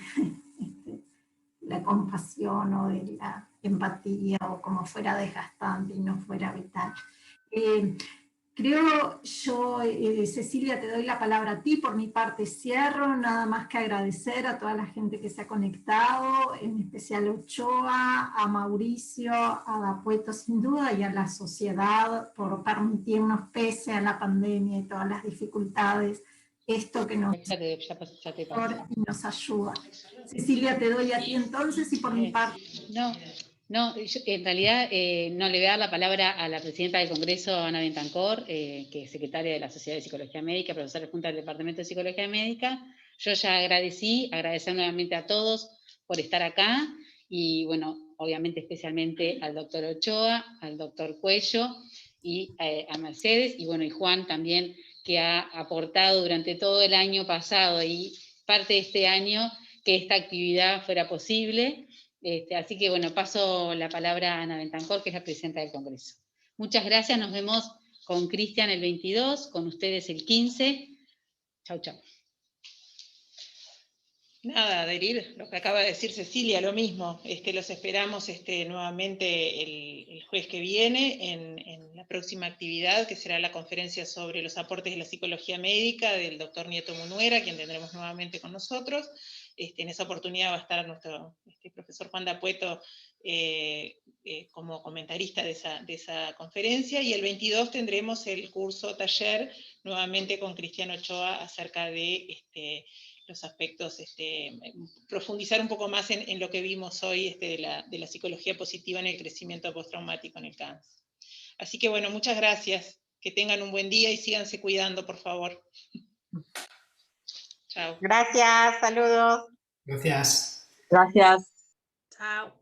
la compasión o de la empatía o como fuera desgastante y no fuera vital. Creo yo, Cecilia, te doy la palabra a ti, por mi parte cierro, nada más que agradecer a toda la gente que se ha conectado, en especial a Ochoa, a Mauricio, a Dapueto sin duda, y a la sociedad por permitirnos, pese a la pandemia y todas las dificultades, esto que nos, y nos ayuda. Cecilia, te doy a ti entonces, y por mi parte...
No, yo, en realidad no le voy a dar la palabra a la presidenta del Congreso, Ana Bentancor, que es secretaria de la Sociedad de Psicología Médica, profesora junta del Departamento de Psicología Médica. Yo ya agradecer nuevamente a todos por estar acá y, bueno, obviamente especialmente al doctor Ochoa, al doctor Cuello y a Mercedes, y bueno, y Juan también, que ha aportado durante todo el año pasado y parte de este año que esta actividad fuera posible. Así que, bueno, paso la palabra a Ana Bentancor, que es la presidenta del Congreso. Muchas gracias, nos vemos con Cristian el 22, con ustedes el 15. Chau, chau.
Nada, adherir lo que acaba de decir Cecilia, lo mismo. Los esperamos nuevamente el jueves que viene en la próxima actividad, que será la conferencia sobre los aportes de la psicología médica del doctor Nieto Munuera, quien tendremos nuevamente con nosotros. En esa oportunidad va a estar nuestro profesor Juan Dapueto como comentarista de esa conferencia, y el 22 tendremos el curso taller nuevamente con Cristian Ochoa acerca de los aspectos, profundizar un poco más en lo que vimos hoy de la psicología positiva en el crecimiento postraumático en el cáncer. Así que bueno, muchas gracias, que tengan un buen día y síganse cuidando, por favor. Chao.
Gracias, saludos.
Gracias.
Gracias.
Chao.